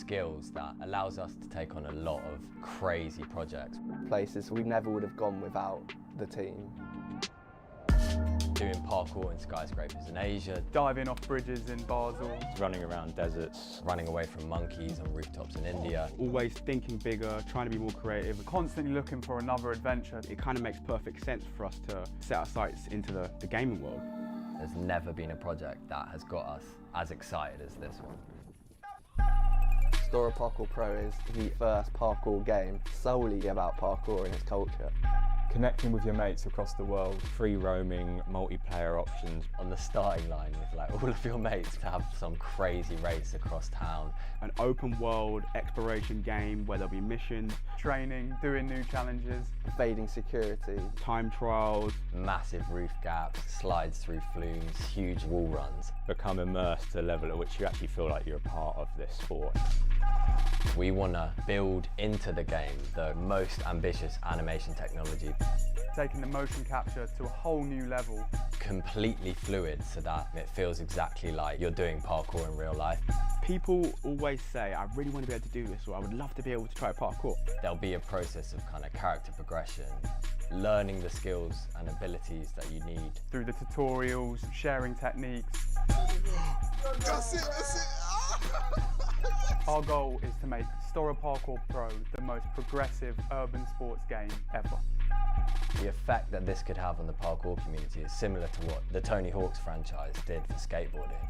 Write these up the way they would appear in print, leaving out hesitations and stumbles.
skills that allows us to take on a lot of crazy projects. Places we never would have gone without the team. Doing parkour in skyscrapers in Asia. Diving off bridges in Basel. Running around deserts. Running away from monkeys on rooftops in India. Always thinking bigger, trying to be more creative. Constantly looking for another adventure. It kind of makes perfect sense for us to set our sights into the gaming world. There's never been a project that has got us as excited as this one. STORROR Parkour Pro is the first parkour game solely about parkour and its culture. Connecting with your mates across the world, free roaming, multiplayer options. On the starting line with like all of your mates to have some crazy race across town. An open world exploration game where there'll be missions, Training, doing new challenges. Evading security. time trials. Massive roof gaps, slides through flumes, huge wall runs. Become immersed to a level at which you actually feel like you're a part of this sport. We want to build into the game the most ambitious animation technology. Taking the motion capture to a whole new level. Completely fluid so that it feels exactly like you're doing parkour in real life. People always say, I really want to be able to do this, or I would love to be able to try parkour. There'll be a process of kind of character progression, learning the skills and abilities that you need. Through the tutorials, sharing techniques. That's it. Our goal is to make STORROR Parkour Pro the most progressive urban sports game ever. The effect that this could have on the parkour community is similar to what the Tony Hawk's franchise did for skateboarding.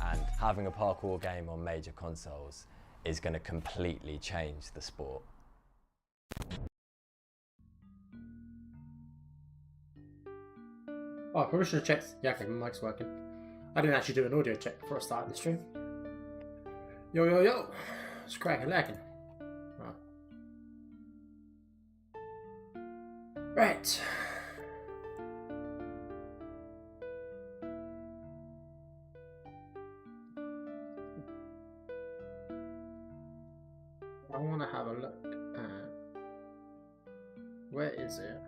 And having a parkour game on major consoles is going to completely change the sport. Oh, I probably should have checked. Yeah, okay, my mic's working. I didn't actually do an audio check before I started the stream. Yo. It's cracking, lacking. Right. I want to have a look at... Where is it?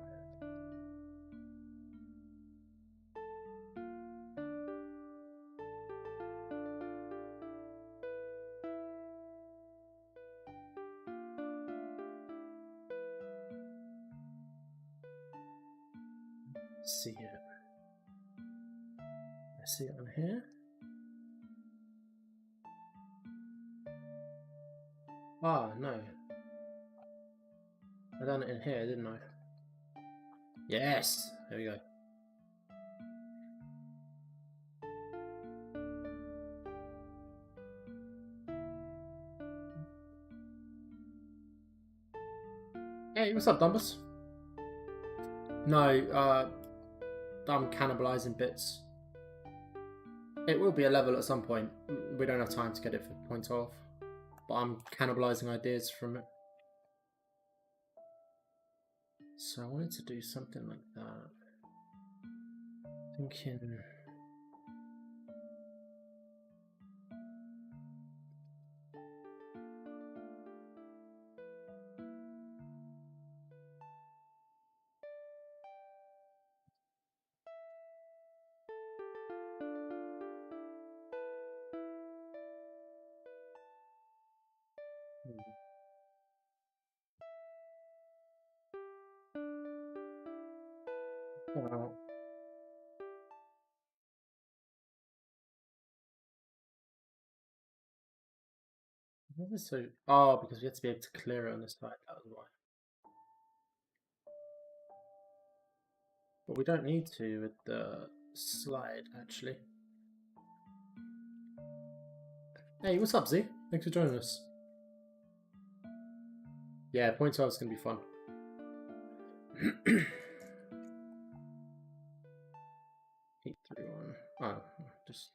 See it. I see it on here. Ah, no. I done it in here, didn't I? Yes! There we go. Hey, what's up, Dumbus? No, I'm cannibalizing bits. It will be a level at some point. We don't have time to get it for point 12. But I'm cannibalizing ideas from it. So I wanted to do something like that. Thinking... So, oh, because we have to be able to clear it on this side, that was why. But we don't need to with the slide, actually. Hey, what's up, Z? Thanks for joining us. Yeah, point 12 is going to be fun. 8, 3, 1. Oh, just...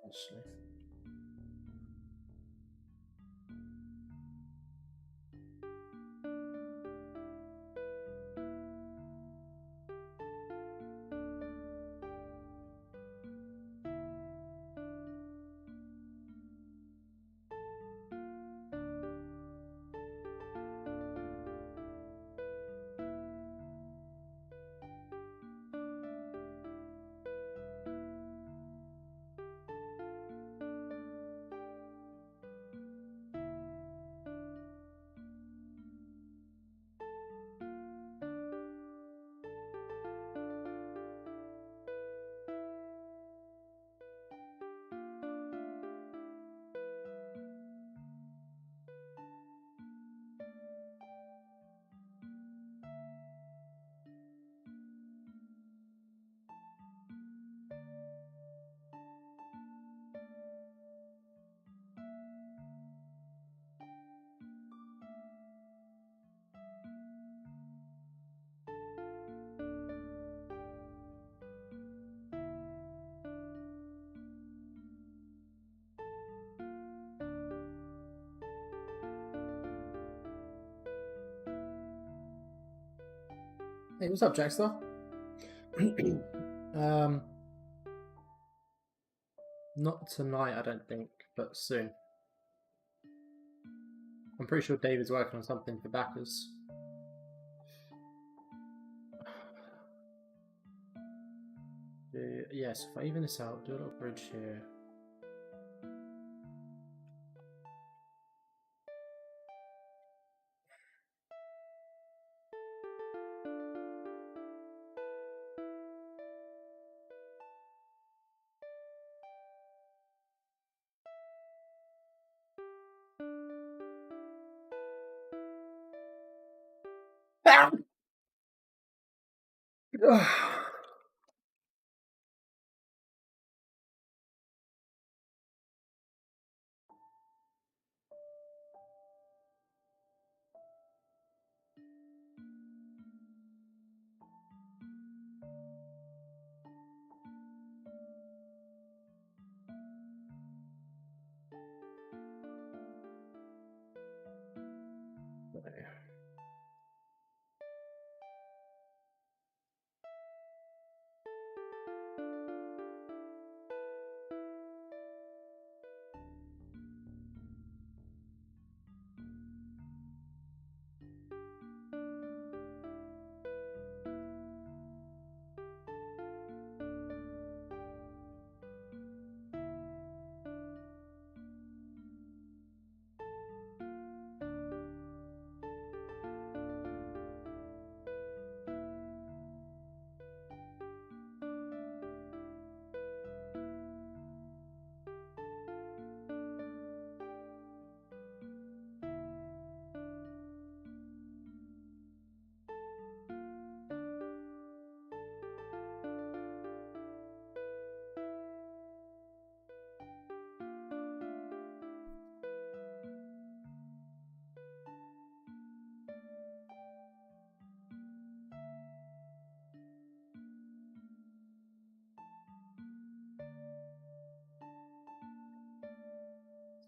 Actually. Hey, what's up, Jackstar? Not tonight, I don't think, but soon. I'm pretty sure David's working on something for backers. Yes, if I even this out, do a little bridge here.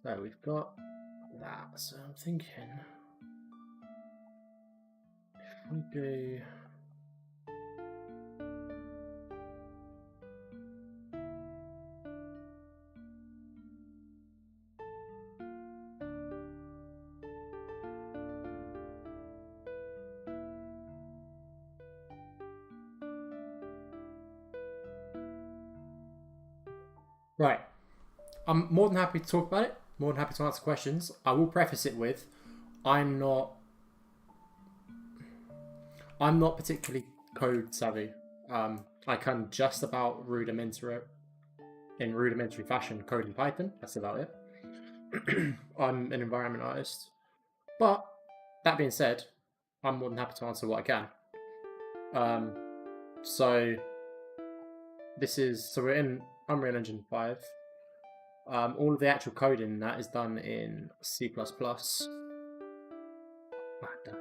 So we've got that, so I'm thinking if we do right. I'm more than happy to talk about it, more than happy to answer questions. I will preface it with I'm not particularly code savvy. I can just about in rudimentary fashion code in Python. That's about it. I'm an environment artist. But that being said, I'm more than happy to answer what I can. So we're in Unreal Engine 5. All of the actual coding in that is done in C++. Ah, damn.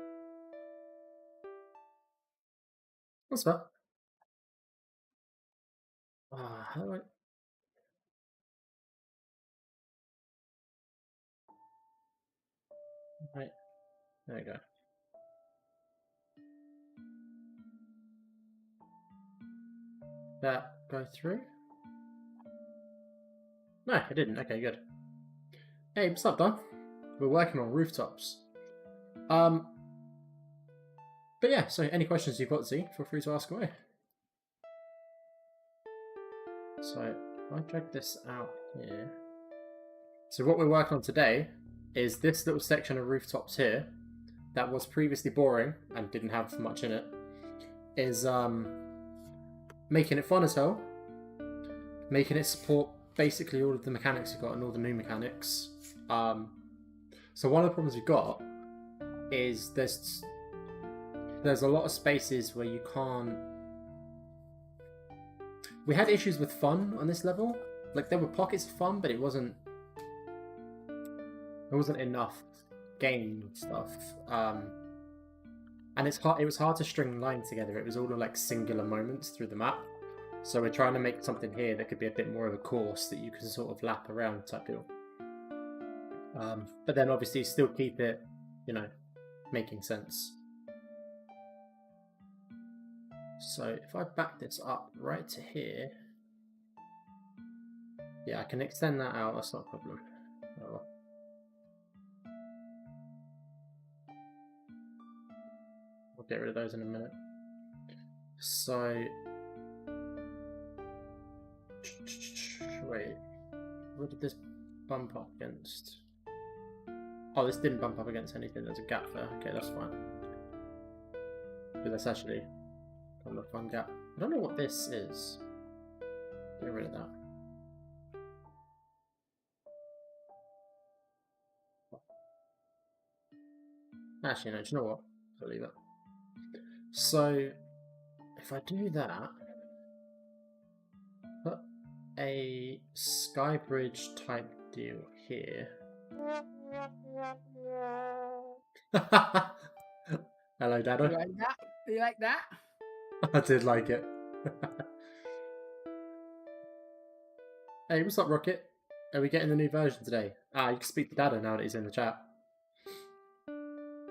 What's that? How do I... Right, there we go. That go through? No, it didn't. Okay, good. Hey, what's up, Don? We're working on Rooftops. But yeah, so any questions you've got, Z, feel free to ask away. So, if I drag this out here. So what we're working on today is this little section of Rooftops here that was previously boring and didn't have much in it, is making it fun as hell, making it support basically all of the mechanics you've got and all the new mechanics. So one of the problems we've got is there's a lot of spaces where you can't... We had issues with fun on this level. Like, there were pockets of fun, but it wasn't enough game stuff. And it was hard to string lines together. It was all like singular moments through the map. So we're trying to make something here that could be a bit more of a course that you can sort of lap around type deal. But then obviously still keep it, making sense. So if I back this up right to here, yeah, I can extend that out, that's not a problem. Oh, well. We'll get rid of those in a minute. So, wait, what did this bump up against? Oh, this didn't bump up against anything, there's a gap there. Okay, that's fine. But that's actually kind of a fun gap. I don't know what this is. Get rid of that. Actually, no, do you know what? I'll leave it. So, if I do that, put a sky bridge type deal here. Hello, Dado. You like that? You like that? I did like it. Hey, what's up, Rocket? Are we getting the new version today? Ah, you can speak to Dado now that he's in the chat.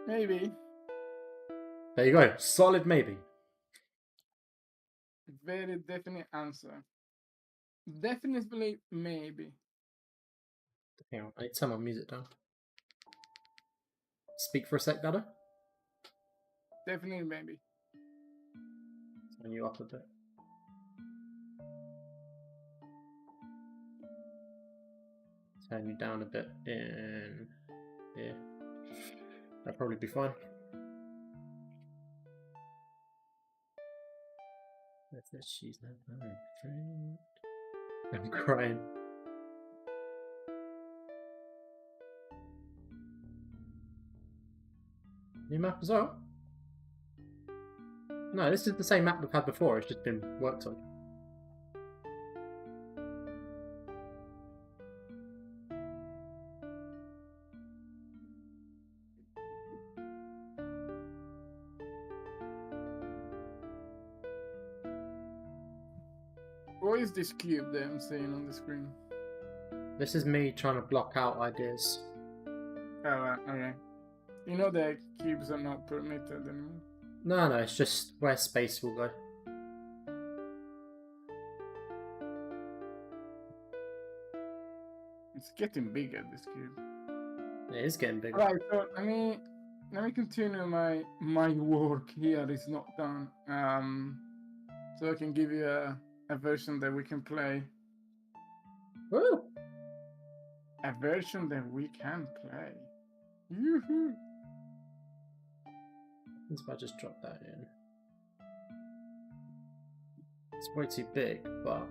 Maybe. There you go. Solid maybe. Very definite answer. Definitely maybe. Hang on, I need to turn my music down. Speak for a sec, Dado. Definitely maybe. Turn you up a bit. Turn you down a bit in here. That'll probably be fine. That's that she's not my friend. I'm crying. New map as well? No, this is the same map we've had before, it's just been worked on. What is this cube that I'm seeing on the screen? This is me trying to block out ideas. Oh, okay. You know that cubes are not permitted anymore. No, it's just where space will go. It's getting bigger, this cube. It is getting bigger. Right, so let me continue my work here is not done. So I can give you a version that we can play. Woo! A version that we can play. Yoo-hoo! If I just drop that in. It's way too big, but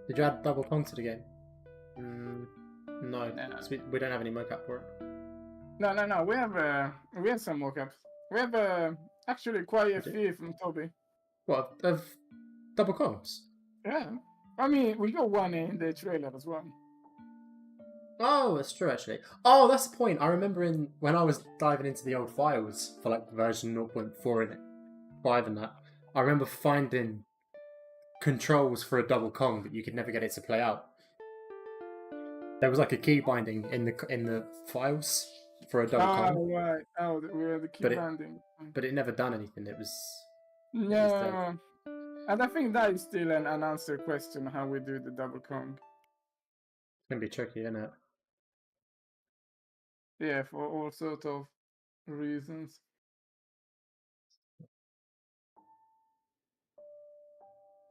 did you add double Kong to the game? No, No. 'cause we don't have any mocap for it. No. We have some mockups. We have actually quite a few from Toby. What, of double Kongs? Yeah. I mean, we got one in the trailer as well. Oh, that's true actually. Oh, that's the point. I remember when I was diving into the old files for like version 0.4 and 5 and that, I remember finding controls for a double Kong, but you could never get it to play out. There was like a key binding in the files for a double Kong, Right. Oh, we have the key But it- binding. but it never done anything. It was No. And I think that is still an unanswered question how we do the double Kong. gonna be tricky, isn't it? Yeah, for all sort of reasons.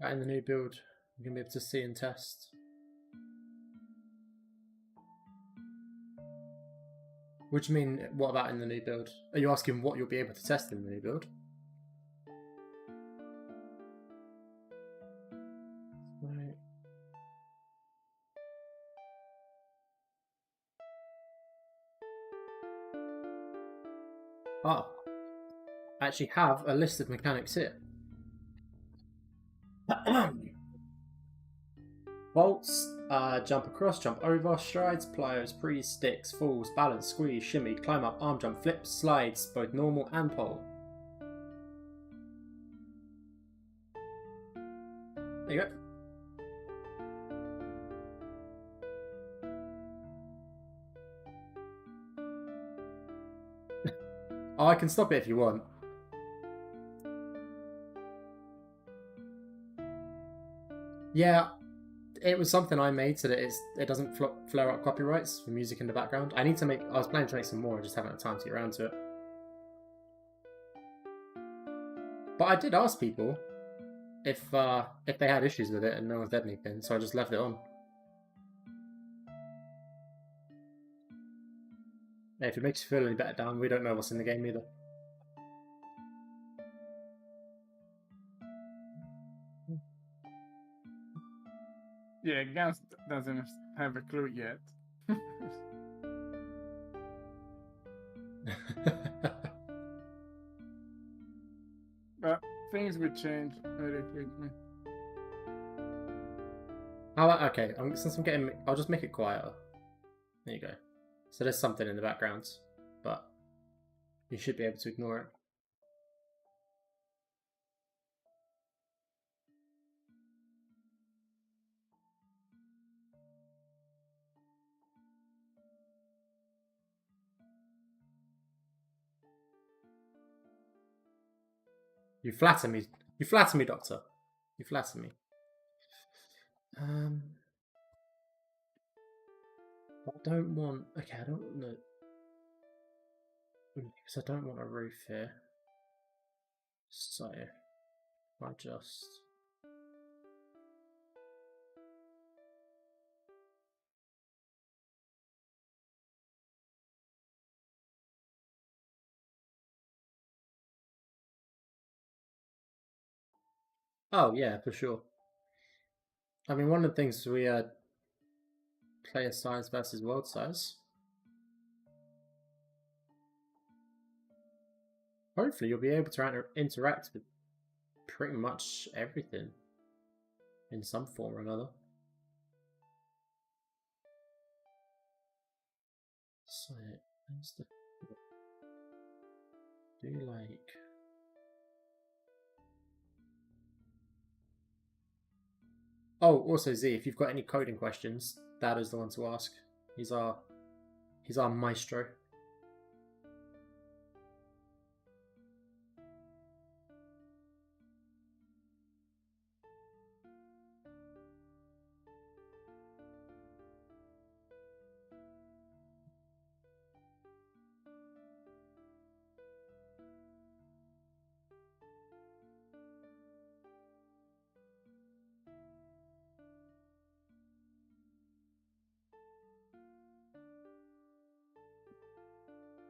Right, in the new build, we're gonna be able to see and test. What do you mean? What about in the new build? Are you asking what you'll be able to test in the new build? Right. Ah, I actually have a list of mechanics here. Vaults, jump across, jump over, strides, pliers, pre, sticks, falls, balance, squeeze, shimmy, climb up, arm jump, flips, slides, both normal and pole. There you go. Oh, I can stop it if you want. Yeah, it was something I made so that it doesn't flare up copyrights for music in the background. I was planning to make some more, I just haven't had time to get around to it. But I did ask people if they had issues with it, and no one said anything, so I just left it on. Yeah, if it makes you feel any better, Dan, we don't know what's in the game either. Yeah, Gans doesn't have a clue yet. But things will change very quickly. Okay, since I'm getting, I'll just make it quieter. There you go. So there's something in the background, but you should be able to ignore it. You flatter me. You flatter me, Doctor. You flatter me. I don't want. Okay, I don't want. Because I don't want a roof here. So, I just. Oh yeah, for sure. I mean, one of the things we player size versus world size. Hopefully, you'll be able to interact with pretty much everything in some form or another. So, do you like? Oh, also Z, if you've got any coding questions, that is the one to ask. He's our maestro.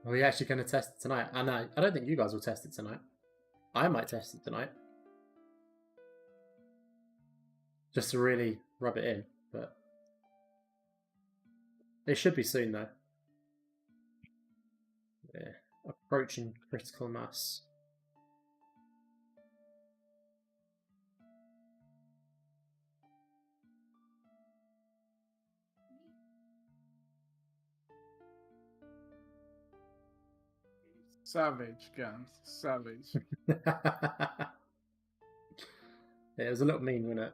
Are we actually going to test it tonight? I know. I don't think you guys will test it tonight. I might test it tonight. Just to really rub it in, but it should be soon though. Yeah. Approaching critical mass. Savage, Gans. Savage. Yeah, it was a little mean, wasn't it?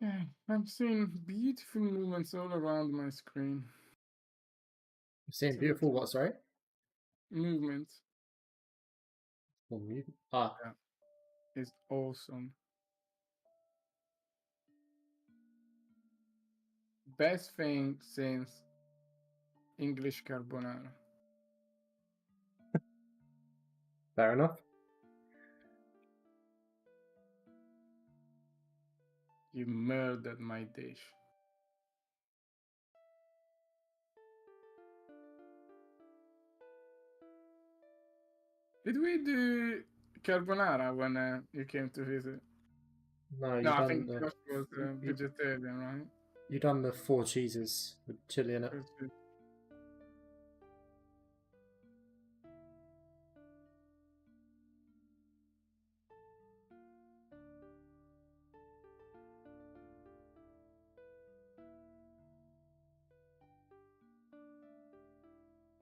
Yeah, I'm seeing beautiful movements all around my screen. You're seeing beautiful what, sorry? Movements. Ah, Yeah, is awesome. Best thing since English carbonara. fair enough. You murdered my dish. Did we do carbonara when you came to visit? No, you No, I done think the Josh was vegetarian, right? you done the 4 cheeses with chili in it.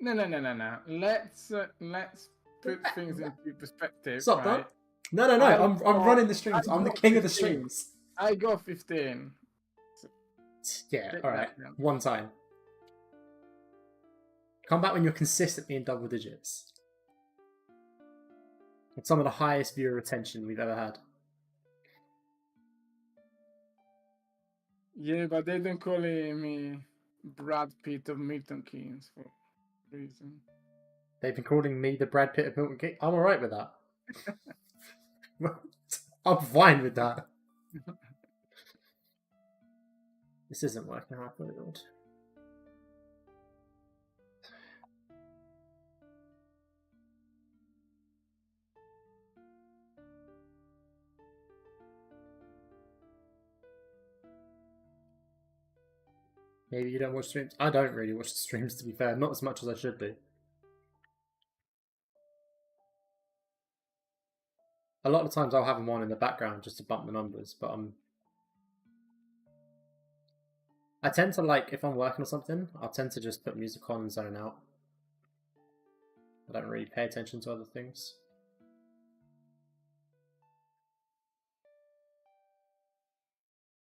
No. Let's put things into perspective, Stop right? that. No. I'm got- running the streams. I I'm the got king of the 15. streams. I got 15. Yeah, Check alright. that down. One time. Come back when you're consistently in double digits. It's some of the highest viewer retention we've ever had. Yeah, but they don't call me Brad Pitt of Milton Keynes for reason. They've been calling me the Brad Pitt of Milton Keynes. I'm alright with that. I'm fine with that. This isn't working how I thought it would. Maybe you don't watch streams. I don't really watch the streams, to be fair. Not as much as I should do. A lot of times I'll have them on in the background just to bump the numbers, but I tend to, like, if I'm working on something, I'll tend to just put music on and zone out. I don't really pay attention to other things.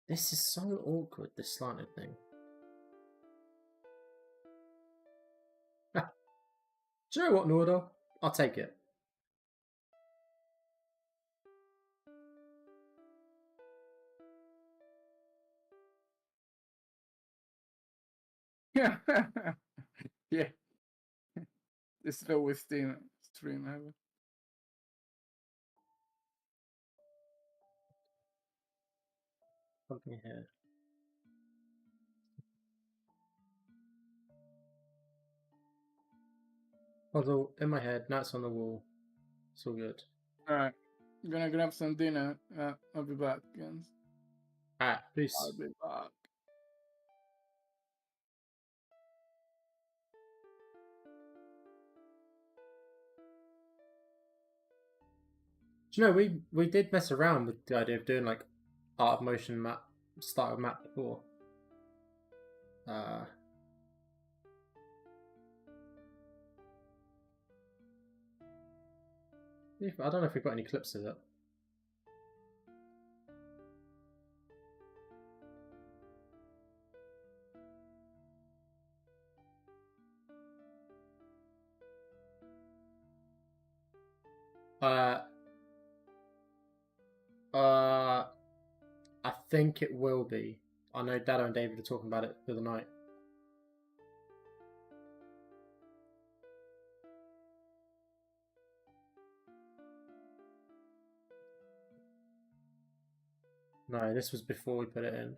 This is so awkward, this slanted thing. Do you know what, Nordo? I'll take it. Yeah. The slowest stream ever. Something here. Although, in my head, now it's on the wall. It's all good. Alright. I'm gonna grab some dinner. I'll be back, guys. Alright, peace. I'll be back. Do you know, we did mess around with the idea of doing, like, art of motion map, style map before. I don't know if we've got any clips of it. I think it will be. I know Dado and David are talking about it the other night. No, this was before we put it in.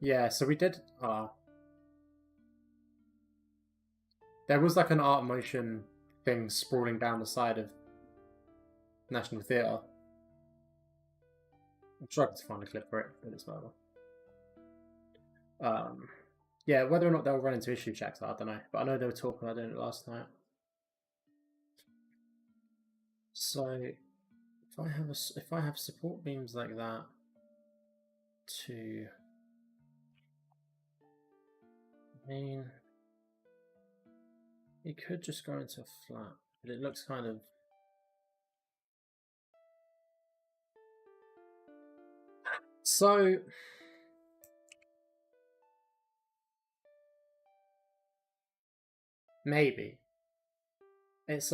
Yeah, so we did. There was like an art motion thing sprawling down the side of National Theatre. I'm struggling to find a clip for it, but it's whatever. Yeah, whether or not they'll run into issue checks, I don't know. But I know they were talking about doing it last night. So if I have support beams like that to, I mean, it could just go into a flat, but it looks kind of. So maybe it's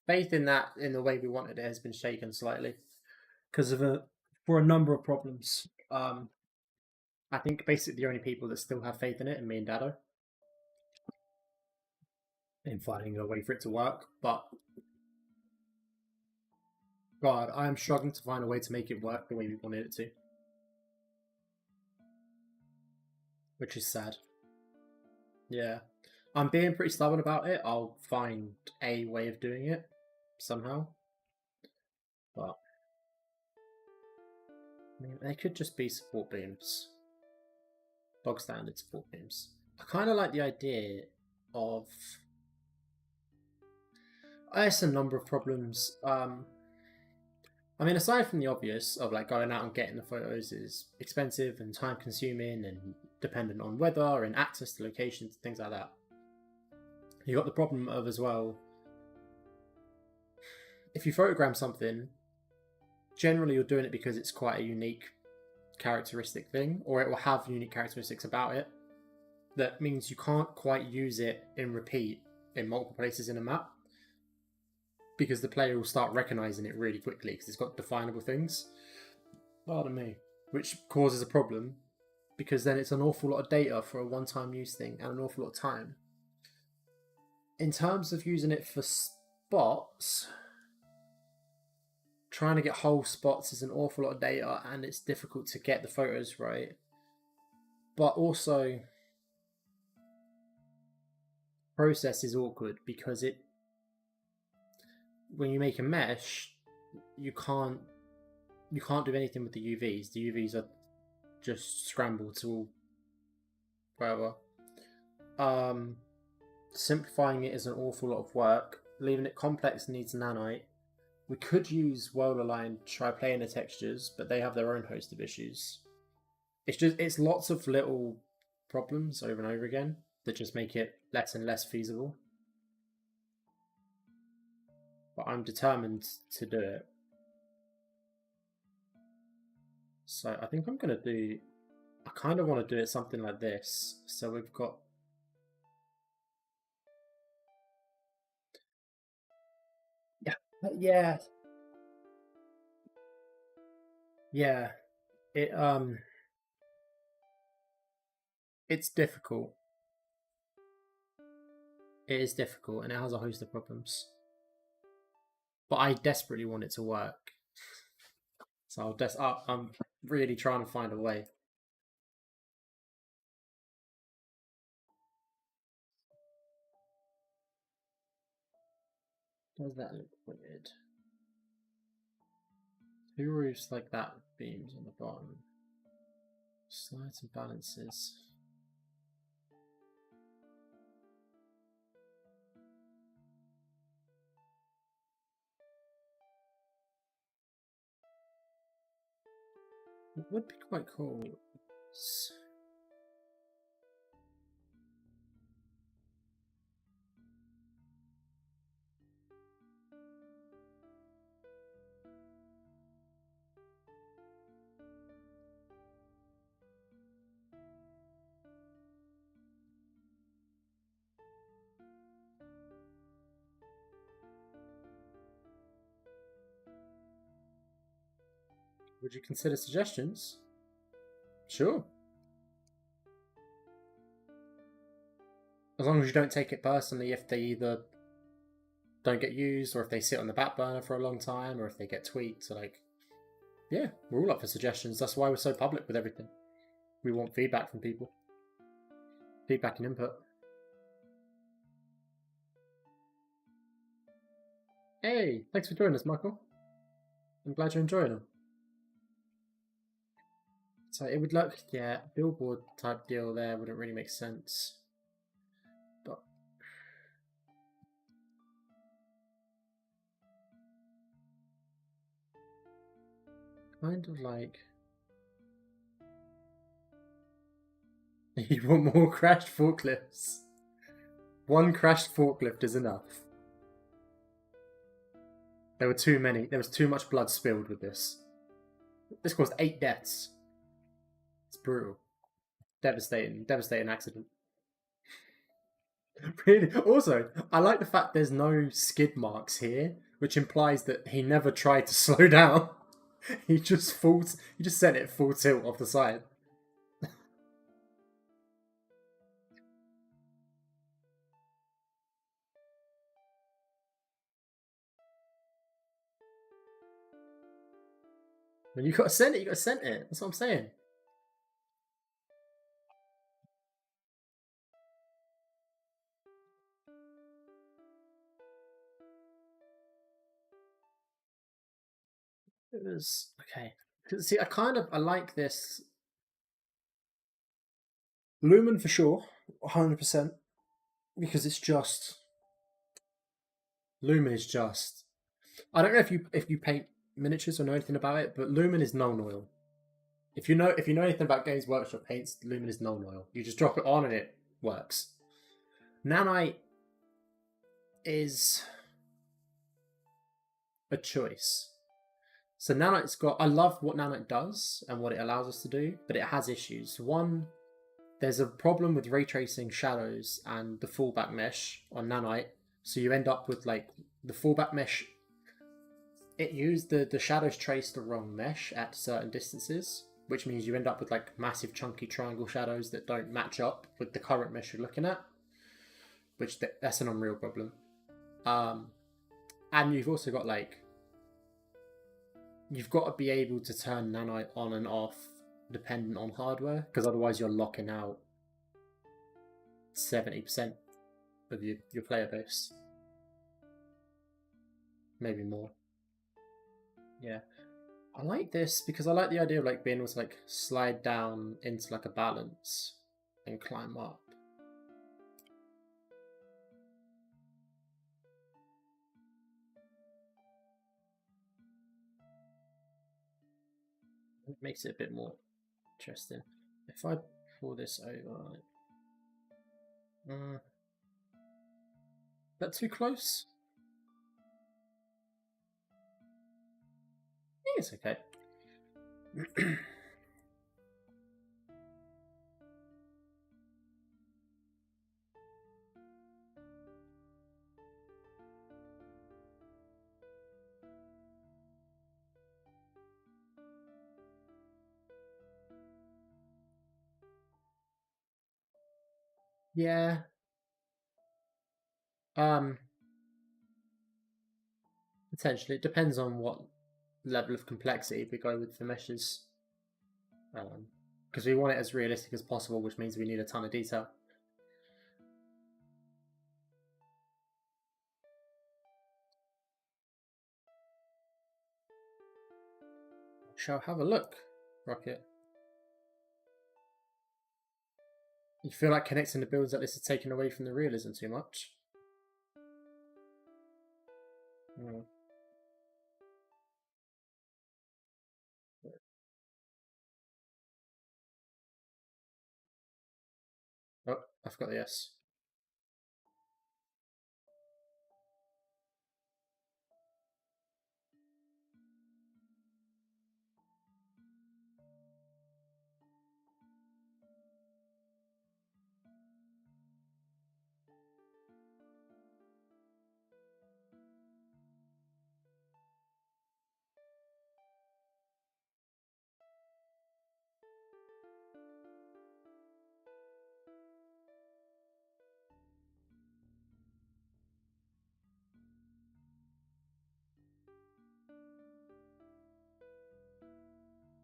faith in that in the way we wanted it has been shaken slightly because of for a number of problems. I think basically the only people that still have faith in it are me and Dado. In finding a way for it to work, but God, I am struggling to find a way to make it work the way we wanted it to. Which is sad. Yeah. I'm being pretty stubborn about it. I'll find a way of doing it somehow. But I mean, they could just be support beams. Bog standard support beams. I kind of like the idea of... There's a number of problems. I mean, aside from the obvious of like going out and getting the photos is expensive and time consuming and dependent on weather and access to locations, things like that. You got the problem of as well, if you photogram something, generally you're doing it because it's quite a unique characteristic thing, or it will have unique characteristics about it. That means you can't quite use it in repeat in multiple places in a map, because the player will start recognizing it really quickly because it's got definable things. Pardon me. Which causes a problem because then it's an awful lot of data for a one-time use thing and an awful lot of time. In terms of using it for spots, trying to get whole spots is an awful lot of data and it's difficult to get the photos right. But also, process is awkward because when you make a mesh, you can't do anything with the UVs. The UVs are just scrambled to all wherever. Simplifying it is an awful lot of work. Leaving it complex needs nanite. We could use world aligned triplanar textures, but they have their own host of issues. It's lots of little problems over and over again that just make it less and less feasible. But I'm determined to do it. So I think I'm going to do... I kind of want to do it something like this. So we've got... Yeah. Yeah. It's difficult. It is difficult and it has a host of problems. But I desperately want it to work. So I'm really trying to find a way. Does that look weird? Two roofs like that with beams on the bottom. Slides and balances. It would be quite cool. Would you consider suggestions? Sure. As long as you don't take it personally if they either don't get used or if they sit on the back burner for a long time or if they get tweaked. So like, yeah, we're all up for suggestions. That's why we're so public with everything. We want feedback from people. Feedback and input. Hey, thanks for joining us, Michael. I'm glad you're enjoying them. So it would look, yeah, billboard type deal there wouldn't really make sense. But kind of like you want more crashed forklifts. One crashed forklift is enough. There were too many. There was too much blood spilled with this. This caused 8 deaths. It's brutal. Devastating accident. Really? Also, I like the fact there's no skid marks here, which implies that he never tried to slow down. He just sent it full tilt off the side. When you got to send it, you got to send it. That's what I'm saying. It was okay. 'Cause, see, I like this. Lumen for sure, 100%, because it's just Lumen is just. I don't know if you paint miniatures or know anything about it, but Lumen is null oil. If you know anything about Games Workshop paints, Lumen is null oil. You just drop it on and it works. Nanite is a choice. So Nanite's got. I love what Nanite does and what it allows us to do, but it has issues. One, there's a problem with ray tracing shadows and the fallback mesh on Nanite, so you end up with like the fallback mesh. It used the shadows trace the wrong mesh at certain distances, which means you end up with like massive chunky triangle shadows that don't match up with the current mesh you're looking at, which that's an unreal problem. And you've also got like, you've got to be able to turn Nanite on and off dependent on hardware, because otherwise you're locking out 70% of your player base. Maybe more. Yeah. I like this because I like the idea of like being able to like slide down into like a balance and climb up. It makes it a bit more interesting. If I pull this over, is that too close? I think it's okay. Yeah. Potentially. It depends on what level of complexity we go with the meshes. Because we want it as realistic as possible, which means we need a ton of detail. Shall have a look, Rocket. You feel like connecting the builds like this is taken away from the realism too much? Oh, I forgot the S.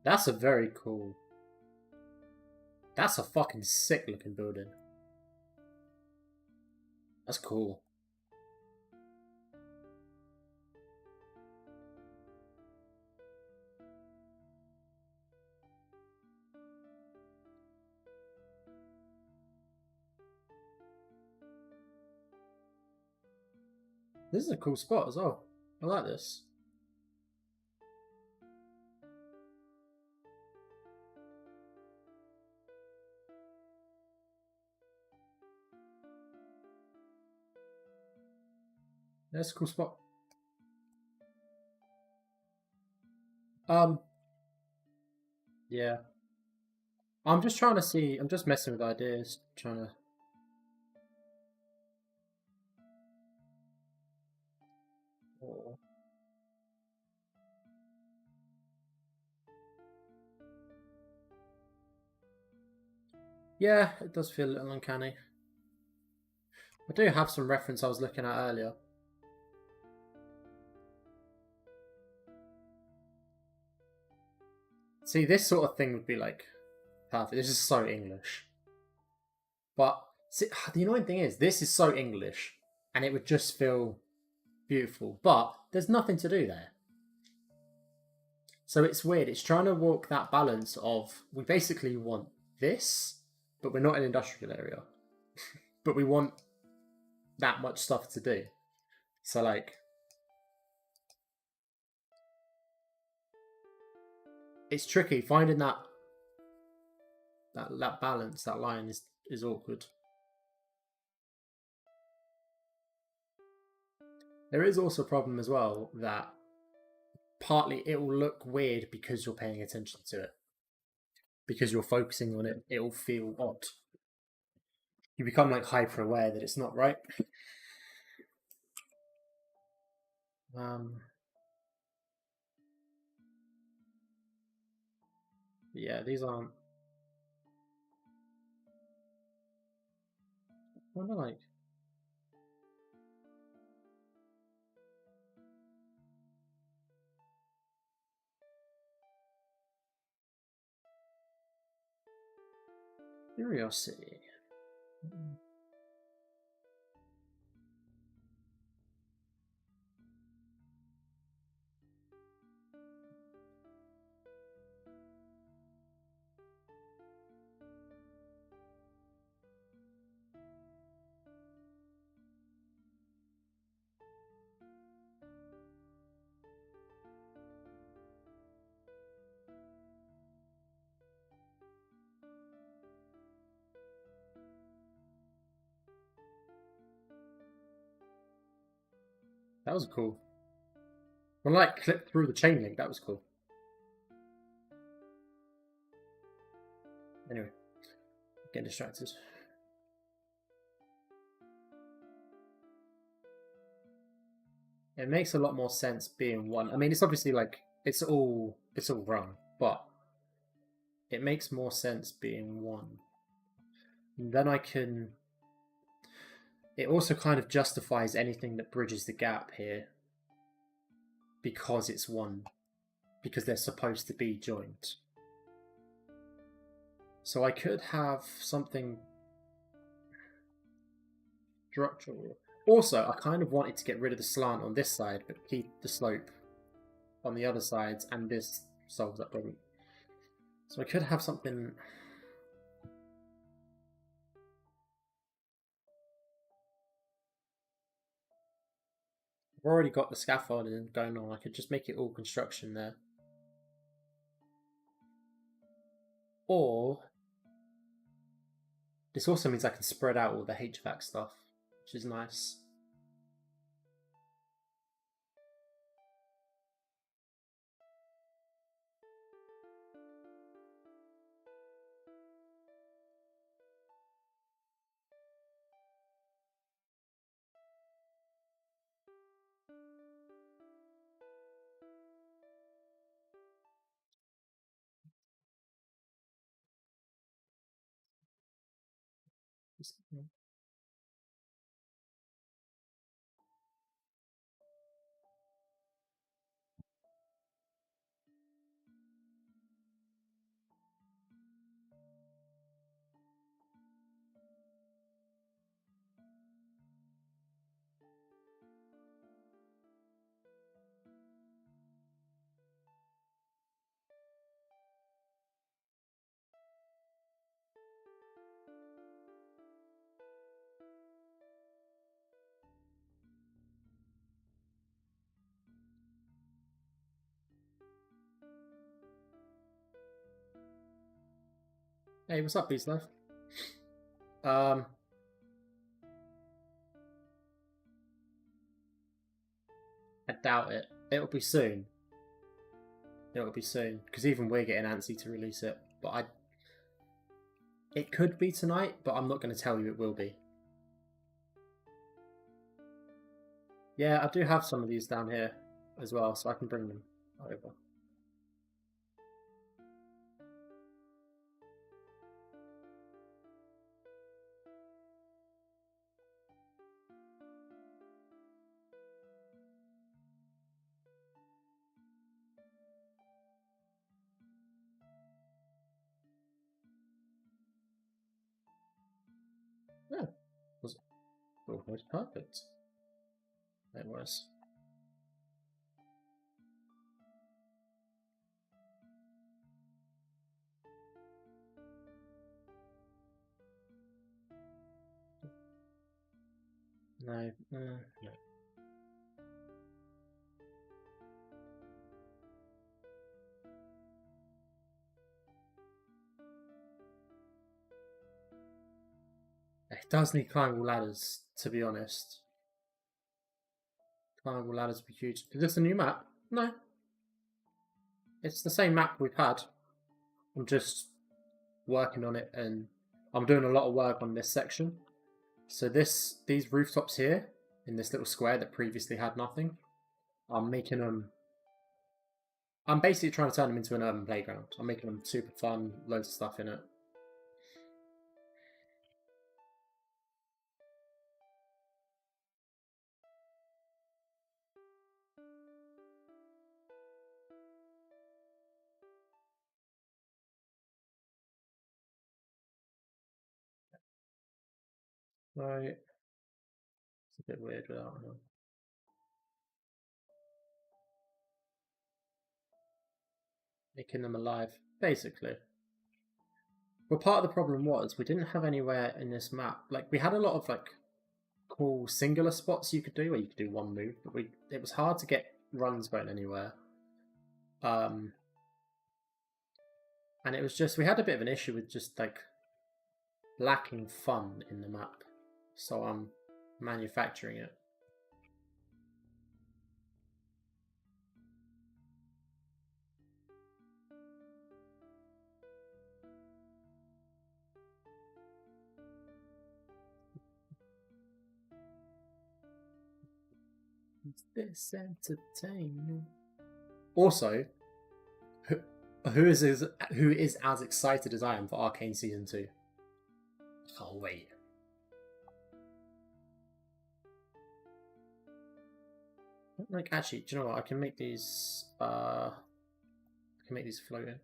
That's a very cool. That's a fucking sick looking building. That's cool. This is a cool spot as well. I like this. That's a cool spot. Yeah. I'm just trying to see. I'm just messing with ideas, trying to. Oh. Yeah, it does feel a little uncanny. I do have some reference I was looking at earlier. See, this sort of thing would be like perfect. This is so English. But see, the annoying thing is, this is so English, and it would just feel beautiful. But there's nothing to do there. So it's weird. It's trying to walk that balance of, we basically want this, but we're not an industrial area. But we want that much stuff to do. So like, it's tricky finding that balance, that line is awkward. There is also a problem as well that partly it will look weird because you're paying attention to it. Because you're focusing on it, it will feel odd. You become like hyper aware that it's not right. Yeah, these aren't. I wonder, like. Curiosity. That was cool. When I like clipped through the chain link, that was cool. Anyway, getting distracted. It makes a lot more sense being one. I mean, it's obviously like it's all wrong, but it makes more sense being one. And then I can. It also kind of justifies anything that bridges the gap here because it's one, because they're supposed to be joined. So I could have something structural. Also, I kind of wanted to get rid of the slant on this side, but keep the slope on the other sides, and this solves that problem. So I could have something. I've already got the scaffolding going on. I could just make it all construction there. Or this also means I can spread out all the HVAC stuff, which is nice. Hey, what's up, Beast Life? I doubt it. It'll be soon. It'll be soon, because even we're getting antsy to release it. But it could be tonight, but I'm not going to tell you it will be. Yeah, I do have some of these down here as well, so I can bring them over. Yeah, was almost perfect. It was. No, no. It does need climbable ladders, to be honest. Climbable ladders would be huge. Is this a new map? No. It's the same map we've had. I'm just working on it, and I'm doing a lot of work on this section. So these rooftops here, in this little square that previously had nothing, I'm making them... I'm basically trying to turn them into an urban playground. I'm making them super fun, loads of stuff in it. So, it's a bit weird without him. Making them alive, basically. Well, part of the problem was we didn't have anywhere in this map. Like, we had a lot of like cool singular spots you could do where you could do one move, but it was hard to get runs going anywhere. And it was just, we had a bit of an issue with just like lacking fun in the map. So I'm manufacturing it. Is this entertaining? Also, who is as excited as I am for Arcane Season 2? Can't wait. Like, actually, do you know what? I can make these. I can make these floating.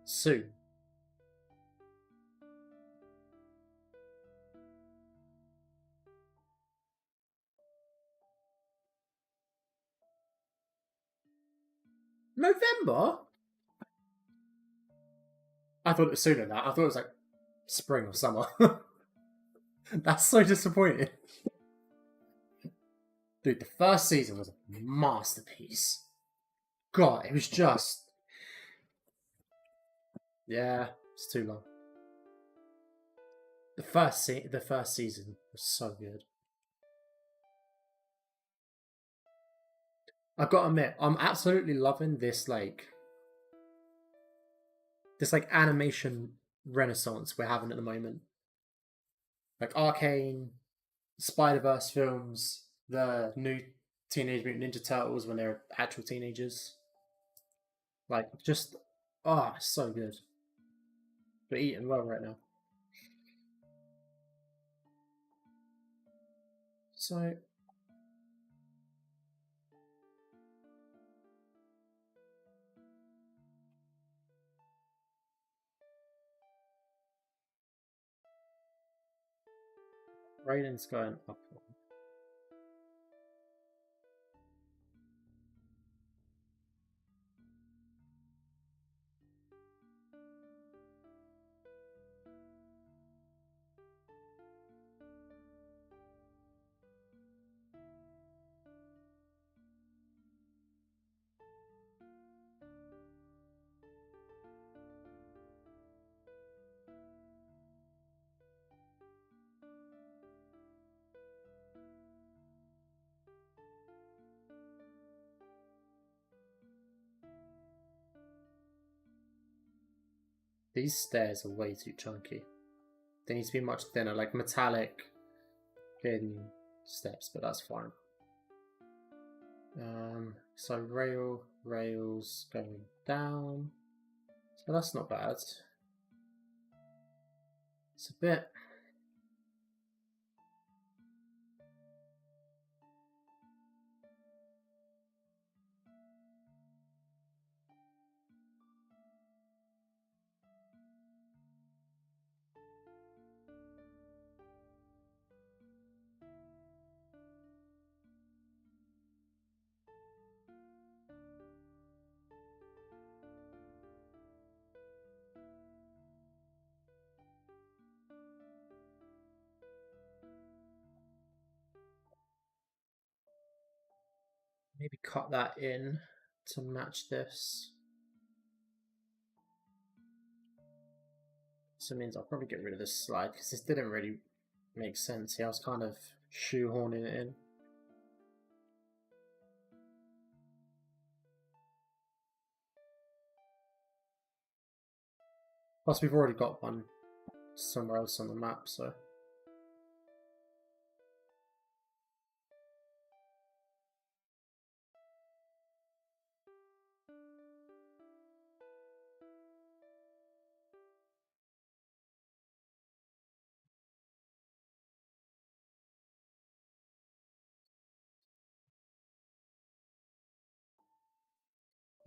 Soon. November? I thought it was sooner than that. I thought it was like spring or summer. That's so disappointing. Dude, the first season was a masterpiece. God, it was just... Yeah, it's too long. The first season was so good. I've got to admit, I'm absolutely loving this animation renaissance we're having at the moment. Like Arcane, Spider-Verse films, the new Teenage Mutant Ninja Turtles when they're actual teenagers. Like, just, oh, so good. We're eating well right now. So, rating's going up. These stairs are way too chunky. They need to be much thinner, like metallic thin steps, but that's fine. So rails going down. So that's not bad. It's a bit. Maybe cut that in to match this. So it means I'll probably get rid of this slide because this didn't really make sense here. I was kind of shoehorning it in. Plus we've already got one somewhere else on the map, so.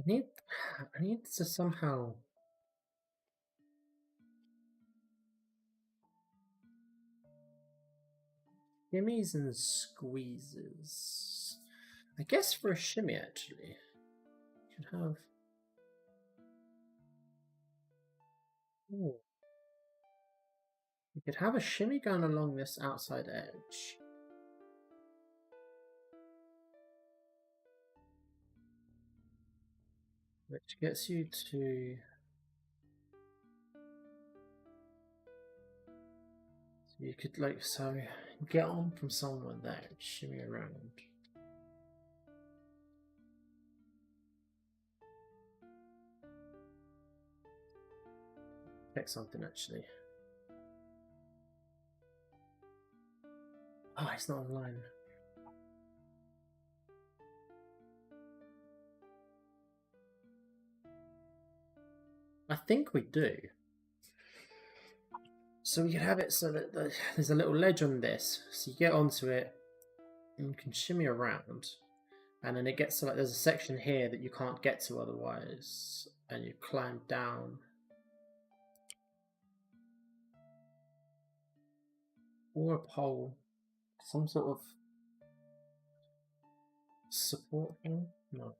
I need to somehow shimmies and squeezes. I guess for a shimmy actually, you should have. Ooh. You could have a shimmy going along this outside edge. Which gets you to. So you could get on from somewhere there and shimmy around. Check something actually. Oh, it's not online. I think we do. So we could have it so that there's a little ledge on this, so you get onto it and you can shimmy around, and then it gets to there's a section here that you can't get to otherwise, and you climb down. Or a pole, some sort of support thing? No.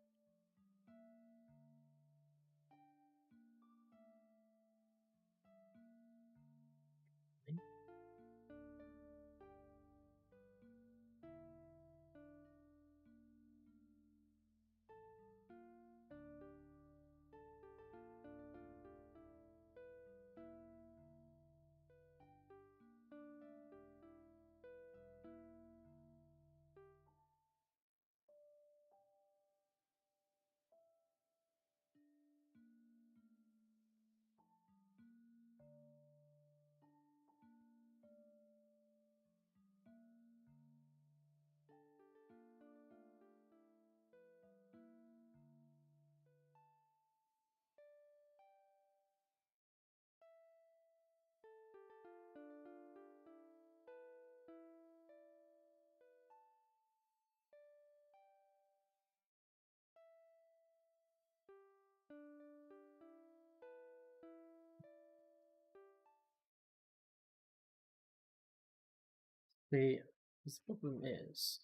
The problem is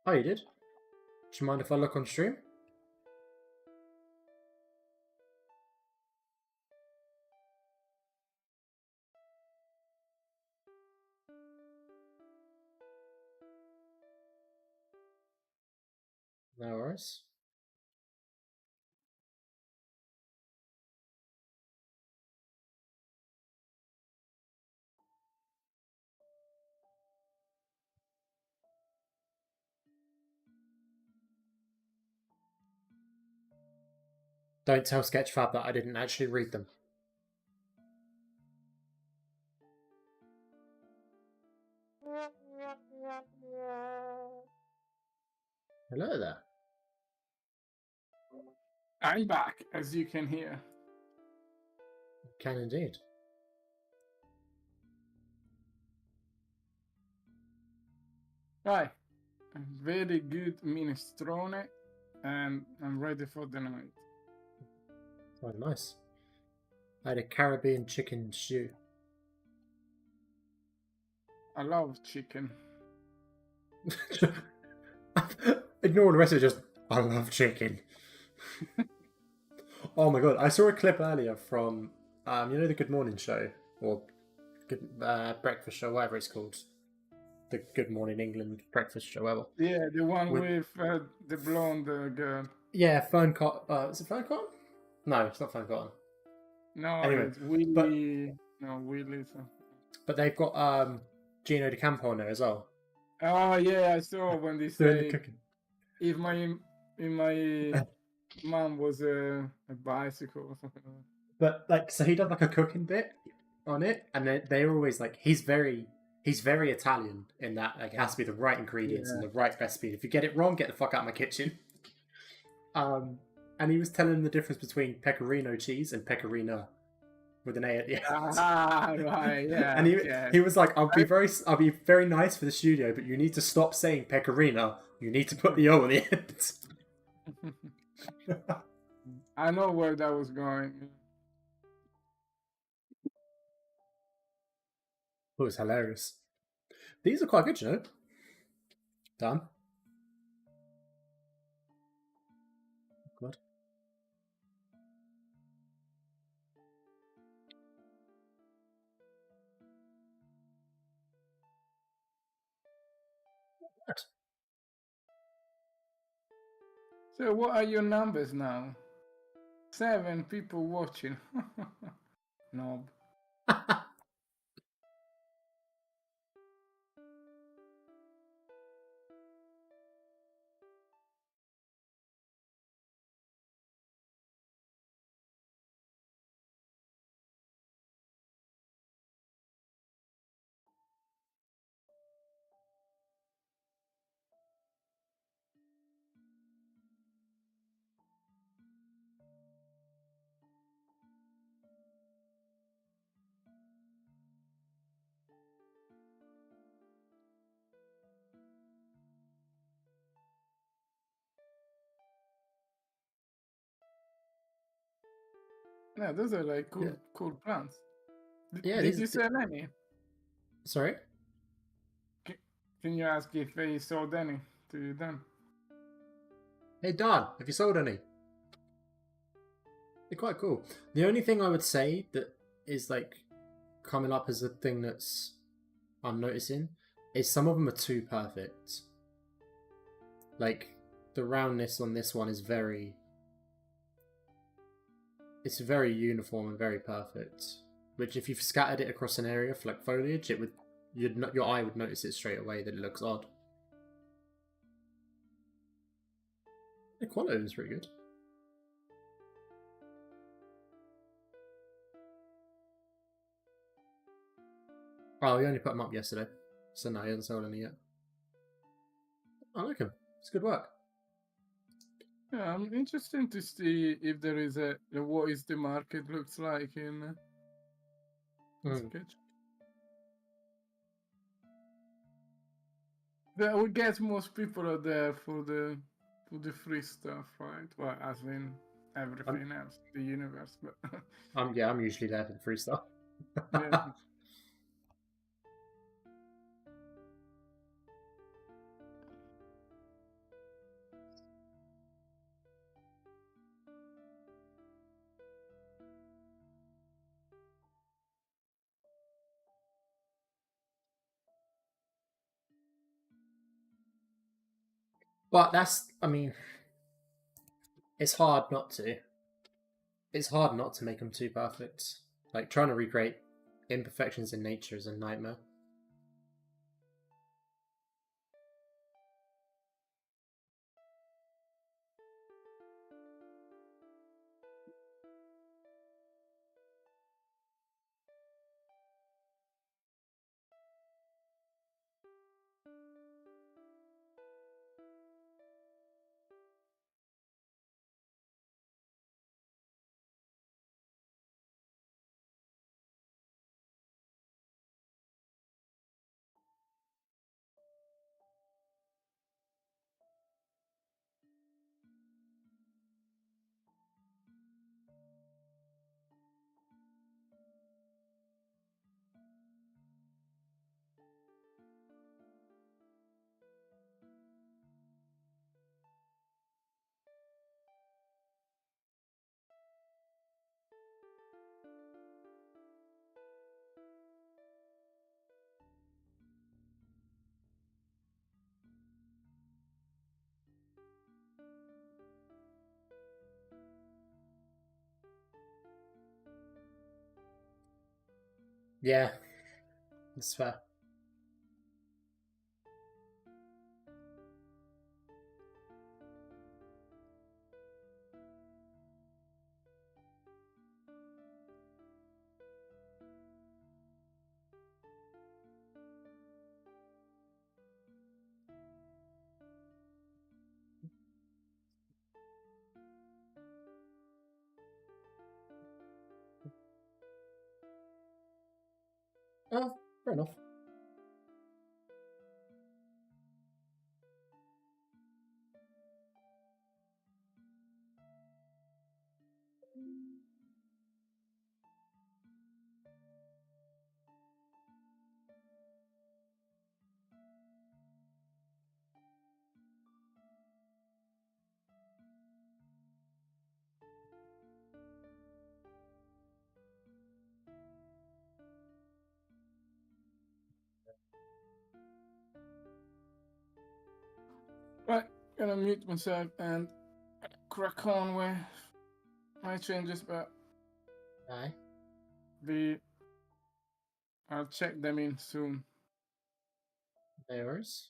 Oh, you did? Do you mind if I look on stream? No worries. Don't tell Sketchfab that I didn't actually read them. Hello there. I'm back, as you can hear. Can indeed. Right. A very good minestrone, and I'm ready for the night. Oh, nice. I had a Caribbean chicken stew. I love chicken. Ignore the rest of it, just, I love chicken. Oh my god, I saw a clip earlier from, you know the Good Morning Show? Or Good Breakfast Show, whatever it's called. The Good Morning England Breakfast Show, whatever. Yeah, the one with the blonde girl. Yeah, Fern Cotton. Is it Fern Cotton? No, it's not Fern Cotton. No, Anyway, it's Willie. No, Willie. But they've got Gino D'Acampo on there as well. Oh yeah, I saw when they Doing the say cooking. if my mom was a bicycle or something. But like, so he does like a cooking bit on it, and they're always like, he's very Italian in that, like, it has to be the right ingredients and the right recipe. If you get it wrong, get the fuck out of my kitchen. And he was telling the difference between pecorino cheese and pecorino with an A at the end. Ah, right, yeah. And he was like, I'll be very nice for the studio, but you need to stop saying pecorino. You need to put the O on the end. I know where that was going. It was hilarious. These are quite good, you know. Done. Good. What? So what are your numbers now? 7 people watching. Knob. Yeah, those are like cool plants. Yeah, Did you sell any? Sorry? Can you ask if they sold any to you then? Hey Don, have you sold any? They're quite cool. The only thing I would say that is like coming up as a thing that's I'm noticing is some of them are too perfect. Like the roundness on this one is very uniform and very perfect. Which if you've scattered it across an area for like foliage, it would your eye would notice it straight away that it looks odd. The quality is pretty good. Oh, we only put them up yesterday, so no, he hasn't sold any yet. I like him. It's good work. Yeah, I'm interested to see if there is what is the market looks like in sketch. We guess most people are there for the free stuff, right? Well, as in everything else in the universe, but I'm usually there for the free stuff. yeah. But that's, I mean, it's hard not to. It's hard not to make them too perfect. Like, trying to recreate imperfections in nature is a nightmare. Yeah, that's fair. Oh, fair enough. Right, gonna mute myself and crack on with my changes, but Aye. I'll check them in soon. No worries.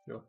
Sure.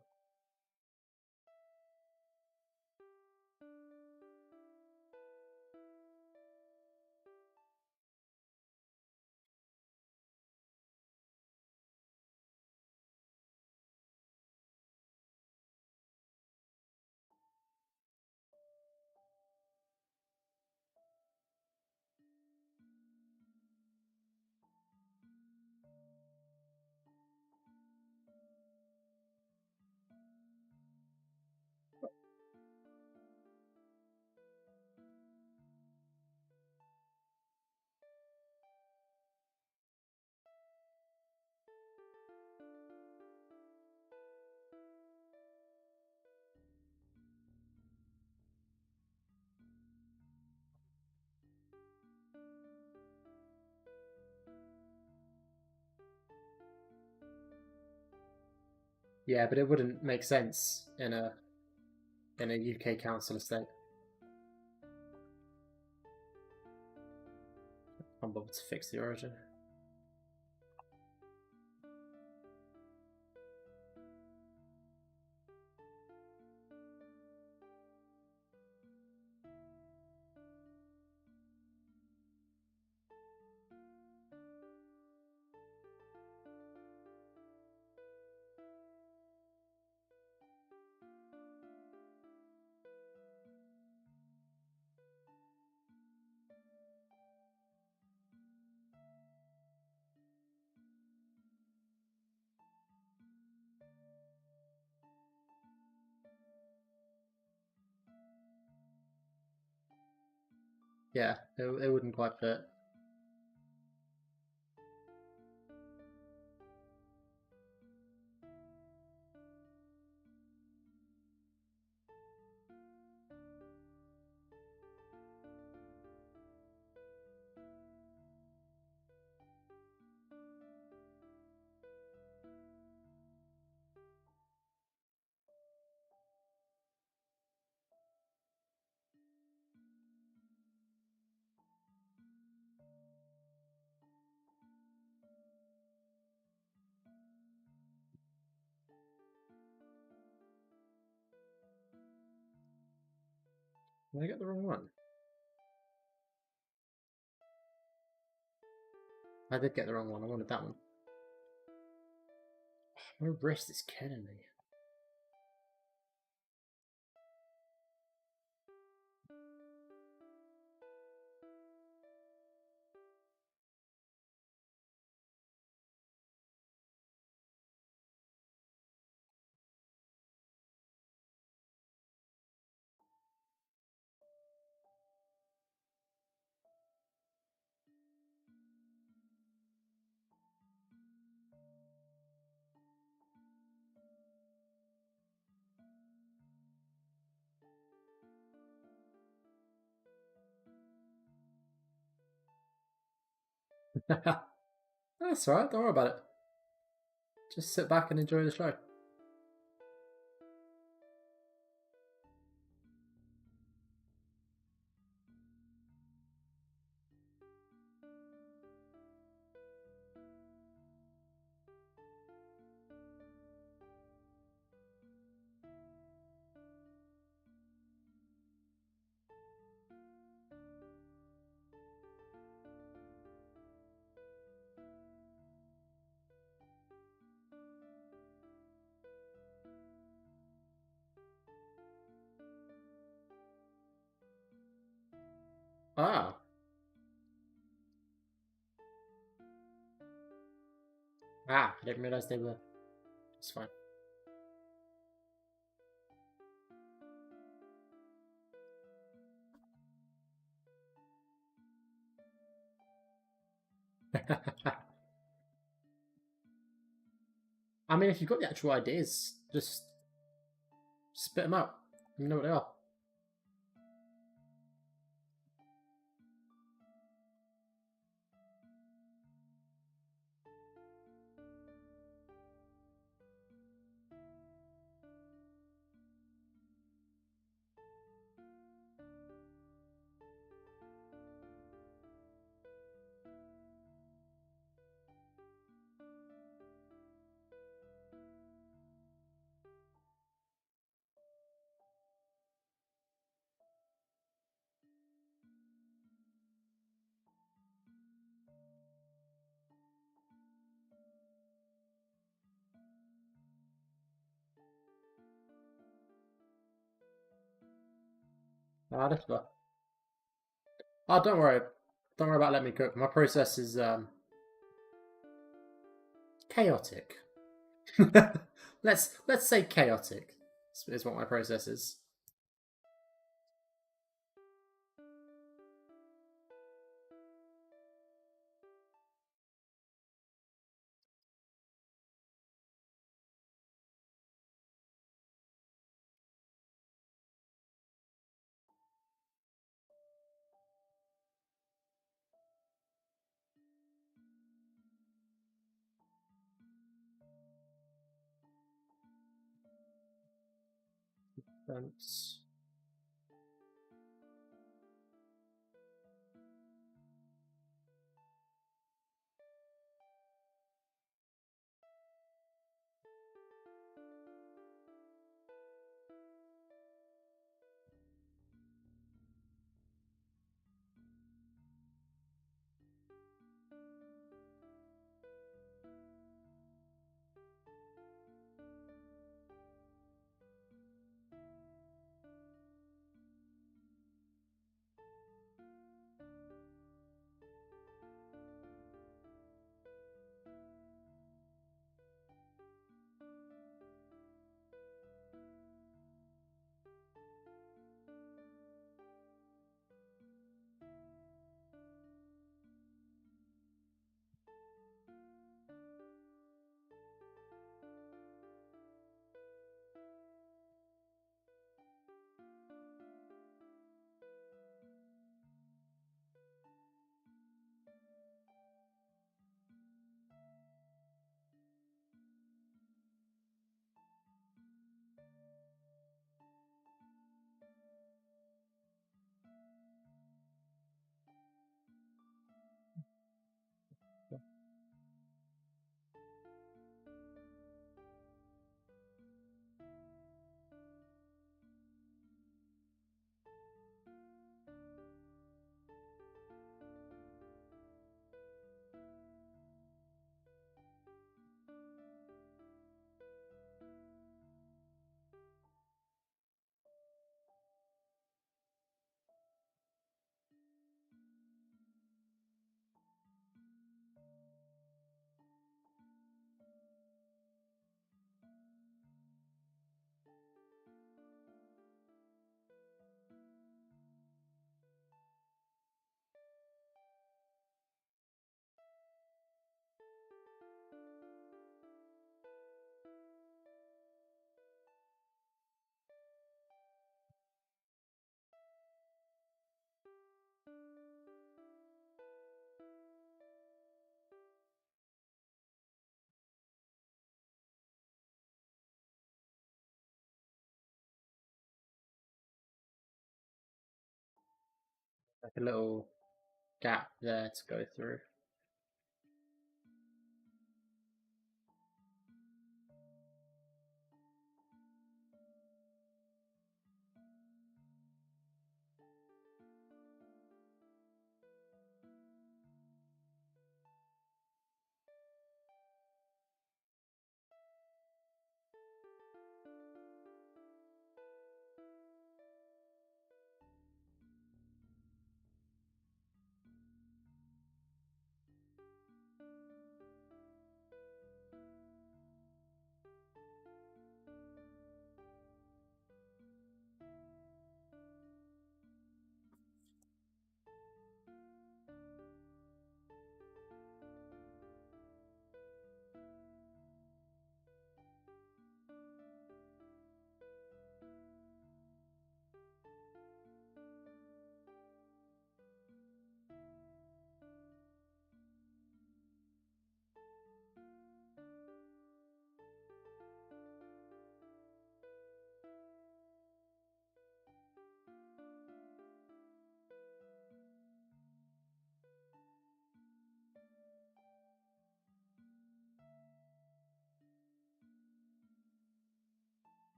Yeah, but it wouldn't make sense in a UK council estate. I'm able to fix the origin. Yeah, it wouldn't quite fit. Did I get the wrong one? I did get the wrong one. I wanted that one. My wrist is killing me. That's alright, don't worry about it. Just sit back and enjoy the show. Ah. Ah, I didn't realise they were. It's fine. I mean, if you've got the actual ideas, just spit them out. You know what they are. Ah, that's fine. Oh, don't worry. Don't worry about letting me cook. My process is chaotic. let's say chaotic is what my process is. Fence. like a little gap there to go through.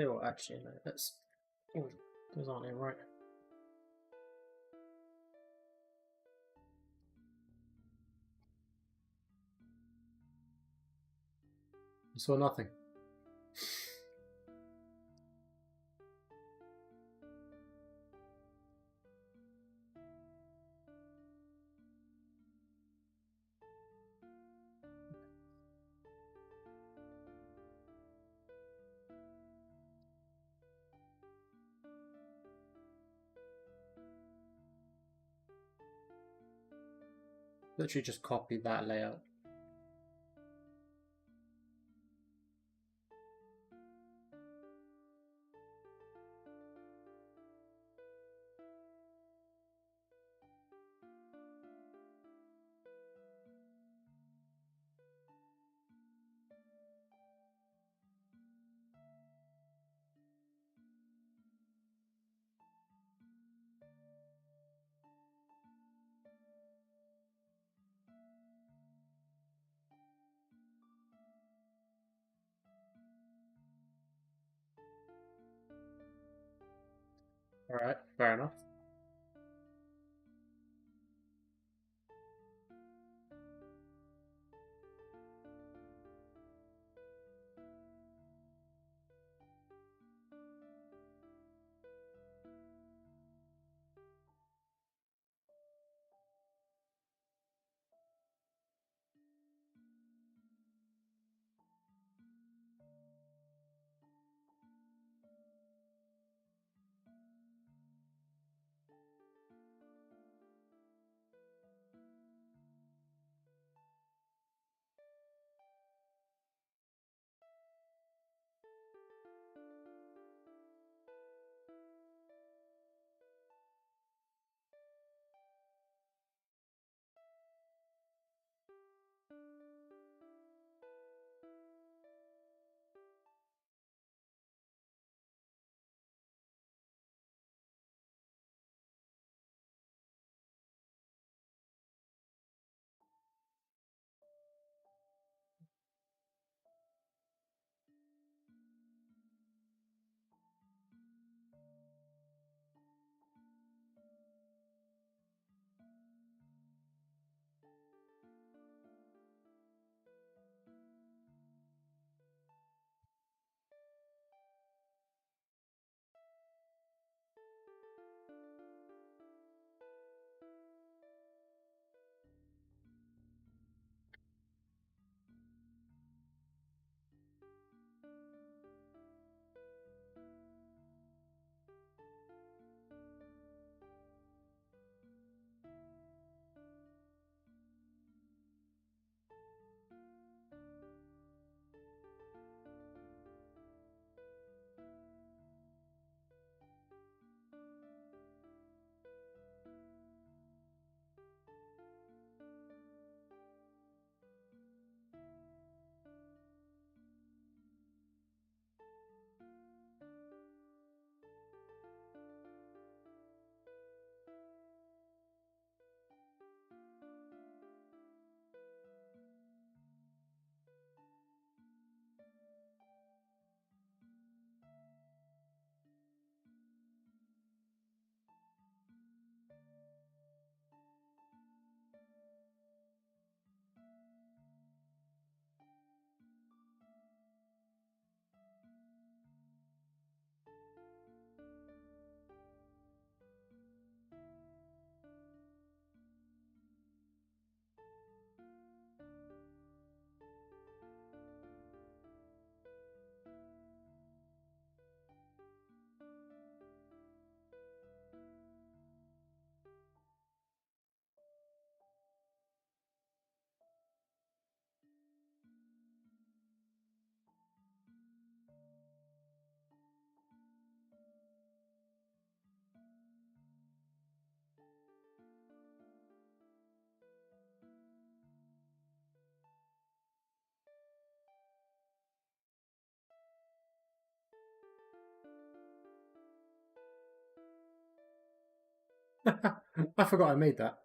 tell you what, actually, no, let's. Oh, those aren't in right. I saw nothing. Literally just copy that layout. Alright, fair enough. I forgot I made that.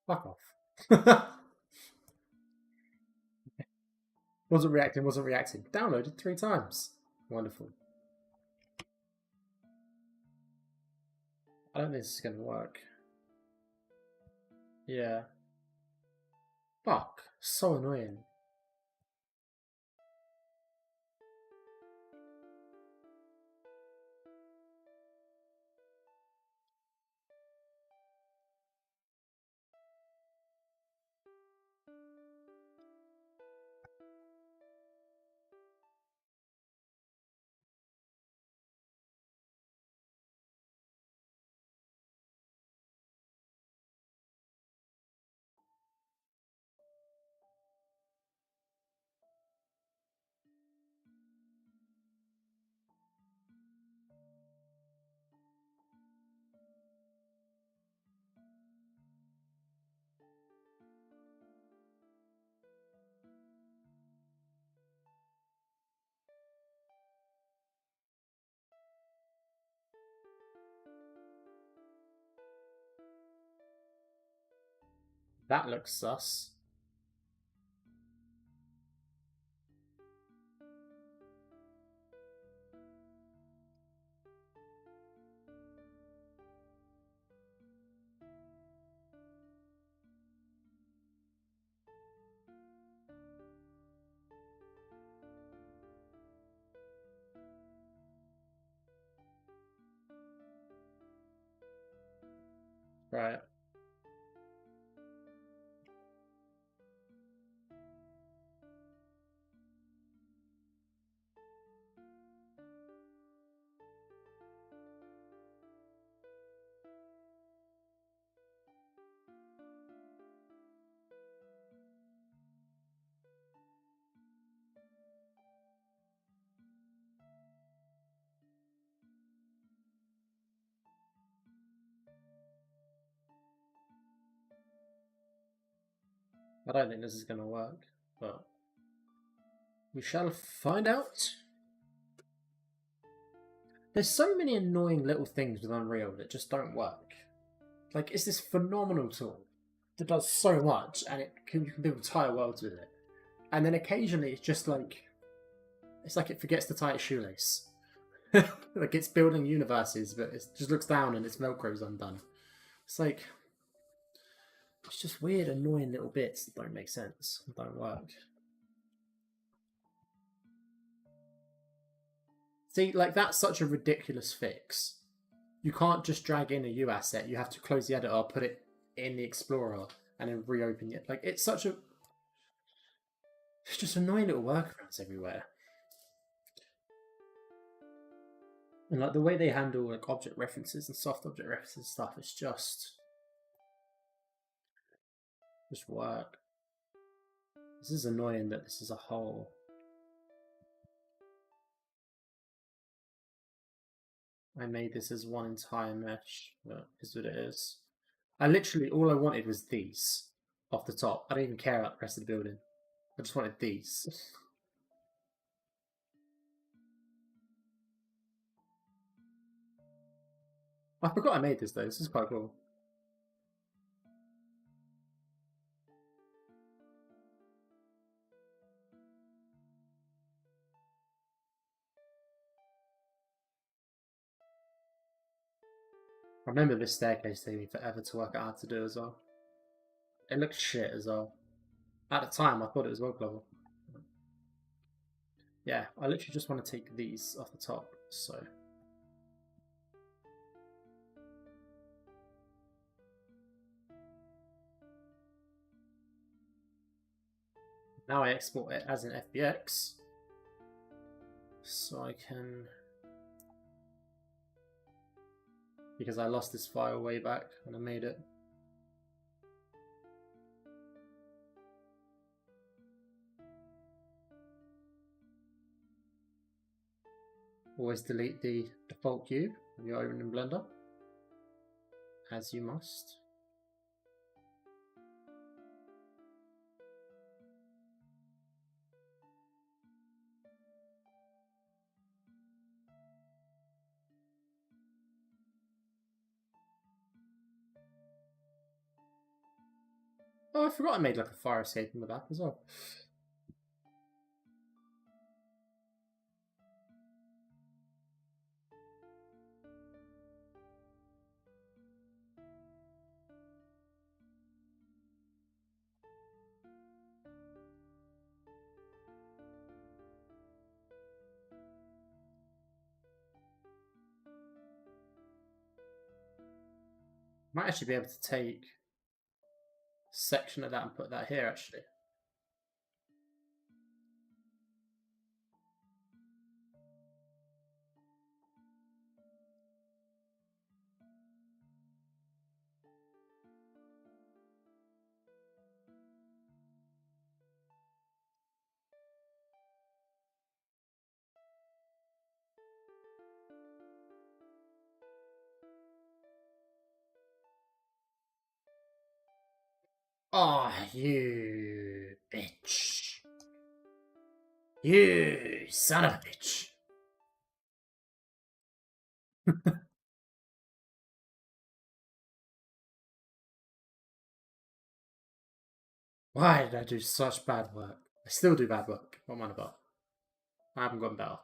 Fuck off. Wasn't reacting. Downloaded 3 times. Wonderful. I don't think this is going to work. Yeah. Fuck. So annoying. That looks sus. Right. I don't think this is going to work, but we shall find out. There's so many annoying little things with Unreal that just don't work. Like, it's this phenomenal tool that does so much, and you can build entire worlds with it. And then occasionally it's just like, it's like it forgets to tie its shoelace. Like it's building universes, but it just looks down and its Velcro's undone. It's like, it's just weird, annoying little bits that don't make sense, don't work. See, like that's such a ridiculous fix. You can't just drag in a U asset. You have to close the editor, put it in the Explorer, and then reopen it. Like it's such a, it's just annoying little workarounds everywhere. And like the way they handle like object references and soft object references stuff, it's just work. This is annoying that this is a whole. I made this as one entire mesh, but is what it is. I literally, all I wanted was these off the top. I don't even care about the rest of the building. I just wanted these. I forgot I made this though. This is quite cool. I remember this staircase taking me forever to work out how to do as well. It looked shit as well. At the time, I thought it was well clever. Yeah, I literally just want to take these off the top, so. Now I export it as an FBX, so I can, because I lost this file way back when I made it. Always delete the default cube when you're opening Blender, as you must. Oh, I forgot I made like a fire escape in the back as well. Might actually be able to take a section of that and put that here actually. Oh, you bitch. You son of a bitch. Why did I do such bad work? I still do bad work. What am I on about? I haven't gotten better.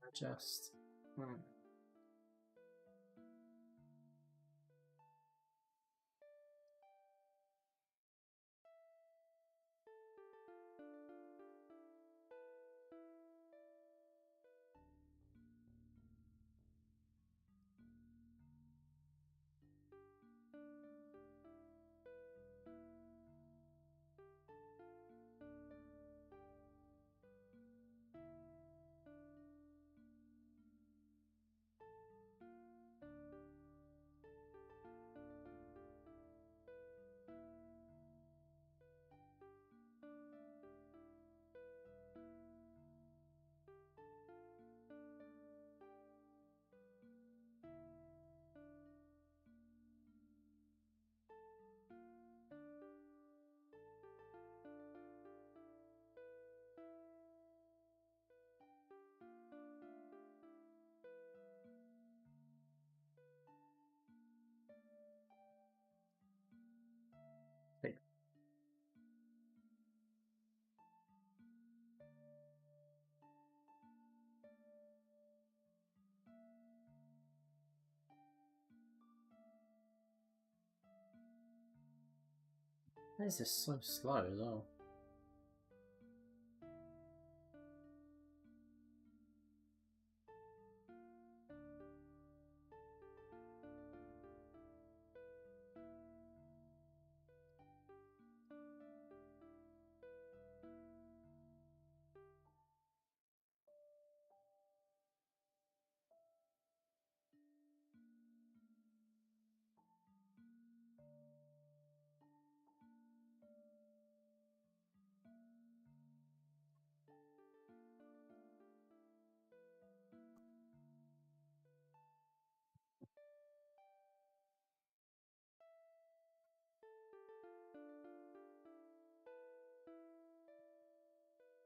I just... Why is this so slow as well?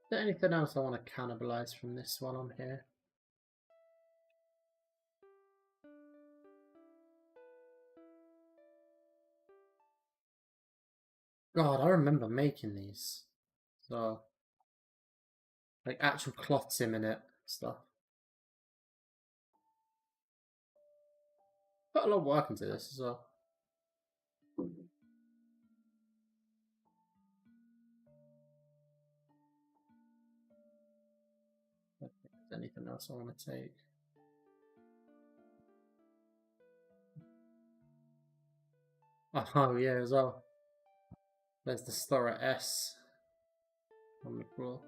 Is there anything else I want to cannibalize from this one on here? God, I remember making these. So, like actual cloth sim in it stuff. Put a lot of work into this as well. I don't think there's anything else I want to take. Oh yeah, as well. There's the STORROR S on the floor.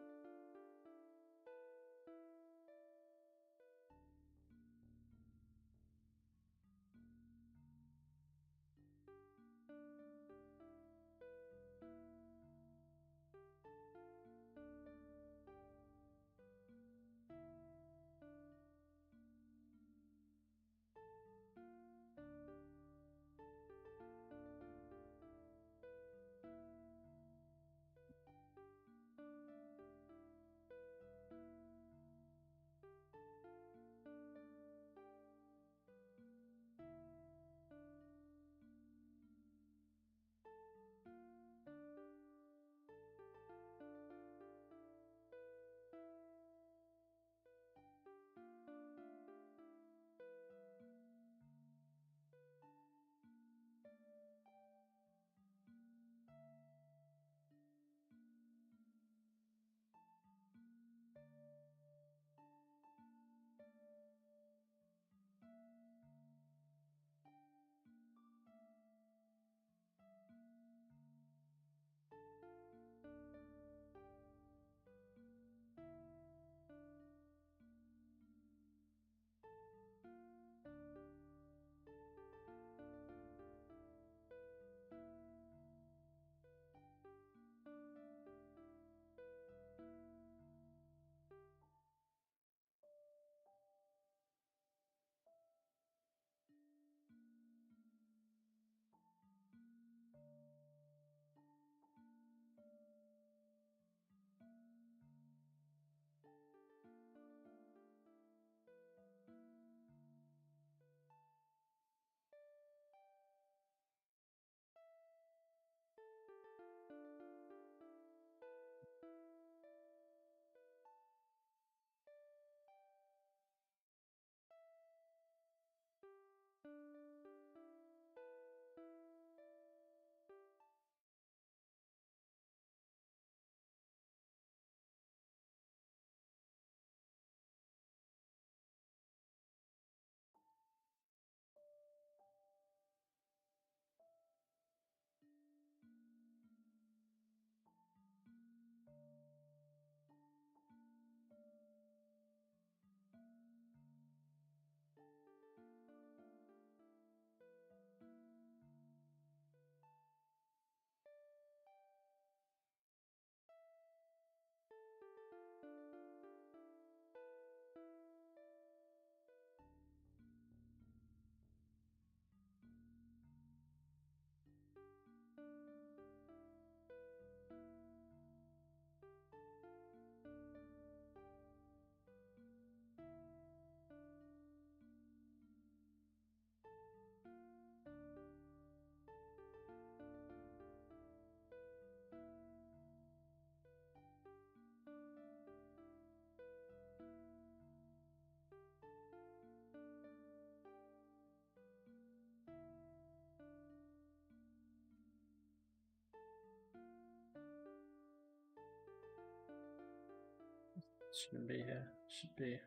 Shouldn't be here. Should be.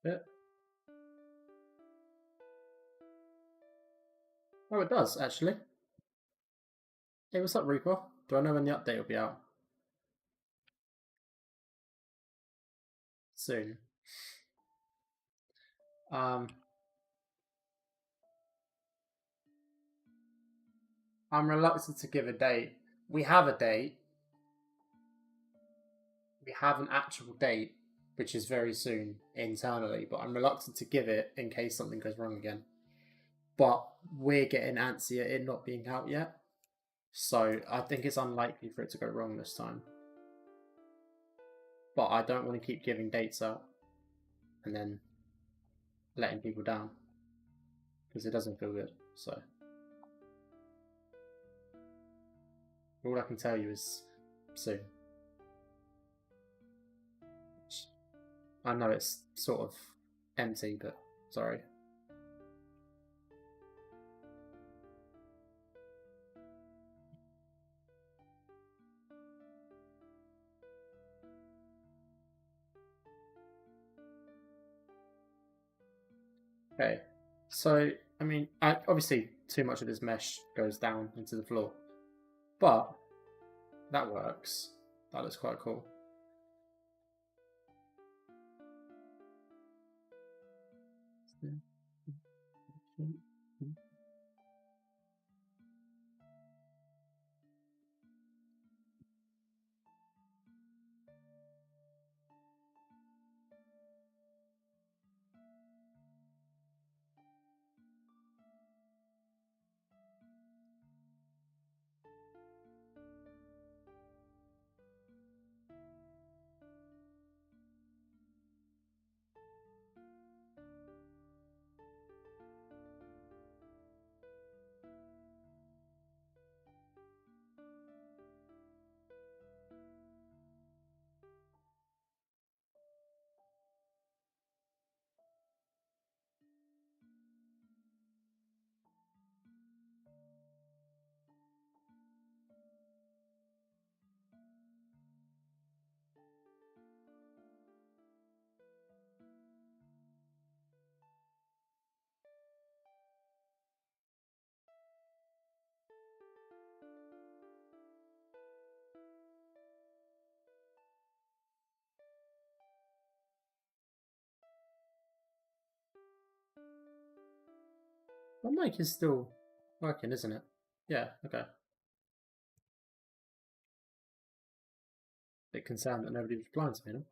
Bit. Oh, it does actually. Hey, what's up, Reaper? Do I know when the update will be out? Soon. I'm reluctant to give a date. We have a date. We have an actual date, which is very soon internally, but I'm reluctant to give it in case something goes wrong again. But we're getting antsy at it not being out yet, so I think it's unlikely for it to go wrong this time. But I don't want to keep giving dates out and then letting people down, because it doesn't feel good. So all I can tell you is soon. I know it's sort of empty, but sorry. Okay, so I mean, obviously too much of this mesh goes down into the floor, but that works. That looks quite cool. My mic is still working, isn't it? Yeah, okay. Bit concerned that nobody was replying to me, no?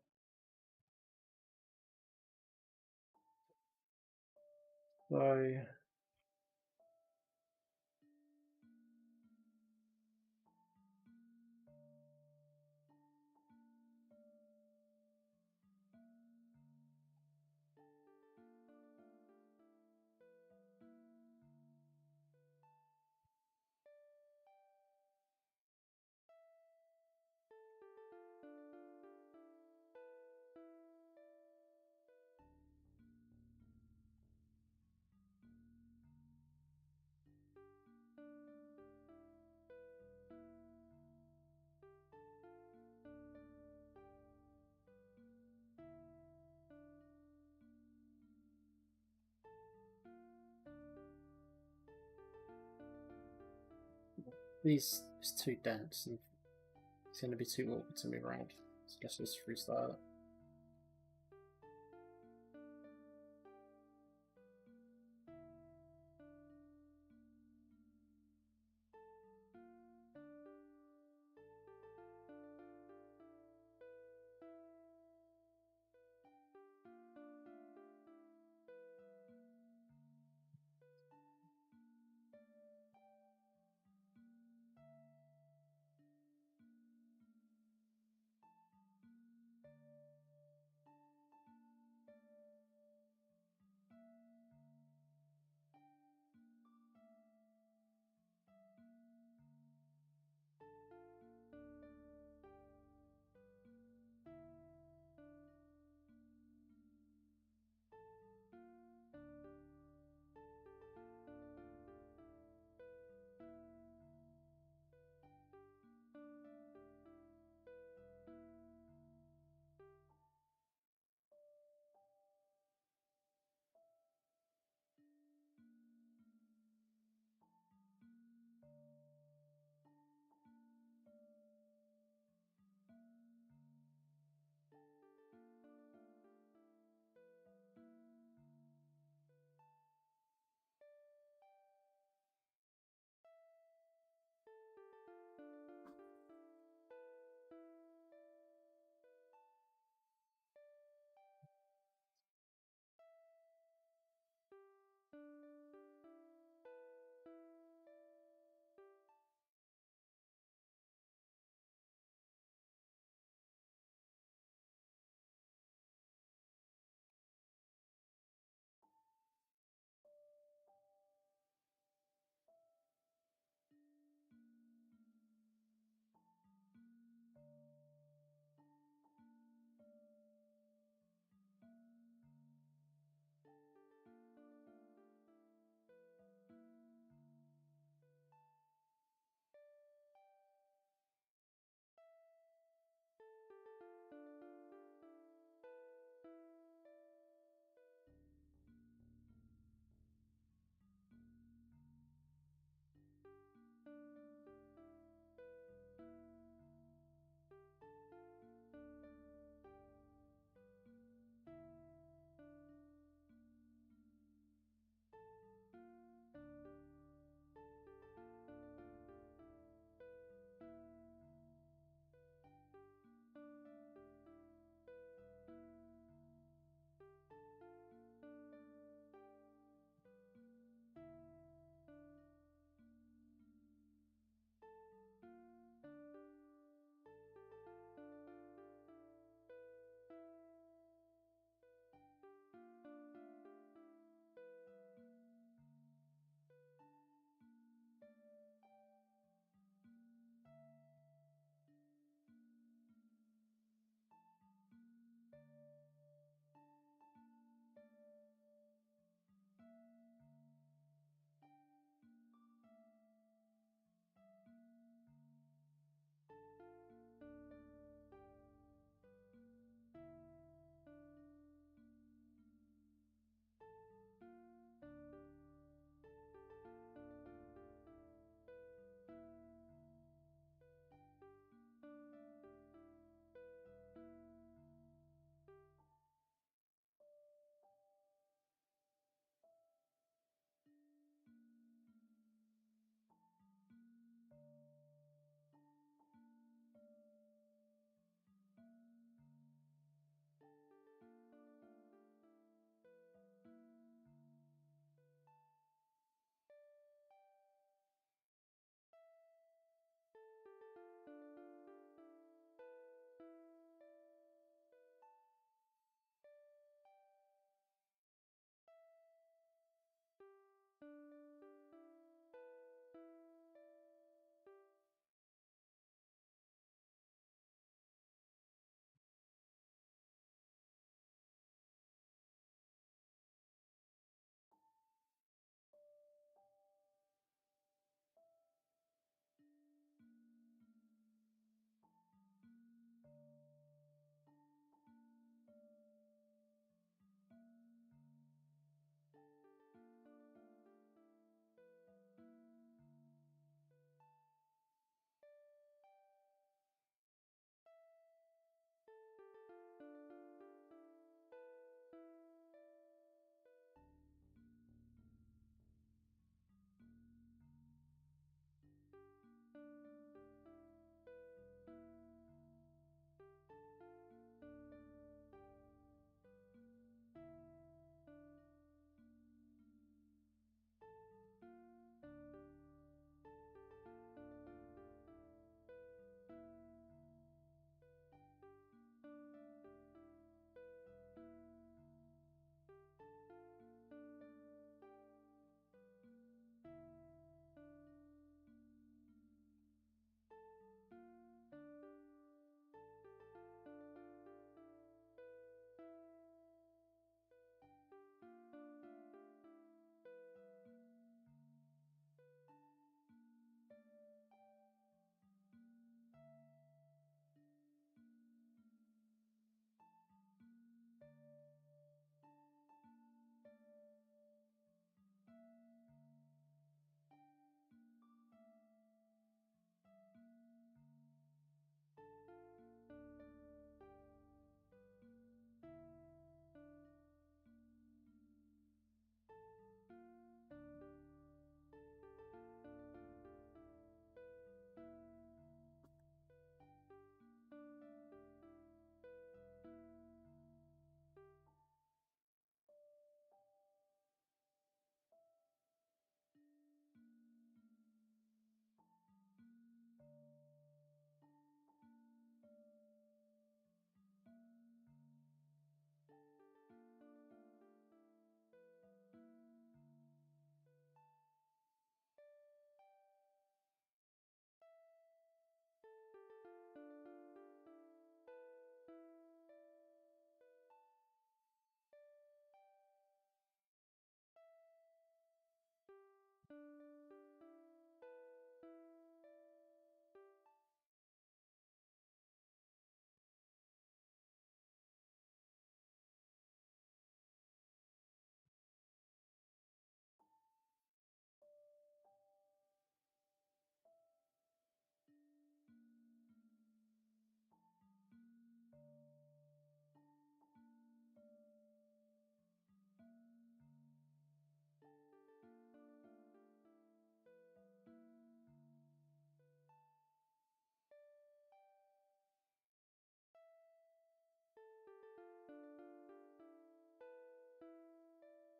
So these is too dense and it's going to be too awkward to move around. So let's just freestyle it.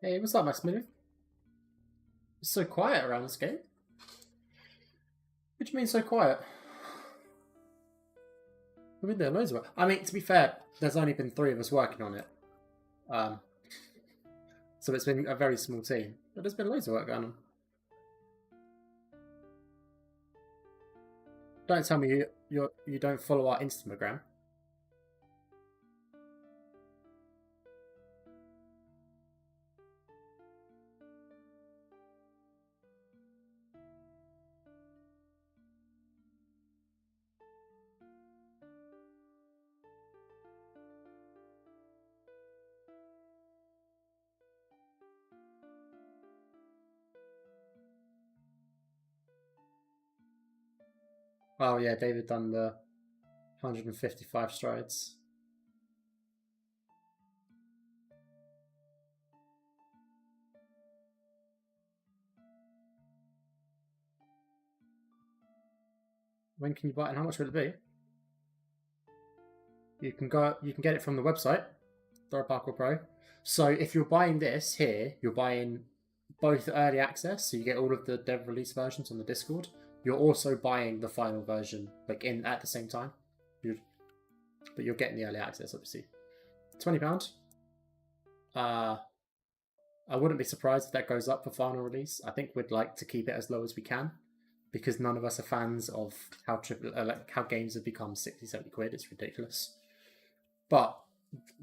Hey, what's up, Maximilian? It's so quiet around this game. What do you mean so quiet? We've been doing loads of work. I mean, to be fair, there's only been 3 of us working on it. So it's been a very small team. But there's been loads of work going on. Don't tell me you don't follow our Instagram. Oh yeah, David done the 155 strides. When can you buy it and how much will it be? You can get it from the website, STORROR PARKOUR PRO. So if you're buying this here, you're buying both early access, so you get all of the dev release versions on the Discord. You're also buying the final version, like at the same time. But you're getting the early access, obviously. £20. I wouldn't be surprised if that goes up for final release. I think we'd like to keep it as low as we can, because none of us are fans of how how games have become 60, 70 quid. It's ridiculous. But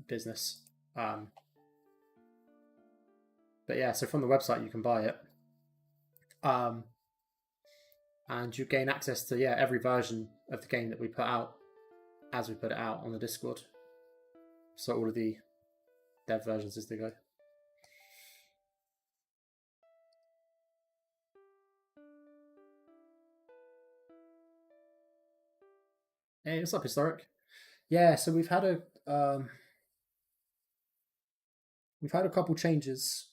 business. But yeah, so from the website you can buy it. And you gain access to every version of the game that we put out as we put it out on the Discord. So all of the dev versions as they go. Hey, what's up, Historic? Yeah, so we've had a couple changes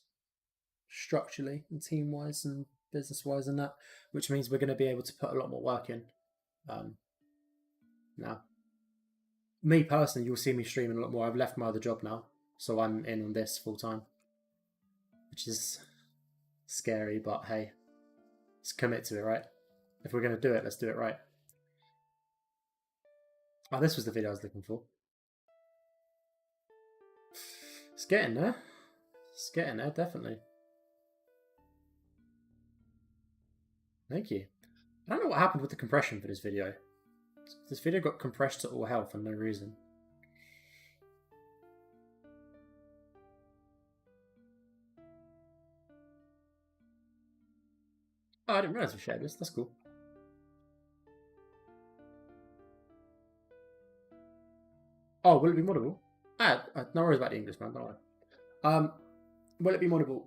structurally and team wise and business wise and that, which means we're going to be able to put a lot more work in. Now, me personally, you'll see me streaming a lot more. I've left my other job now, so I'm in on this full time, which is scary, but hey, let's commit to it, right? If we're going to do it, let's do it right. Oh, this was the video I was looking for. It's getting there. It's getting there, definitely. Thank you. I don't know what happened with the compression for this video. This video got compressed to all hell for no reason. Oh, I didn't realise we shared this. That's cool. Oh, will it be moddable? No worries about the English, man. Don't worry. Will it be moddable?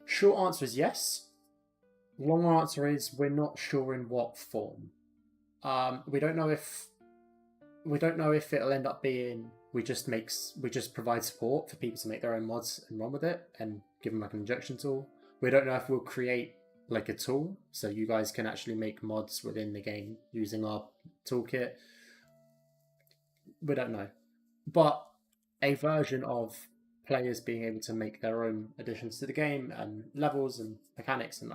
Short answer is yes. Long answer is we're not sure in what form. We don't know if it'll end up being we just provide support for people to make their own mods and run with it and give them like an injection tool. We don't know if we'll create like a tool so you guys can actually make mods within the game using our toolkit. We don't know, but a version of players being able to make their own additions to the game and levels and mechanics and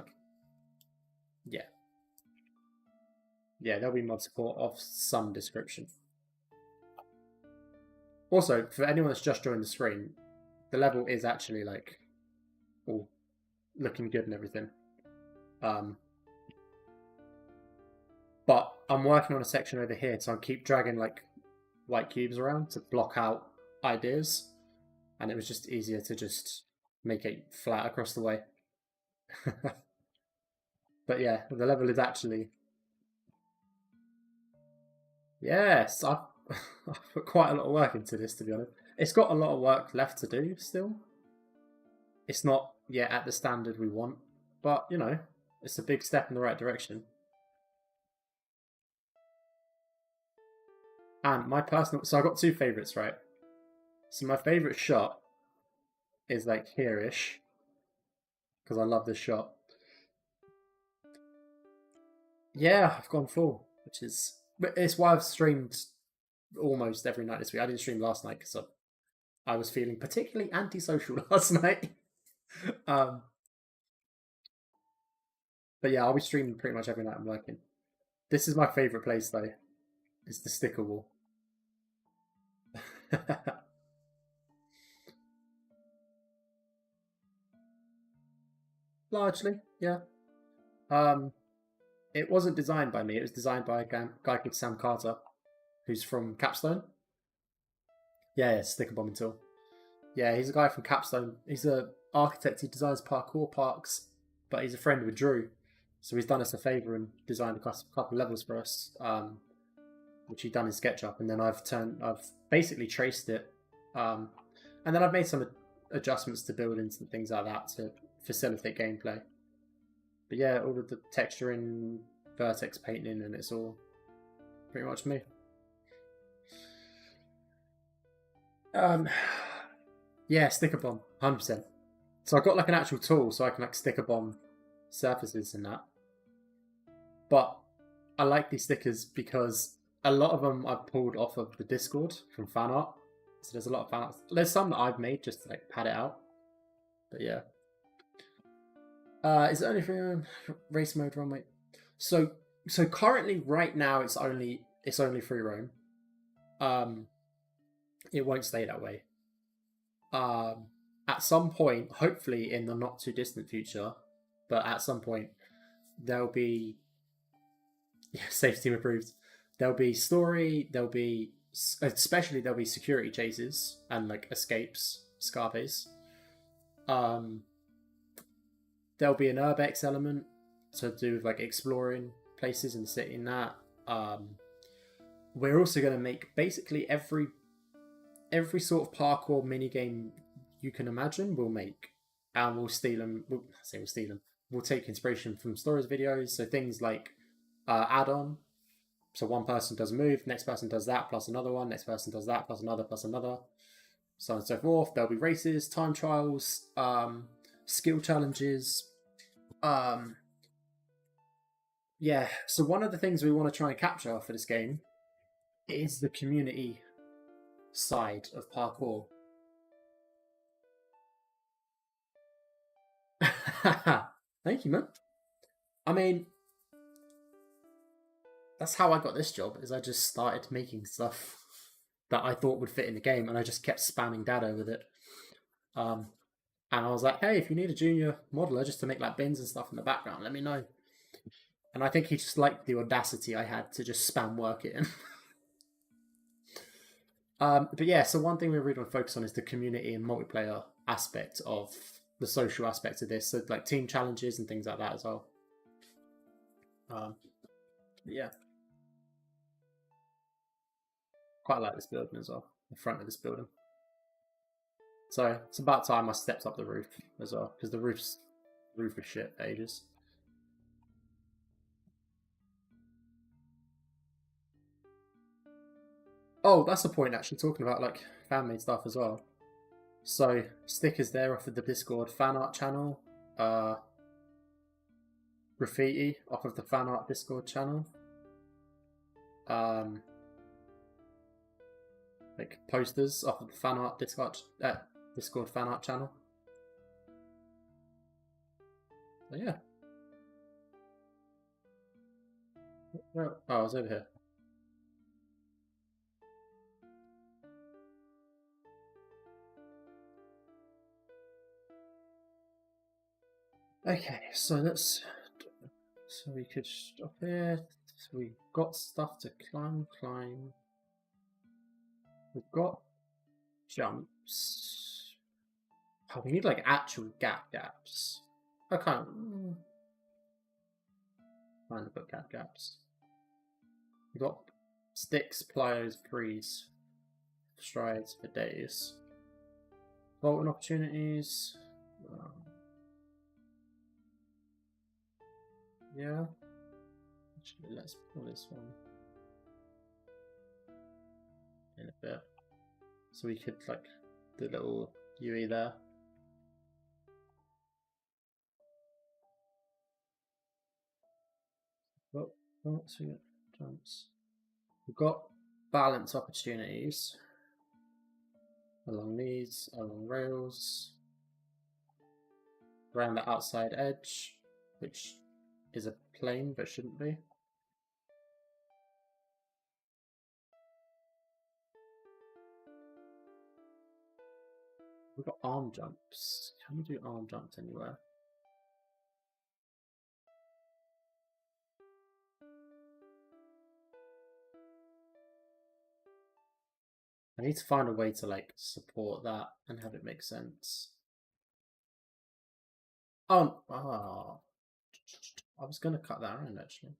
there'll be mod support of some description. Also, for anyone that's just joined the screen, the level is actually like all looking good and everything. But I'm working on a section over here, so I'll keep dragging like white cubes around to block out ideas, and it was just easier to just make it flat across the way. But yeah, the level is actually... Yes, I've put quite a lot of work into this, to be honest. It's got a lot of work left to do still. It's not yet at the standard we want, but you know, it's a big step in the right direction. And my personal... So I've got 2 favourites, right? So my favourite shot is like here-ish, because I love this shot. Yeah, I've gone full, which is... It's why I've streamed almost every night this week. I didn't stream last night because I was feeling particularly antisocial last night. But yeah, I'll be streaming pretty much every night I'm working. This is my favourite place though. It's the sticker wall. Largely, yeah. It wasn't designed by me. It was designed by a guy called Sam Carter, who's from Capstone. Yeah, sticker bombing tool. Yeah, he's a guy from Capstone. He's an architect. He designs parkour parks, but he's a friend with Drew, so he's done us a favour and designed a couple levels for us, which he done in SketchUp, and then I've basically traced it, and then I've made some adjustments to buildings and things like that to facilitate gameplay. But yeah, all of the texturing, vertex painting, and it's all pretty much me. Yeah, sticker bomb, 100%. So I got like an actual tool so I can like sticker bomb surfaces and that. But I like these stickers because a lot of them I've pulled off of the Discord from fan art. So there's a lot of fan art. There's some that I've made just to like pad it out. But yeah. Is it only for race mode run? Wait. So currently right now it's only free roam. It won't stay that way. At some point, hopefully in the not too distant future, but at some point there'll be safe team approved. There'll be story. There'll be security chases and like escapes, Scarface. There'll be an urbex element to do with like exploring places in the city and that. We're also going to make basically every sort of parkour minigame you can imagine, we'll make. And we'll steal them. We'll steal them. We'll take inspiration from Storror's videos. So things like add-on. So one person does a move, next person does that, plus another one, next person does that, plus another, so on and so forth. There'll be races, time trials, skill challenges. Yeah, so one of the things we want to try and capture for this game is the community side of parkour. Thank you, man. I mean, that's how I got this job, is I just started making stuff that I thought would fit in the game, and I just kept spamming Dado with it. And I was like, hey, if you need a junior modeler just to make like bins and stuff in the background, let me know. And I think he just liked the audacity I had to just spam work it in. But yeah, so one thing we really want to focus on is the community and multiplayer aspect of the social aspect of this. So like team challenges and things like that as well. Yeah. Quite like this building as well, the front of this building. So it's about time I stepped up the roof as well, because the roof was shit for ages. Oh, that's the point actually, talking about like fan-made stuff as well. So stickers there off of the Discord fan art channel, graffiti off of the fan art Discord channel, like posters off of the fan art Discord fan art channel. So yeah. Well, oh, I was over here. Okay, so we could stop here. So we got stuff to climb. We've got jumps. Oh, we need like actual gaps. I can't find the book gaps. We've got sticks, pliers, freeze, strides for days. Vaulting opportunities. Yeah. Actually, let's pull this one in a bit. So we could like the little UE there. Oh, so we got jumps. We've got balance opportunities. along these, along rails, around the outside edge, which is a plane but shouldn't be. We've got arm jumps. Can we do arm jumps anywhere? I need to find a way to like support that and have it make sense. Oh, I was gonna cut that in actually.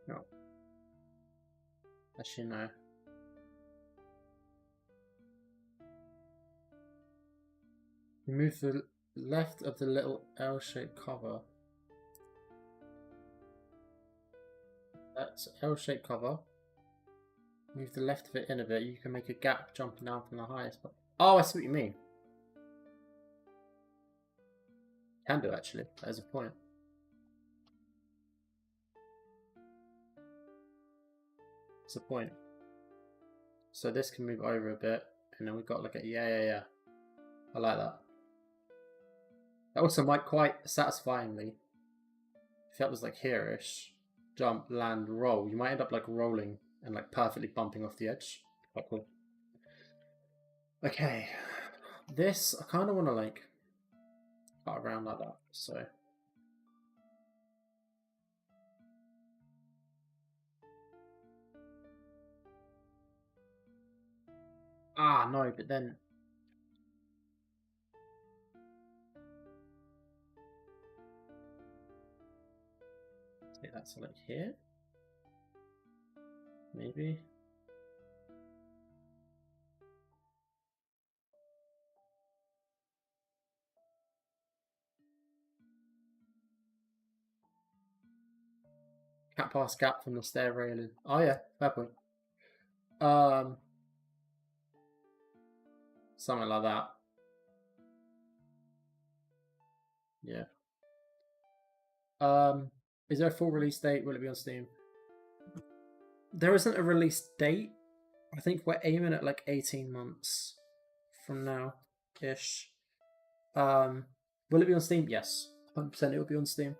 No. Actually, no. Remove the left of the little L-shaped cover. That's L-shaped cover. Move the left of it in a bit. You can make a gap jumping down from the highest point. Oh, I see what you mean. Can do actually. That is a point. That's a point. So this can move over a bit, and then we've got like a yeah. I like that. That also might quite satisfyingly, if that was like here-ish, jump, land, roll, you might end up like rolling and like perfectly bumping off the edge. Quite cool. Okay, this I kind of want to like cut around like that. So no, but then take that to like here, maybe. Cat pass gap from the stair railing. Oh yeah, fair point. Something like that. Yeah. Is there a full release date? Will it be on Steam? There isn't a release date. I think we're aiming at like 18 months from now ish. Will it be on Steam? Yes. 100% it will be on Steam.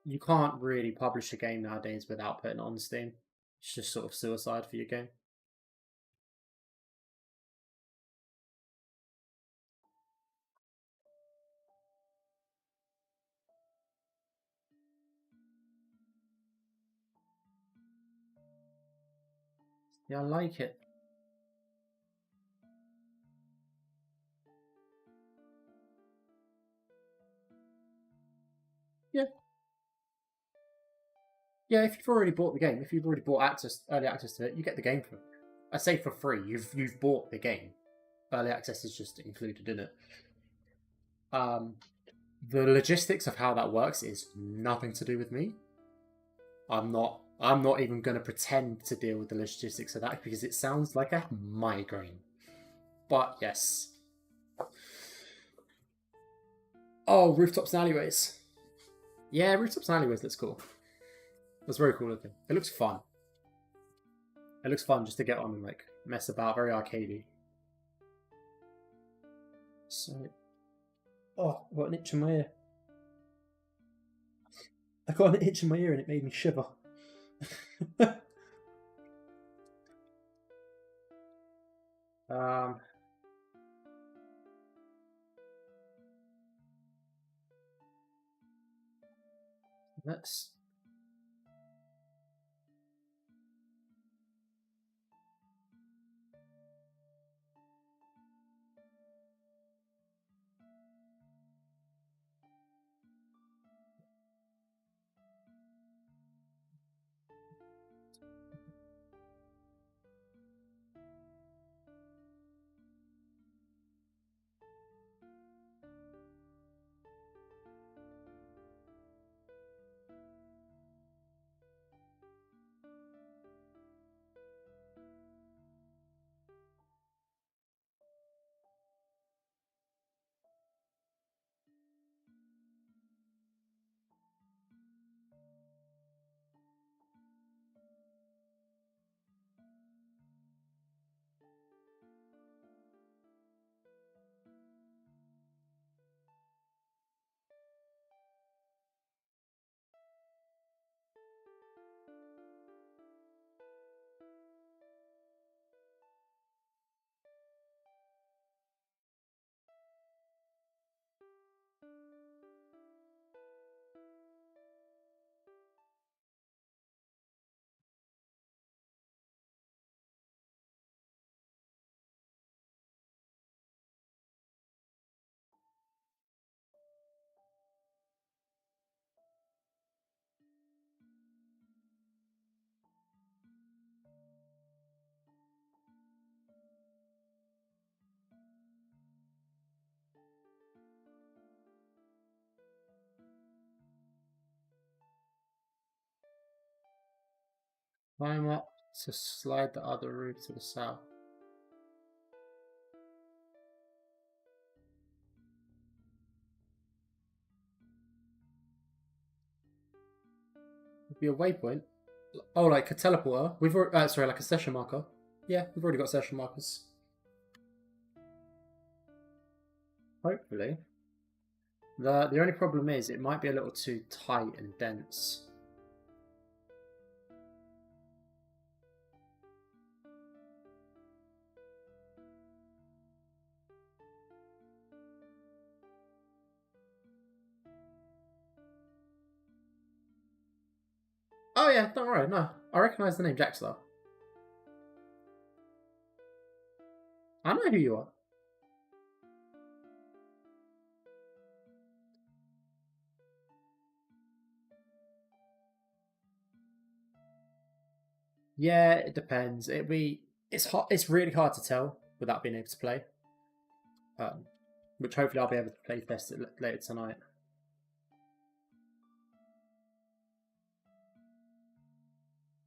You can't really publish a game nowadays without putting it on Steam. It's just sort of suicide for your game. Yeah, I like it. Yeah. Yeah, if you've already bought the game, if you've already bought early access to it, you get the game for, I say for free. You've bought the game. Early access is just included in it. The logistics of how that works is nothing to do with me. I'm not even going to pretend to deal with the logistics of that because it sounds like a migraine. But yes. Oh, rooftops and alleyways. Yeah, rooftops and alleyways looks cool. That's very cool looking. It looks fun. It looks fun just to get on and like mess about. Very arcadey. So, oh, I got an itch in my ear. I got an itch in my ear and it made me shiver. Let's. Climb up to slide the other roof to the south. Would be a waypoint. Oh, like a teleporter. We've already, sorry, like a session marker. Yeah, we've already got session markers. Hopefully. The only problem is it might be a little too tight and dense. Oh yeah, don't worry, no. I recognise the name Jackstar. I know who you are. Yeah, it depends. It's really hard to tell without being able to play. Which hopefully I'll be able to play test it later tonight.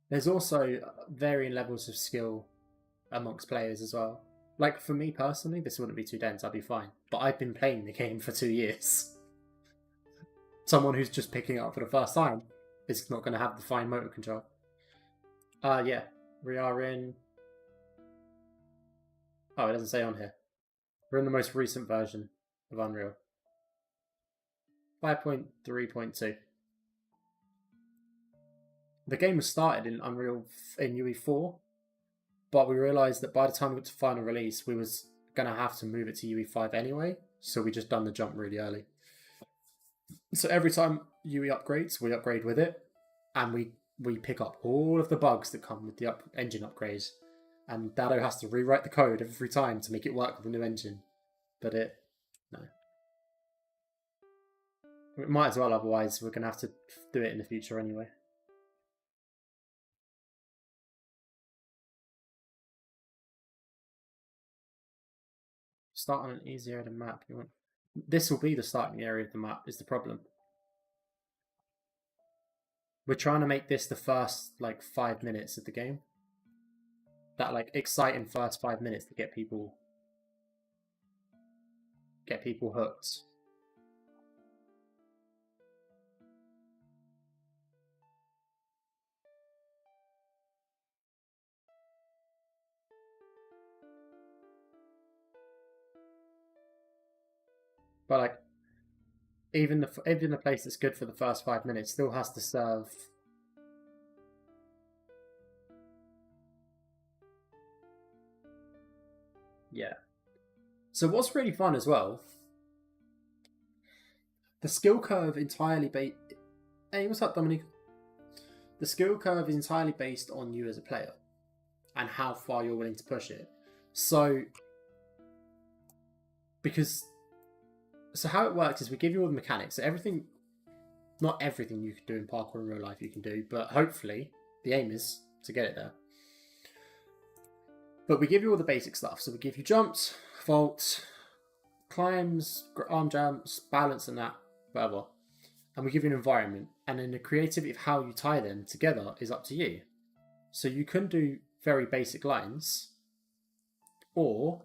There's also varying levels of skill amongst players as well. Like for me personally, this wouldn't be too dense, I'd be fine. But I've been playing the game for 2 years. Someone who's just picking it up for the first time is not going to have the fine motor control. Yeah, we are in... Oh, it doesn't say on here. We're in the most recent version of Unreal. 5.3.2. The game was started in Unreal in UE4, but we realised that by the time we got to final release, we was going to have to move it to UE5 anyway, so we just done the jump really early. So every time UE upgrades, we upgrade with it, and we pick up all of the bugs that come with the engine upgrades. And Dado has to rewrite the code every time to make it work with the new engine. But no. We might as well, otherwise we're going to have to do it in the future anyway. Start on an easy area of the map. This will be the starting area of the map, is the problem. We're trying to make this the first, 5 minutes of the game. That, exciting first 5 minutes to get people hooked. But, even the place that's good for the first 5 minutes still has to serve... Yeah. So what's really fun as well, the skill curve entirely based... Hey, what's up, Dominique? The skill curve is entirely based on you as a player and how far you're willing to push it. So how it works is we give you all the mechanics. So everything, not everything you can do in parkour in real life you can do, but hopefully the aim is to get it there. But we give you all the basic stuff. So we give you jumps, vaults, climbs, arm jumps, balance and that, whatever. And we give you an environment. And then the creativity of how you tie them together is up to you. So you can do very basic lines, or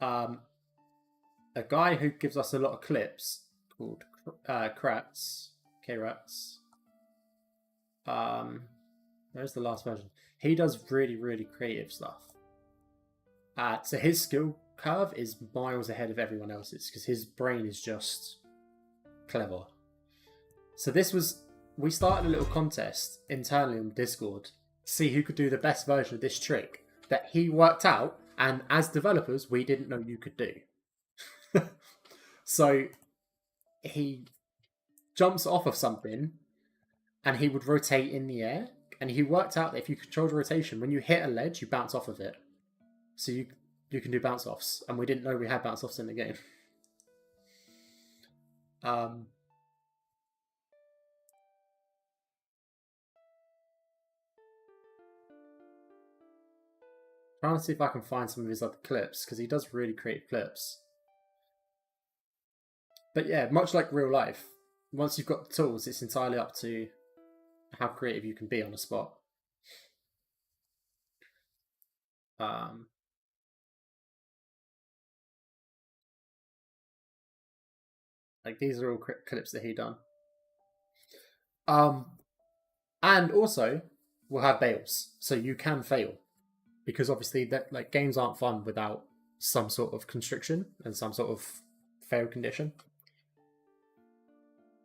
a guy who gives us a lot of clips called Kratz, K-Rats. There's the last version. He does really, really creative stuff. So his skill curve is miles ahead of everyone else's because his brain is just clever. So we started a little contest internally on Discord to see who could do the best version of this trick that he worked out, and as developers, we didn't know you could do. So he jumps off of something and he would rotate in the air, and he worked out that if you control the rotation, when you hit a ledge, you bounce off of it. So you can do bounce offs, and we didn't know we had bounce offs in the game. Trying to see if I can find some of his other clips, because he does really creative clips. But yeah, much like real life, once you've got the tools, it's entirely up to how creative you can be on the spot. Um, like these are all clips that he done. And also we'll have bails, so you can fail, because obviously that like games aren't fun without some sort of constriction and some sort of fail condition.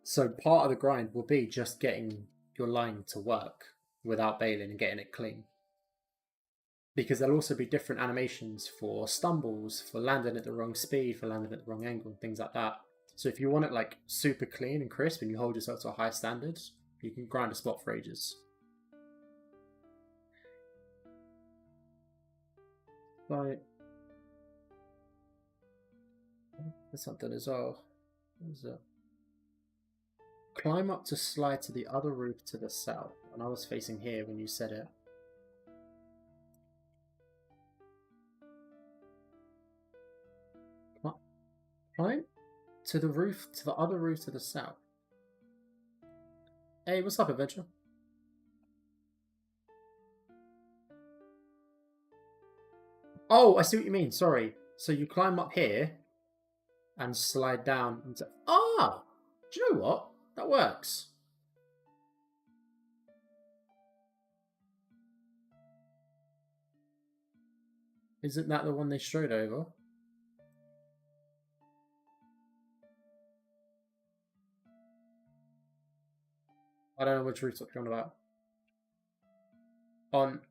So part of the grind will be just getting your line to work without bailing and getting it clean. Because there'll also be different animations for stumbles, for landing at the wrong speed, for landing at the wrong angle, things like that. So if you want it like super clean and crisp and you hold yourself to a high standard, you can grind a spot for ages. Right. There's something as well. What is it? Climb up to slide to the other roof to the south. And I was facing here when you said it. Climb to the roof, to the other roof to the south. Hey, what's up, Adventure? Oh, I see what you mean. Sorry. So you climb up here and slide down into... Ah! Do you know what? That works. Isn't that the one they strode over? I don't know which rooftop you're on about. On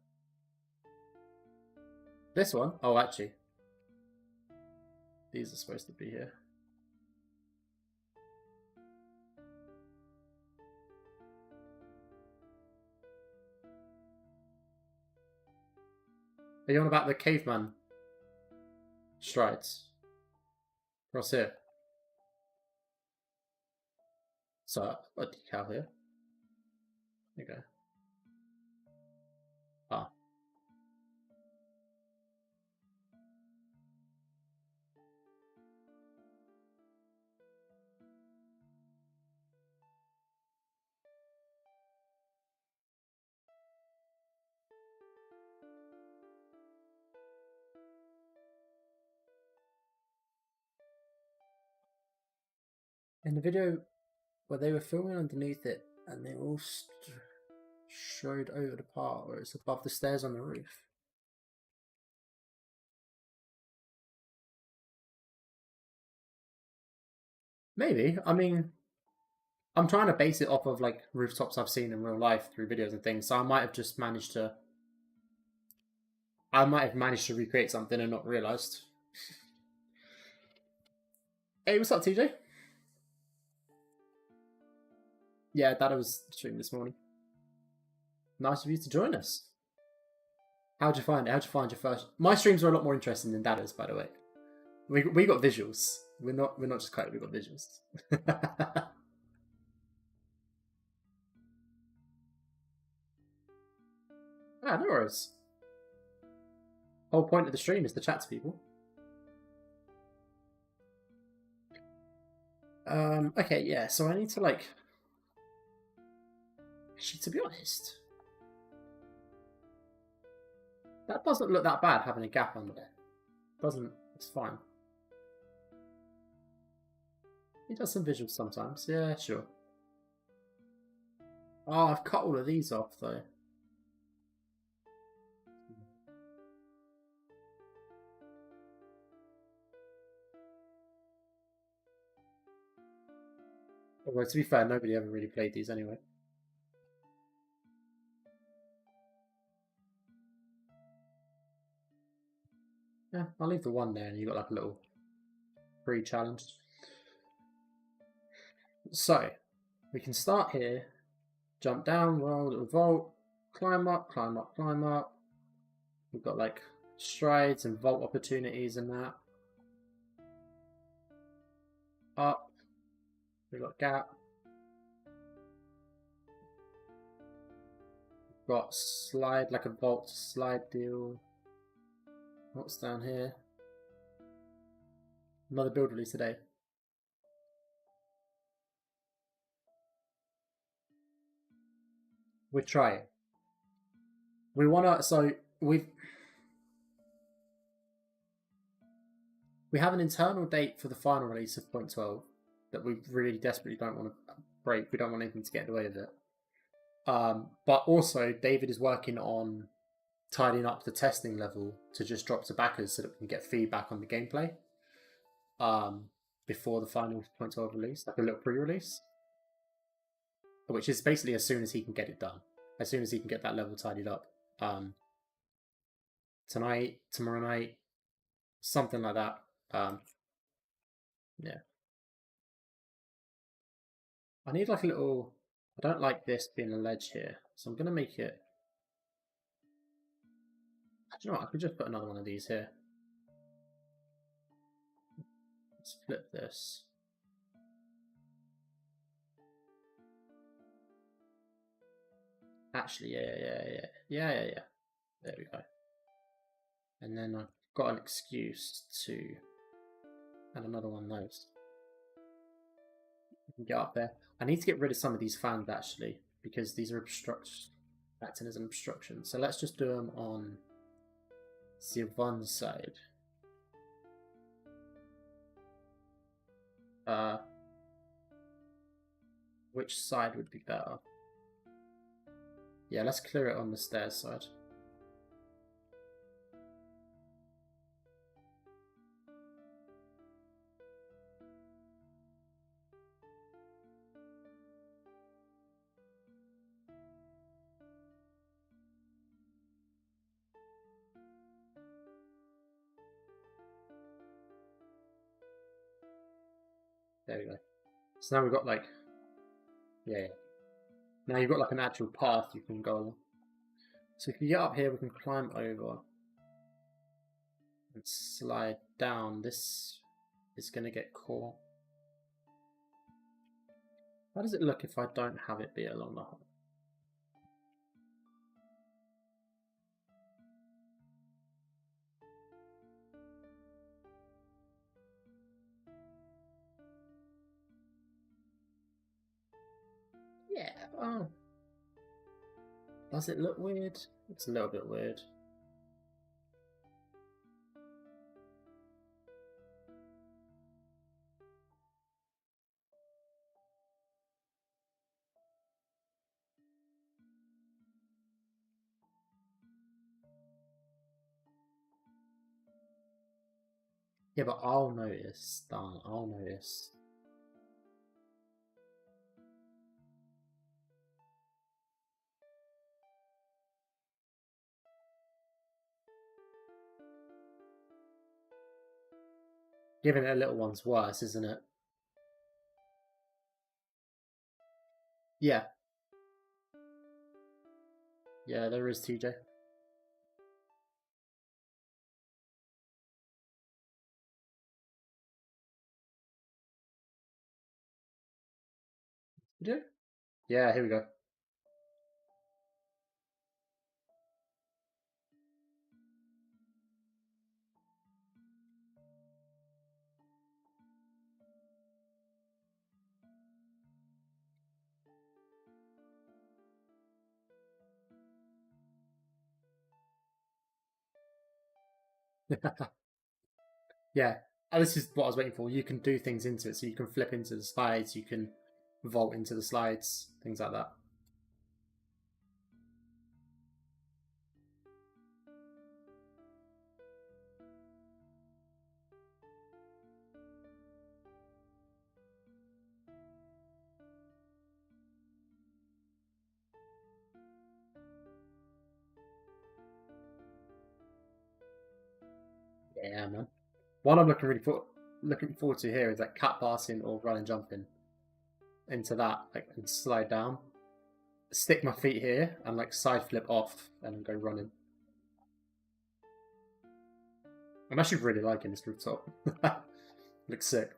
this one? Oh, actually. These are supposed to be here. Are you on about the caveman strides? Across here. So, a decal here. There you go. Ah. In the video where they were filming underneath it and they all showed over the part where it's above the stairs on the roof. Maybe. I mean, I'm trying to base it off of like rooftops I've seen in real life through videos and things, so I might have just managed to... I might have managed to recreate something and not realised. Hey, what's up, TJ? Yeah, Dada was streaming this morning. Nice of you to join us. How'd you find it? How'd you find your first... My streams are a lot more interesting than Dada's, by the way. We got visuals. We're not just coding, we got visuals. Ah, no worries. Whole point of the stream is to chat to people. Okay, yeah, so I need to like... Actually, to be honest, that doesn't look that bad having a gap under there. Doesn't, it's fine. He does some visuals sometimes, yeah, sure. Oh, I've cut all of these off though. Although, to be fair, nobody ever really played these anyway. Yeah, I'll leave the one there and you got like a little pre-challenge. So, we can start here, jump down, roll, little vault, climb up, climb up, climb up. We've got like strides and vault opportunities and that. Up. We've got gap. We've got slide, like a vault slide deal. What's down here? Another build release today. We'll try it. We wanna, so we've We have an internal date for the final release of 0.12 that we really desperately don't want to break. We don't want anything to get in the way of it. But also, David is working on tidying up the testing level to just drop to backers so that we can get feedback on the gameplay before the final 0.12 release, like a little pre-release, which is basically as soon as he can get it done, as soon as he can get that level tidied up. Tonight, tomorrow night, something like that. Yeah. I need like a little... I don't like this being a ledge here, so I'm going to make it... Do you know what? I could just put another one of these here. Let's flip this. Actually, yeah. There we go. And then I've got an excuse to add another one of those. We can get up there. I need to get rid of some of these fans actually, because these are acting as an obstruction. So let's just do them on the one side. Which side would be better? Yeah, let's clear it on the stairs side. There we go. So now we've got like, yeah. Now you've got like an actual path you can go along. So if you get up here, we can climb over and slide down. This is going to get caught. How does it look if I don't have it be along the hole? Yeah, oh. Does it look weird? It's a little bit weird. Yeah, but I'll notice, darn, I'll notice. Giving it a little one's worse, isn't it? Yeah. Yeah, there is TJ. Did you? Yeah, here we go. Yeah, and this is what I was waiting for. You can do things into it, so you can flip into the slides, you can vault into the slides, things like that. Yeah, man. One I'm looking forward to here is that cat passing or run and jumping into that, like, and slide down, stick my feet here, and like side flip off and go running. I'm actually really liking this rooftop. Looks sick.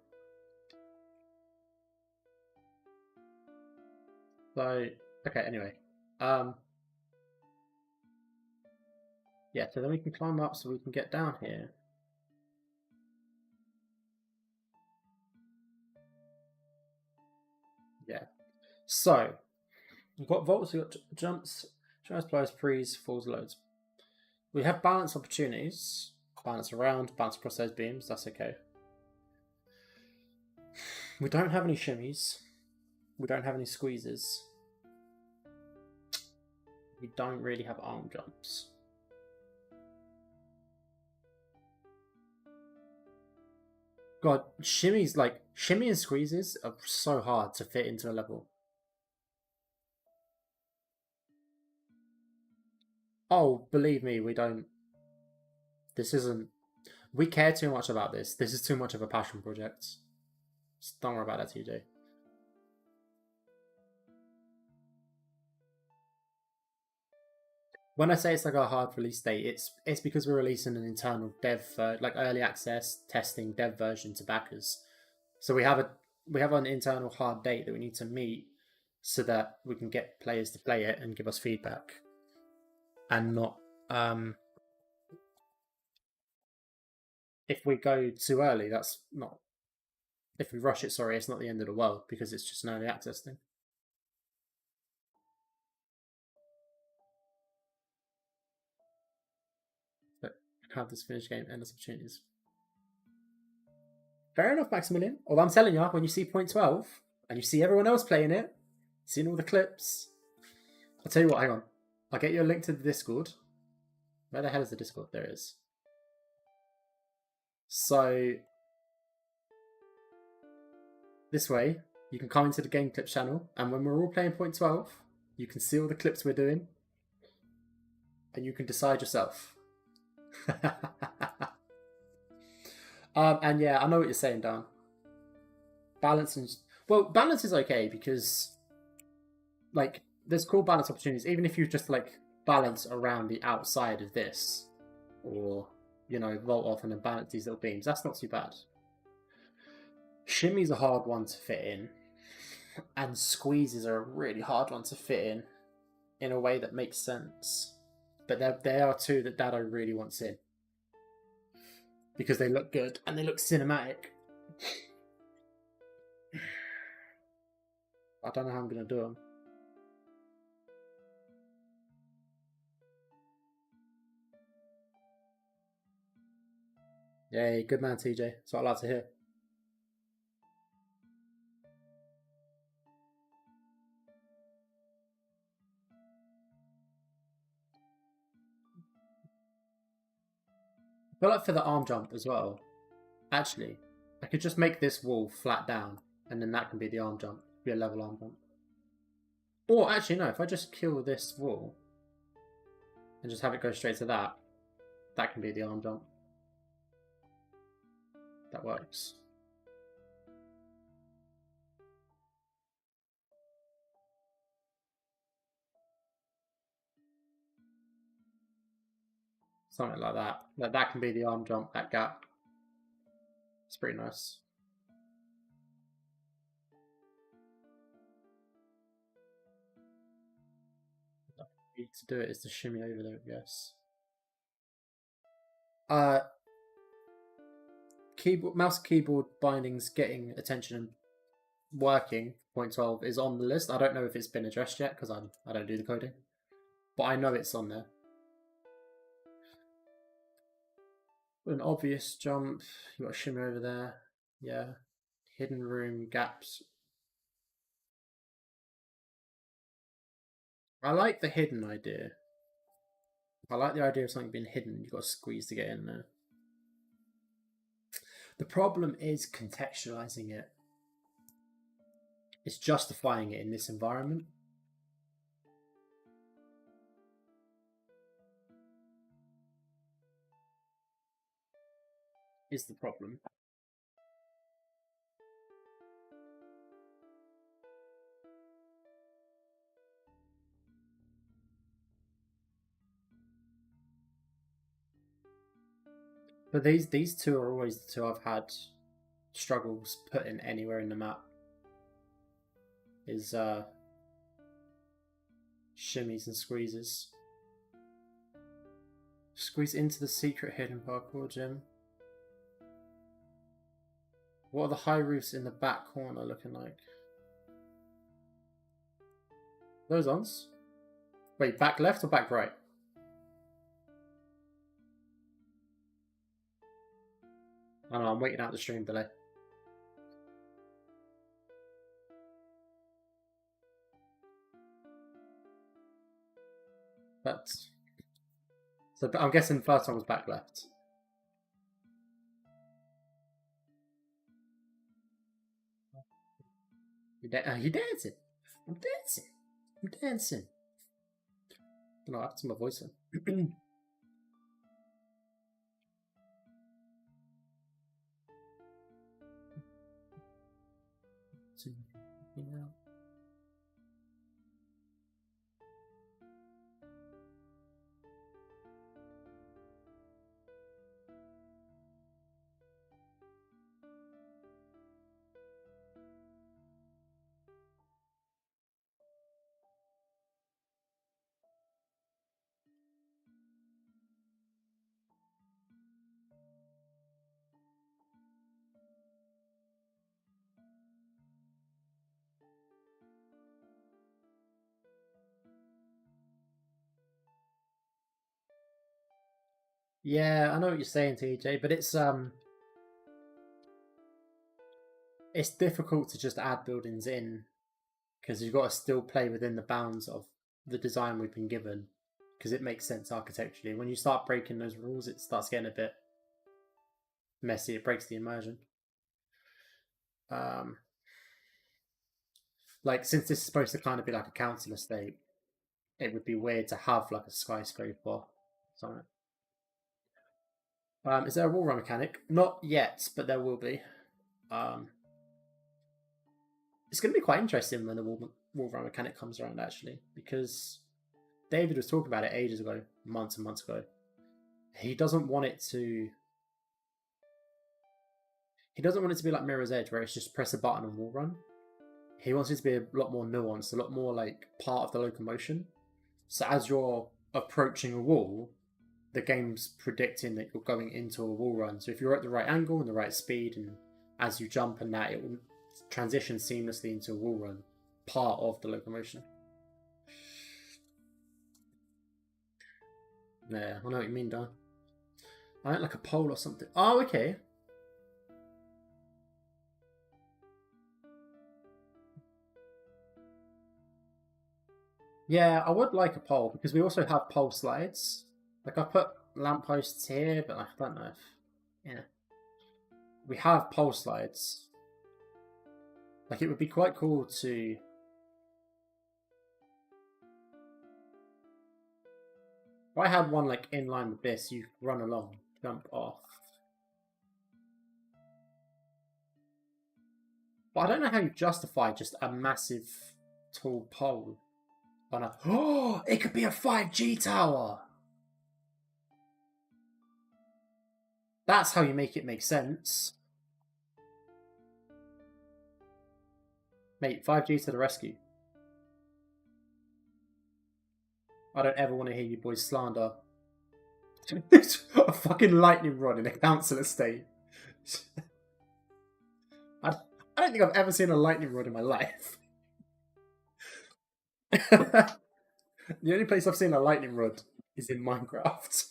So, okay, anyway. Yeah, so then we can climb up so we can get down here. Yeah. So, we've got vaults, we've got jumps, tries, plies, freeze, falls, loads. We have balance opportunities. Bounce around, bounce across those beams, that's okay. We don't have any shimmies. We don't have any squeezes. We don't really have arm jumps. God, shimmies, like, shimmy and squeezes are so hard to fit into a level. Oh, believe me, we don't. This isn't. We care too much about this. This is too much of a passion project. Just don't worry about that, TJ. When I say it's like a hard release date, it's because we're releasing an internal dev, like early access testing dev version to backers. So we have an internal hard date that we need to meet so that we can get players to play it and give us feedback, and not if we go too early, that's not. If we rush it, sorry, it's not the end of the world because it's just an early access thing. But have this finished game, endless opportunities. Fair enough, Maximilian. Although I'm telling you, when you see point 12 and you see everyone else playing it, seeing all the clips, I'll tell you what, hang on. I'll get you a link to the Discord. Where the hell is the Discord? There it is. So this way, you can come into the Game Clips channel, and when we're all playing point 12, you can see all the clips we're doing, and you can decide yourself. And yeah, I know what you're saying, Dan. Balance is okay because, like, there's cool balance opportunities. Even if you just like balance around the outside of this, or you know, vault off and then balance these little beams, that's not too bad. Shimmy's a hard one to fit in, and squeezes are a really hard one to fit in a way that makes sense. But there are two that Dado really wants in because they look good and they look cinematic. I don't know how I'm going to do them. Yay, good man, TJ. That's what I like to hear. I feel like for the arm jump as well, actually, I could just make this wall flat down, and then that can be the arm jump, be a level arm jump. Or actually, no, if I just kill this wall and just have it go straight to that, that can be the arm jump. That works. Something like that. That can be the arm jump, that gap. It's pretty nice. The way to do it is to shimmy over there, I guess. Mouse keyboard bindings getting attention and working, point 12, is on the list. I don't know if it's been addressed yet because I don't do the coding, but I know it's on there. An obvious jump, you got a shimmy over there, yeah. Hidden room, gaps. I like the hidden idea. I like the idea of something being hidden, you've got to squeeze to get in there. The problem is contextualizing it. It's justifying it in this environment. Is the problem. But these two are always the two I've had struggles putting anywhere in the map. Is shimmies and squeezes. Squeeze into the secret hidden parkour gym. What are the high roofs in the back corner looking like? Those ones? Wait, back left or back right? I know, I'm waiting out the stream delay. But so I'm guessing the first one was back left. You dancing? I'm dancing. I'm dancing. I don't know what happened to my voice then. Yeah, I know what you're saying, TJ, but it's difficult to just add buildings in because you've got to still play within the bounds of the design we've been given because it makes sense architecturally. When you start breaking those rules, it starts getting a bit messy. It breaks the immersion. Like, since this is supposed to kind of be like a council estate, it would be weird to have like a skyscraper. Something. Is there a wall run mechanic? Not yet, but there will be. It's going to be quite interesting when the wall run mechanic comes around, actually, because David was talking about it ages ago, months and months ago. He doesn't want it to be like Mirror's Edge, where it's just press a button and wall run. He wants it to be a lot more nuanced, a lot more like part of the locomotion. So as you're approaching a wall, the game's predicting that you're going into a wall run. So if you're at the right angle and the right speed, and as you jump and that, it will transition seamlessly into a wall run, part of the locomotion. Yeah, I know what you mean, Dan. I like a pole or something. Oh, okay. Yeah, I would like a pole because we also have pole slides. Like, I put lampposts here, but I don't know if... Yeah. We have pole slides. Like, it would be quite cool to... If I had one, like, in line with this, you run along, jump off. But I don't know how you justify just a massive, tall pole on a... Oh, it could be a 5G tower! That's how you make it make sense. Mate, 5G to the rescue. I don't ever want to hear you boys slander a fucking lightning rod in a council estate. I don't think I've ever seen a lightning rod in my life. The only place I've seen a lightning rod is in Minecraft.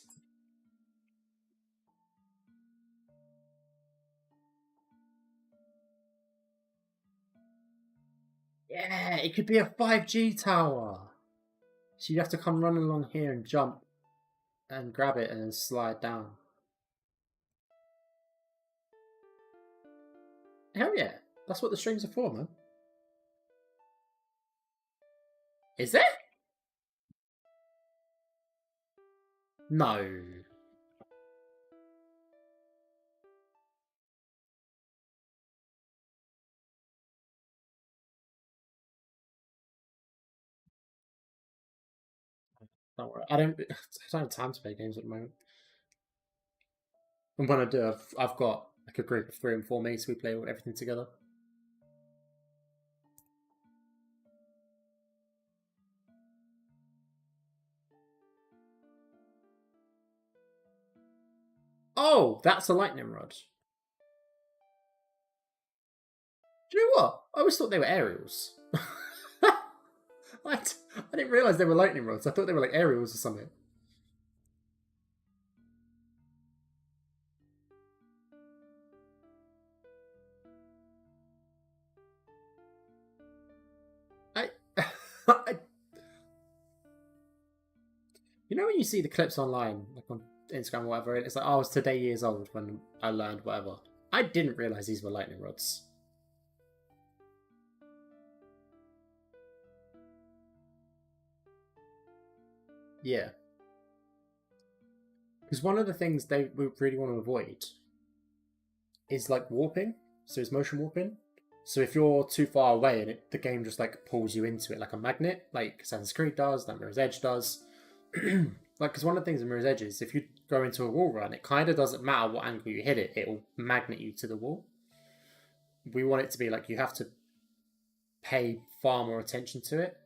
Yeah, it could be a 5G tower. So you'd have to come running along here and jump and grab it and then slide down. Hell yeah, that's what the strings are for, man. Is it? No. Don't worry. I don't have time to play games at the moment. And when I do, I've got like a group of 3 and 4 mates. We play everything together. Oh, that's a lightning rod. Do you know what? I always thought they were aerials. I didn't realise they were lightning rods. I thought they were like aerials or something. You know when you see the clips online, like on Instagram or whatever, and it's like, oh, I was today years old when I learned whatever. I didn't realise these were lightning rods. Yeah. Because one of the things we really want to avoid is like warping. So it's motion warping. So if you're too far away and the game just like pulls you into it like a magnet, like Assassin's Creed does, like Mirror's Edge does. Like, because one of the things in Mirror's Edge is if you go into a wall run, it kind of doesn't matter what angle you hit it, it will magnet you to the wall. We want it to be like you have to pay far more attention to it.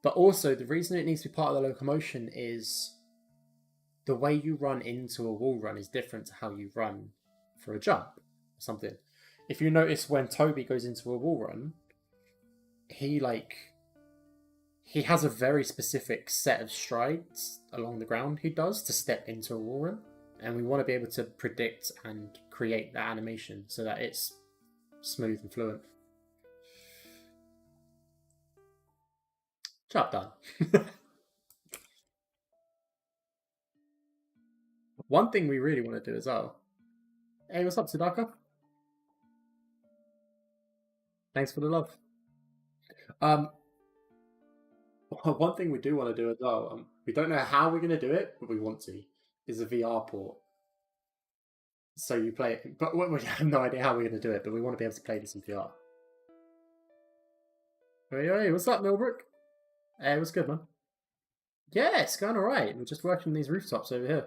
But also, the reason it needs to be part of the locomotion is the way you run into a wall run is different to how you run for a jump or something. If you notice when Toby goes into a wall run, he has a very specific set of strides along the ground he does to step into a wall run. And we want to be able to predict and create that animation so that it's smooth and fluent. Job done. One thing we really want to do as well. Hey, what's up, Sudaka? Thanks for the love. One thing we do want to do as well, we don't know how we're going to do it, but we want to, is a VR port. So you play it, but we have no idea how we're going to do it, but we want to be able to play this in VR. Hey, what's up, Millbrook? Hey, what's good, man? Yeah, it's going alright. We're just working on these rooftops over here.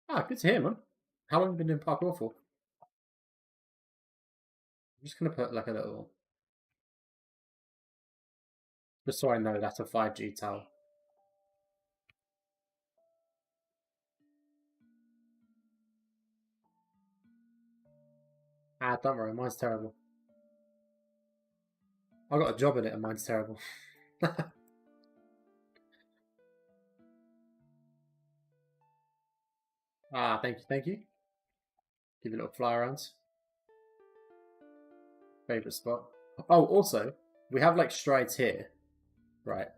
Ah, good to hear, man. How long have you been doing parkour for? I'm just going to put like a little... Just so I know that's a 5G tower. Ah, don't worry, mine's terrible. I got a job in it and mine's terrible. Ah, thank you. Give it a little fly around. Favourite spot. Oh, also, we have like strides here. Right.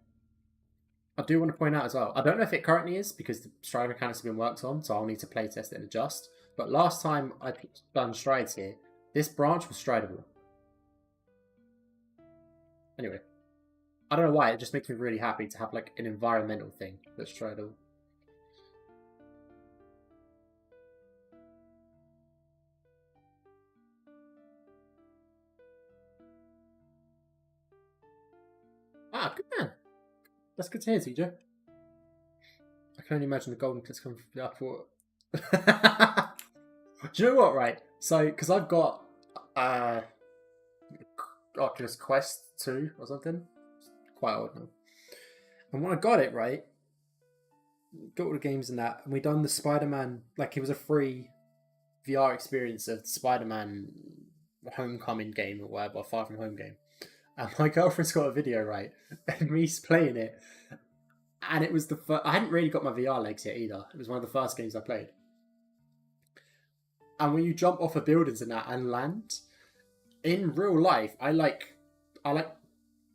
I do want to point out as well, I don't know if it currently is because the stride mechanics have been worked on, so I'll need to play test it and adjust. But last time I'd done strides here, this branch was stridable. Anyway, I don't know why, it just makes me really happy to have like an environmental thing that's stridable. Ah, good man. That's good to hear, TJ. I can only imagine the golden clips coming from the airport. Do you know what, right? So, because I've got Oculus Quest 2 or something. It's quite old now. And when I got it, right, got all the games and that, and we done the Spider-Man, like it was a free VR experience of the Spider-Man Homecoming game or whatever, Far From Home game. And my girlfriend's got a video, right, and me playing it. And it was the first... I hadn't really got my VR legs yet either. It was one of the first games I played. And when you jump off of buildings and that and land, in real life, I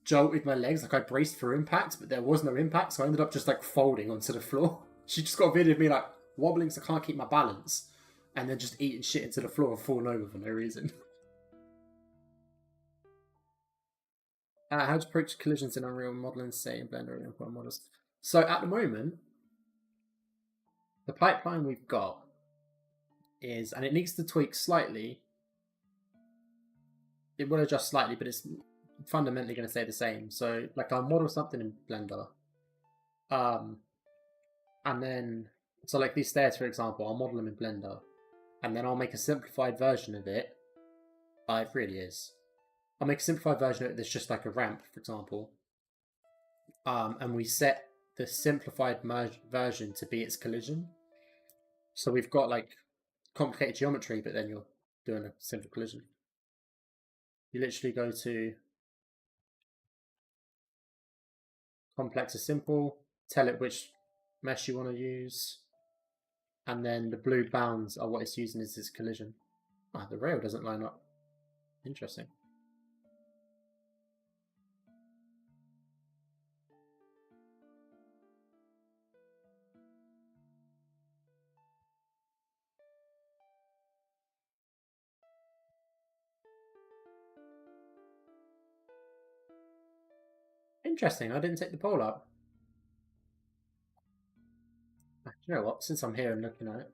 jolted my legs, like I braced for impact, but there was no impact, so I ended up just like folding onto the floor. She just got a video of me like wobbling so I can't keep my balance, and then just eating shit into the floor and falling over for no reason. How to approach collisions in Unreal modeling, say in Blender and Unreal models. So at the moment, the pipeline we've got is, and it needs to tweak slightly. It will adjust slightly, but it's fundamentally going to stay the same. So, like, I'll model something in Blender, and then, so like these stairs, for example, I'll model them in Blender, and then I'll make a simplified version of it. It really is. I'll make a simplified version of it that's just like a ramp, for example, and we set the simplified version to be its collision. So we've got like complicated geometry, but then you're doing a simple collision. You literally go to complex or simple, tell it which mesh you want to use, and then the blue bounds are what it's using as its collision. Ah, the rail doesn't line up. Interesting. Interesting, I didn't take the poll up. You know what, since I'm here and looking at it.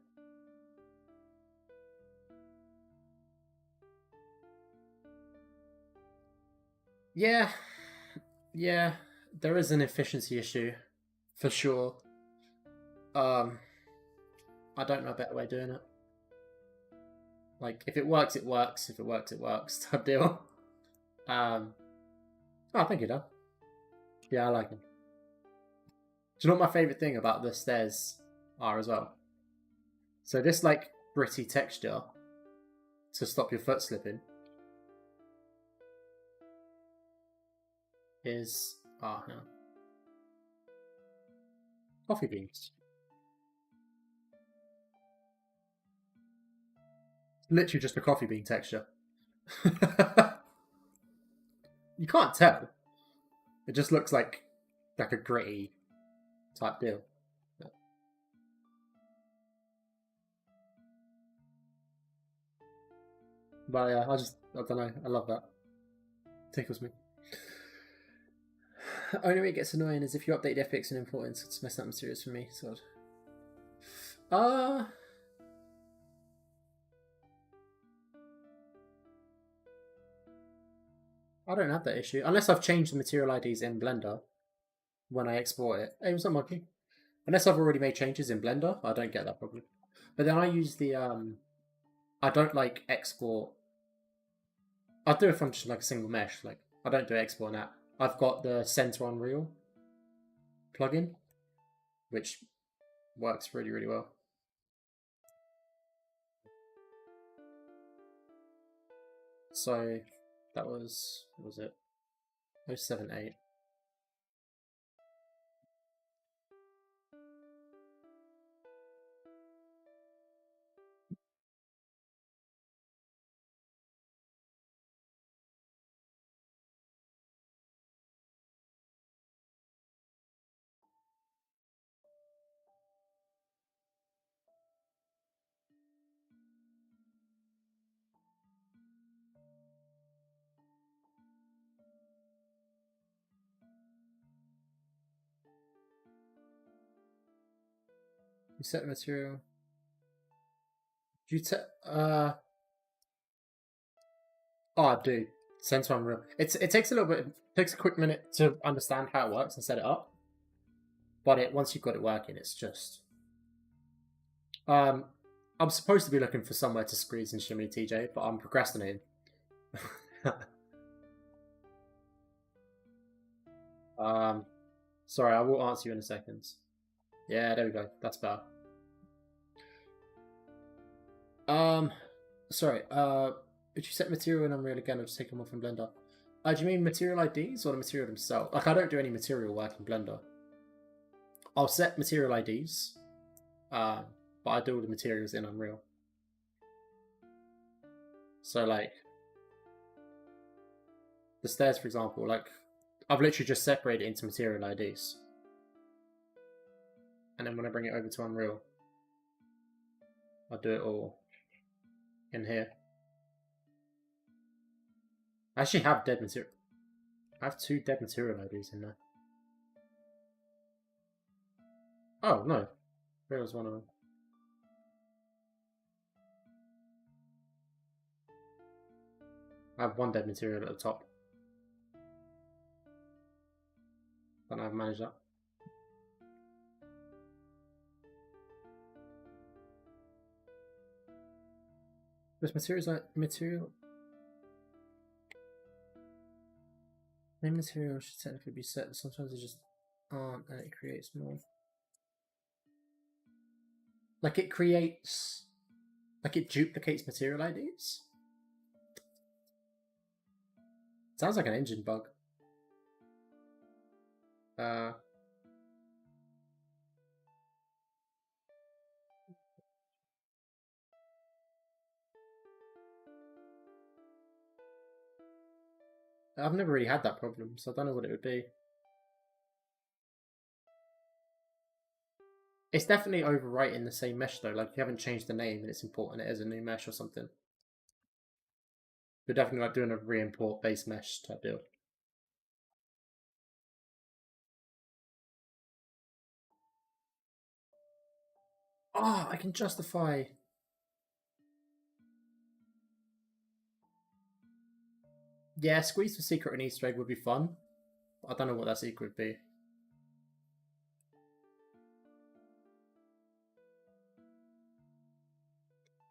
Yeah, there is an efficiency issue, for sure. I don't know a better way of doing it. Like, if it works, it works. If it works, it works type deal. Oh, thank you, Dan. Yeah, I like them. Do you know what my favourite thing about the stairs are as well? So this, like, gritty texture to stop your foot slipping is... no. Coffee beans. Literally just a coffee bean texture. You can't tell. It just looks like a gritty type deal. But yeah, I don't know, I love that. Tickles me. Only way it gets annoying is if you update the FX and importance, it's messing up materials for me, so I don't have that issue. Unless I've changed the material IDs in Blender when I export it. Hey, what's up, Monkey? Unless I've already made changes in Blender, I don't get that problem. But then I use the, I don't like export. I'll do it from just like a single mesh. Like, I don't do export on that. I've got the Center Unreal plugin, which works really, really well. So that was, what was it? 078. You set the material. Do you oh, I do. Center Unreal. It takes a little bit. It takes a quick minute to understand how it works and set it up. But once you've got it working, it's just. I'm supposed to be looking for somewhere to squeeze and shimmy TJ, but I'm procrastinating. Sorry, I will answer you in a second. Yeah, there we go. That's better. Sorry, if you set material in Unreal again, I'll just take them off in Blender. Do you mean material IDs or the material themselves? Like, I don't do any material work in Blender. I'll set material IDs, but I do all the materials in Unreal. So, like, the stairs, for example, like, I've literally just separated it into material IDs. And then when I bring it over to Unreal, I'll do it all in here. I actually have dead material. I have 2 dead material IDs in there. Oh, no. There was one of them. I have 1 dead material at the top. Don't know how I've managed that. This material. Main material should technically be set, but sometimes they just aren't, and it creates more. Like it creates, like it duplicates material IDs. Sounds like an engine bug. I've never really had that problem, so I don't know what it would be. It's definitely overwriting the same mesh though, like you haven't changed the name and it's important it as a new mesh or something. You're definitely like doing a re-import base mesh type deal. Ah, I can justify. Yeah, squeeze for secret and Easter egg would be fun. I don't know what that secret would be.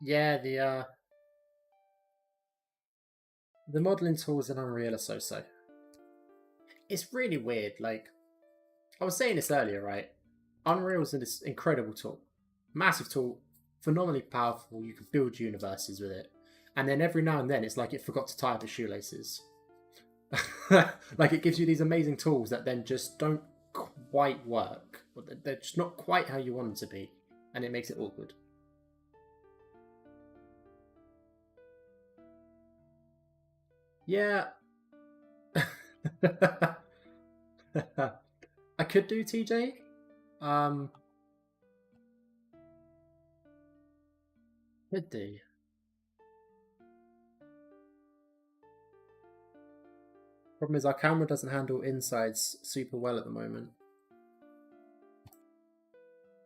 Yeah, the modeling tools in Unreal are so-so. It's really weird. Like, I was saying this earlier, right? Unreal is this incredible tool, massive tool, phenomenally powerful. You can build universes with it, and then every now and then, it's like it forgot to tie up its shoelaces. Like it gives you these amazing tools that then just don't quite work. They're just not quite how you want them to be, and it makes it awkward. Yeah. I could do TJ. Could do. Problem is our camera doesn't handle insides super well at the moment.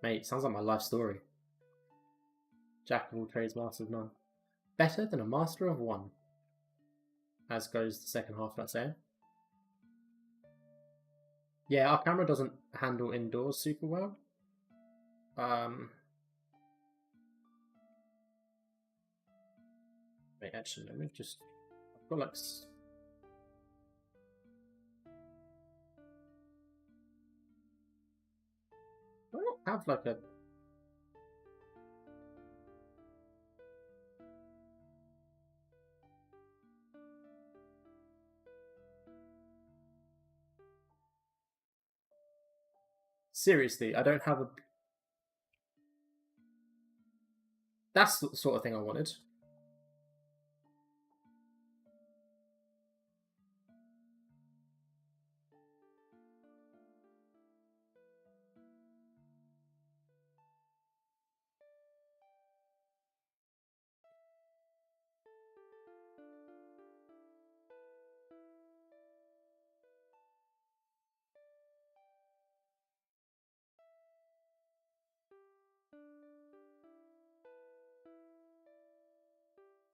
Mate, sounds like my life story. Jack of all trades, master of none. Better than a master of one. As goes the second half of that saying. Yeah, our camera doesn't handle indoors super well. Wait, actually, let me just... I've got like... I don't have like a... Seriously, I don't have a... That's the sort of thing I wanted.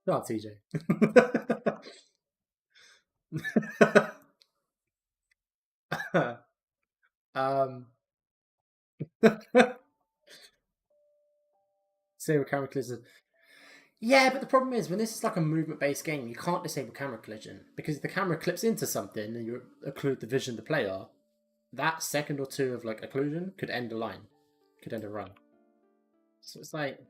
Oh, TJ. um... Disable camera collision. Yeah, but the problem is when this is like a movement-based game, you can't disable camera collision because if the camera clips into something and you occlude the vision of the player, that second or two of like occlusion could end a line, could end a run. So it's like,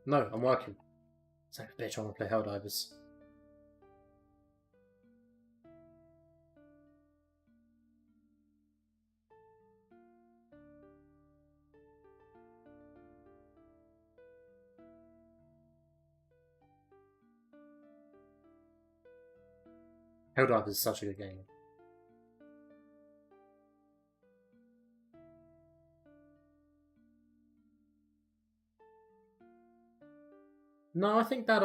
no, I'm working. It's like, bitch, I want to play Helldivers. Helldivers is such a good game. No, I think that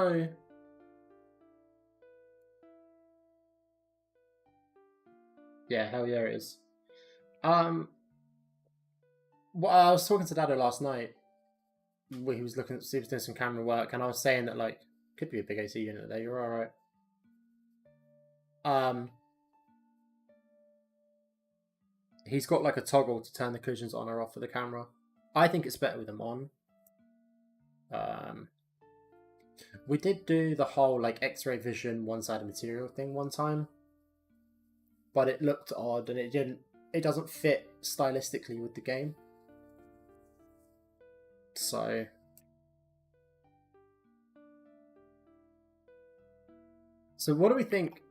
yeah, hell yeah it is. Well, I was talking to Dado last night. He was looking at, he was doing some camera work, and I was saying that like could be a big AC unit there. You're all right. He's got like a toggle to turn the collisions on or off for the camera. I think it's better with them on. We did do the whole like X-ray vision one-sided material thing one time, but it looked odd and it doesn't fit stylistically with the game. So what do we think?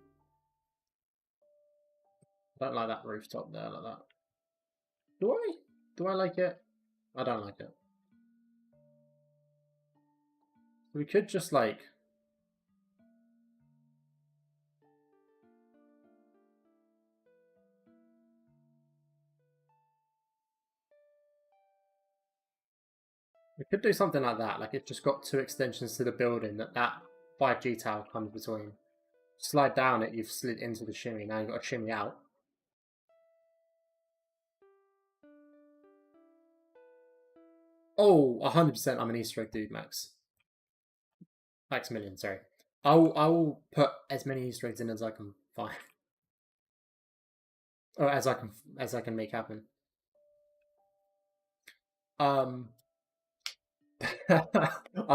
I don't like that rooftop there like that. Do I like it? I don't like it. We could just like... We could do something like that. Like, it's just got 2 extensions to the building that 5G tower comes between. Slide down it, you've slid into the shimmy. Now you've got a shimmy out. Oh, 100% I'm an Easter egg dude, Max. Maximilian, sorry. I will put as many Easter eggs in as I can find. Or as I can make happen. I've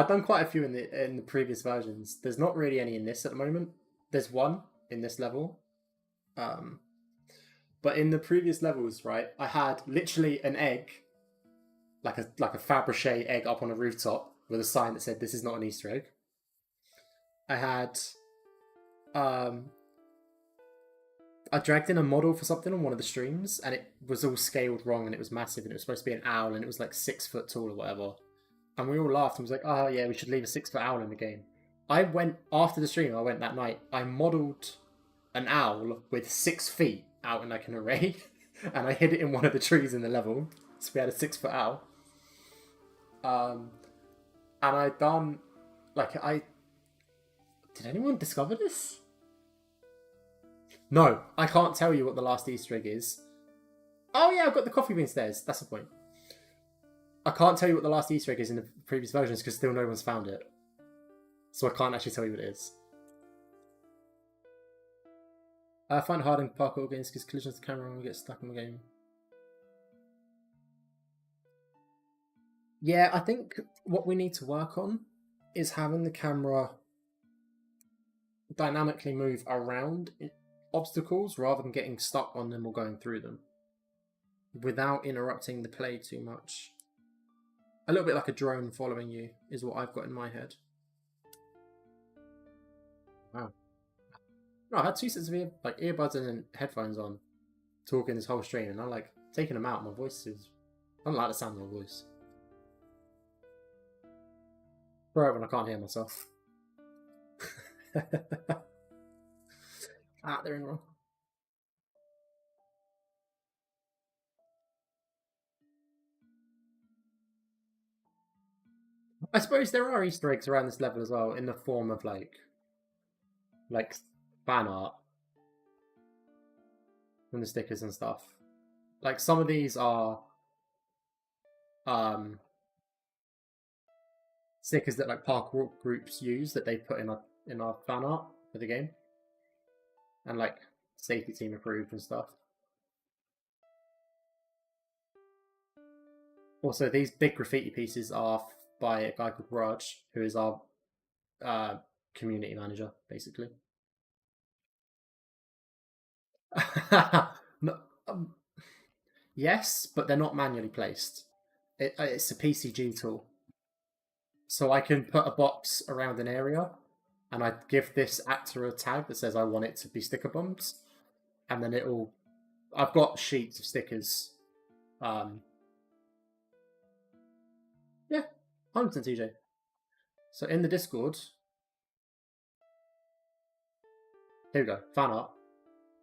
done quite a few in the previous versions. There's not really any in this at the moment. There's one in this level. But in the previous levels, right, I had literally an egg, like a Fabergé egg up on a rooftop with a sign that said this is not an Easter egg. I had I dragged in a model for something on one of the streams, and it was all scaled wrong, and it was massive, and it was supposed to be an owl, and it was like 6 foot tall or whatever. And we all laughed and was like, oh yeah, we should leave a 6 foot owl in the game. I went, after the stream, I went that night, I modelled an owl with 6 feet out in like an array, and I hid it in one of the trees in the level, so we had a 6 foot owl. And I done, like, did anyone discover this? No, I can't tell you what the last Easter egg is. Oh yeah, I've got the coffee bean stairs. That's the point. I can't tell you what the last Easter egg is in the previous versions because still no one's found it. So I can't actually tell you what it is. I find it hard in parkour games because collisions to the camera will get stuck in the game. Yeah, I think what we need to work on is having the camera dynamically move around obstacles rather than getting stuck on them or going through them without interrupting the play too much. A little bit like a drone following you is what I've got in my head. Wow. No, I had 2 sets of earbuds and headphones on talking this whole stream, and I'm like taking them out. My voice is, I don't like the sound of my voice. Right when I can't hear myself. They're in wrong. I suppose there are Easter eggs around this level as well, in the form of like fan art from the stickers and stuff. Like some of these are stickers that like parkour groups use that they put in our fan art for the game. And like safety team approved and stuff. Also, these big graffiti pieces are by a guy called Raj, who is our community manager, basically. No, yes, but they're not manually placed. It's a PCG tool. So I can put a box around an area, and I give this actor a tag that says I want it to be sticker bombs, and then it'll... I've got sheets of stickers. Yeah, 100% TJ. So in the Discord, here we go, fan art.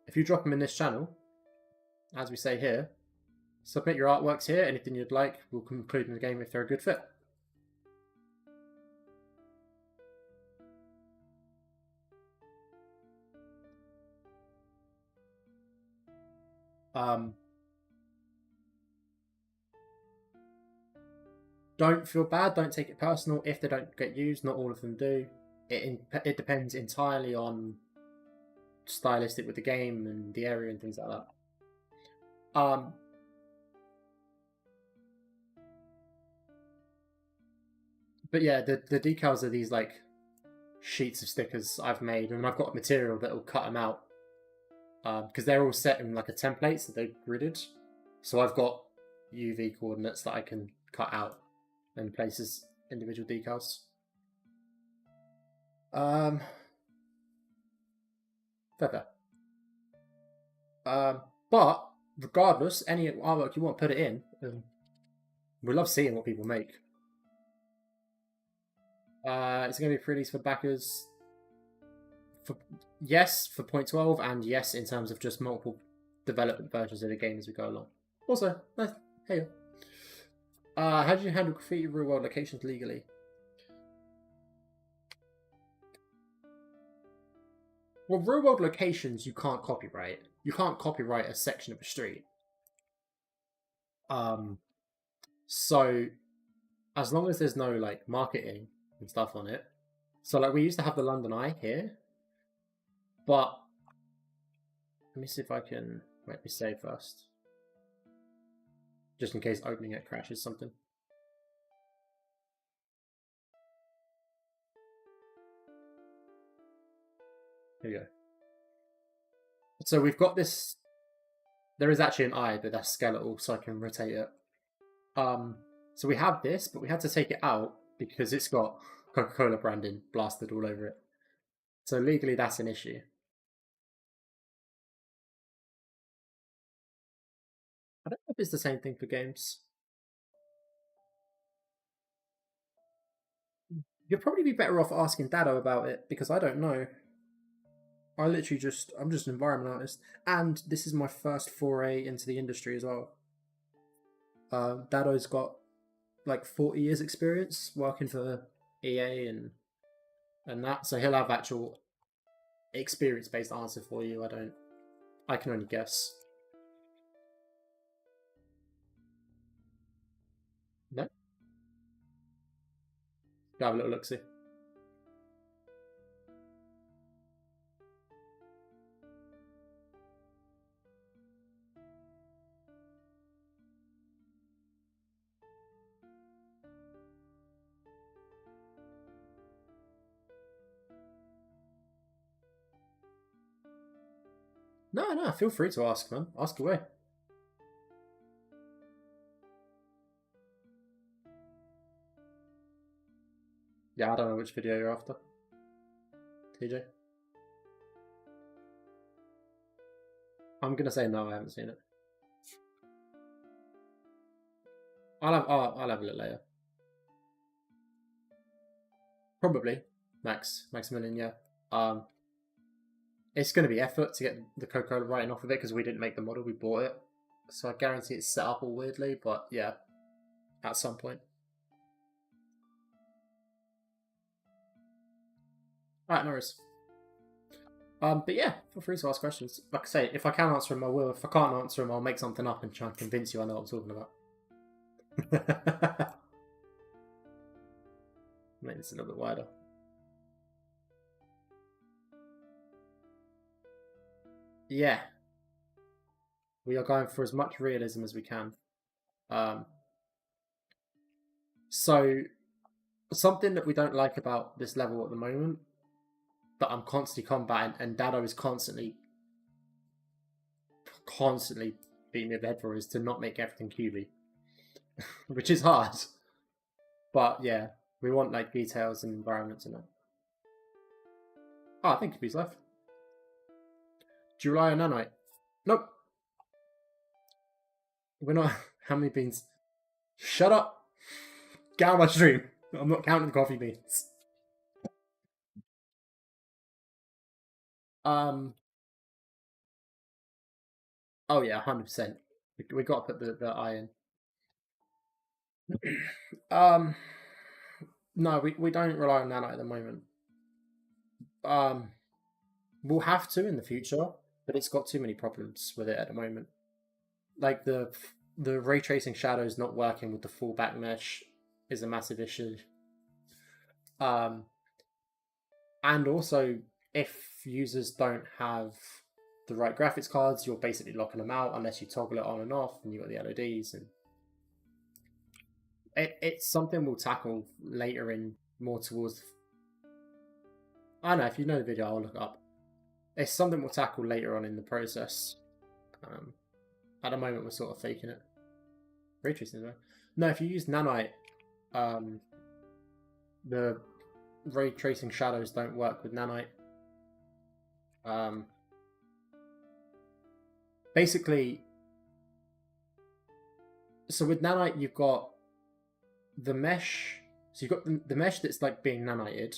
If you drop them in this channel, as we say here, submit your artworks here. Anything you'd like, we'll include in the game if they're a good fit. Don't feel bad, don't take it personal if they don't get used. Not all of them do. It depends entirely on stylistic with the game and the area and things like that. But yeah, the decals are these like sheets of stickers I've made, and I've got material that will cut them out because they're all set in like a template, so they're gridded. So I've got UV coordinates that I can cut out and place as individual decals. Fair. But regardless, any artwork you want, put it in. We love seeing what people make. It's going to be pre-released for backers. Yes, for 0.12, and yes, in terms of just multiple development versions of the game as we go along. Also, nice. Hey. How do you handle graffiti real world locations legally? Well, real world locations you can't copyright. You can't copyright a section of a street. So as long as there's no like marketing and stuff on it. So like we used to have the London Eye here, but let me see if I can let me save first, just in case opening it crashes something. Here we go. So we've got this. There is actually an eye, but that's skeletal, so I can rotate it. So we have this, but we had to take it out because it's got Coca-Cola branding blasted all over it. So legally, that's an issue. I don't know if it's the same thing for games. You'd probably be better off asking Dado about it because I don't know. I'm just an environment artist, and this is my first foray into the industry as well. Dado's got like 40 years experience working for EA and that, so he'll have actual experience-based answer for you. I can only guess. No? Go have a little look-see. No, feel free to ask, man. Ask away. Yeah, I don't know which video you're after. TJ? I'm gonna say no, I haven't seen it. I'll have a look later. Probably. Maximilian, yeah. It's going to be effort to get the Coca-Cola writing off of it because we didn't make the model, we bought it. So I guarantee it's set up all weirdly, but yeah, at some point. Alright, no worries. But yeah, feel free to ask questions. Like I say, if I can answer them, I will. If I can't answer them, I'll make something up and try and convince you I know what I'm talking about. Make this a little bit wider. Yeah. We are going for as much realism as we can. So, something that we don't like about this level at the moment, that I'm constantly combating, and Dado is constantly beating me over the head for, is to not make everything cubey. Which is hard. But yeah, we want like details and environments in it. Oh, thank you, Peace Life. Do you rely on nanite? Nope. We're not. How many beans? Shut up! Get out of my stream. I'm not counting the coffee beans. Oh yeah, 100%. We got to put the eye in. No, we don't rely on nanite at the moment. We'll have to in the future, but it's got too many problems with it at the moment. Like the ray tracing shadows not working with the fallback mesh is a massive issue. And also, if users don't have the right graphics cards, you're basically locking them out unless you toggle it on and off, and you've got the LEDs. And it's something we'll tackle later in more towards. I don't know, if you know the video, I'll look it up. It's something we'll tackle later on in the process. At the moment, we're sort of faking it. Ray tracing as well. No, if you use nanite, the ray tracing shadows don't work with nanite. Basically, so with nanite, you've got the mesh. So you've got the mesh that's like being nanited.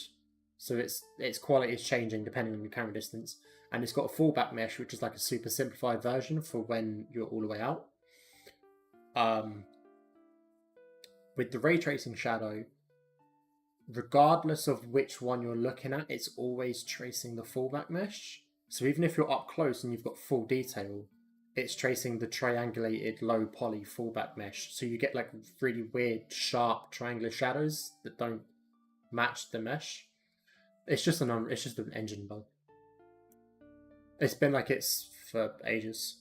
So its quality is changing depending on your camera distance. And it's got a fallback mesh, which is like a super simplified version for when you're all the way out. with the ray tracing shadow, regardless of which one you're looking at, it's always tracing the fallback mesh. So even if you're up close and you've got full detail, it's tracing the triangulated low poly fallback mesh. So you get like really weird, sharp triangular shadows that don't match the mesh. It's just an engine bug. It's been like it's for ages.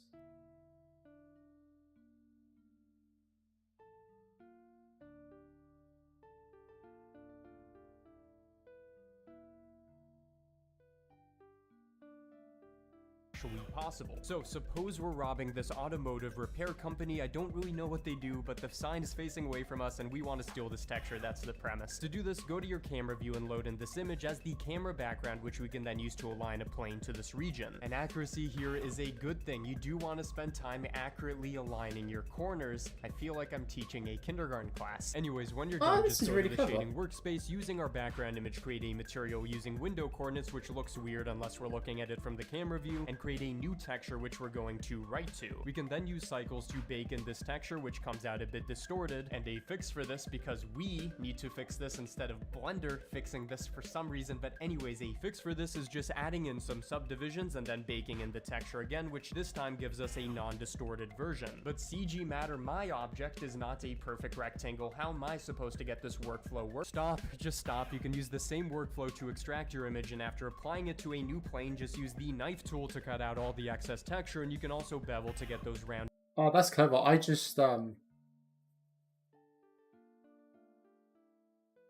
Possible. So suppose we're robbing this automotive repair company. I don't really know what they do, but the sign is facing away from us and we want to steal this texture. That's the premise. To do this, go to your camera view and load in this image as the camera background, which we can then use to align a plane to this region. And accuracy here is a good thing. You do want to spend time accurately aligning your corners. I feel like I'm teaching a kindergarten class. Anyways, when you're done, just go to the shading workspace. Using our background image, create a material using window coordinates, which looks weird unless we're looking at it from the camera view, and create a new texture which we're going to write to. We can then use cycles to bake in this texture, which comes out a bit distorted, and a fix for this, because we need to fix this instead of Blender fixing this for some reason. But anyways, a fix for this is just adding in some subdivisions and then baking in the texture again, which this time gives us a non-distorted version. But CG matter, my object is not a perfect rectangle. How am I supposed to get this workflow work? Stop, just stop. You can use the same workflow to extract your image, and after applying it to a new plane, just use the knife tool to cut out all the excess texture, and you can also bevel to get those round. Oh, that's clever. I just Is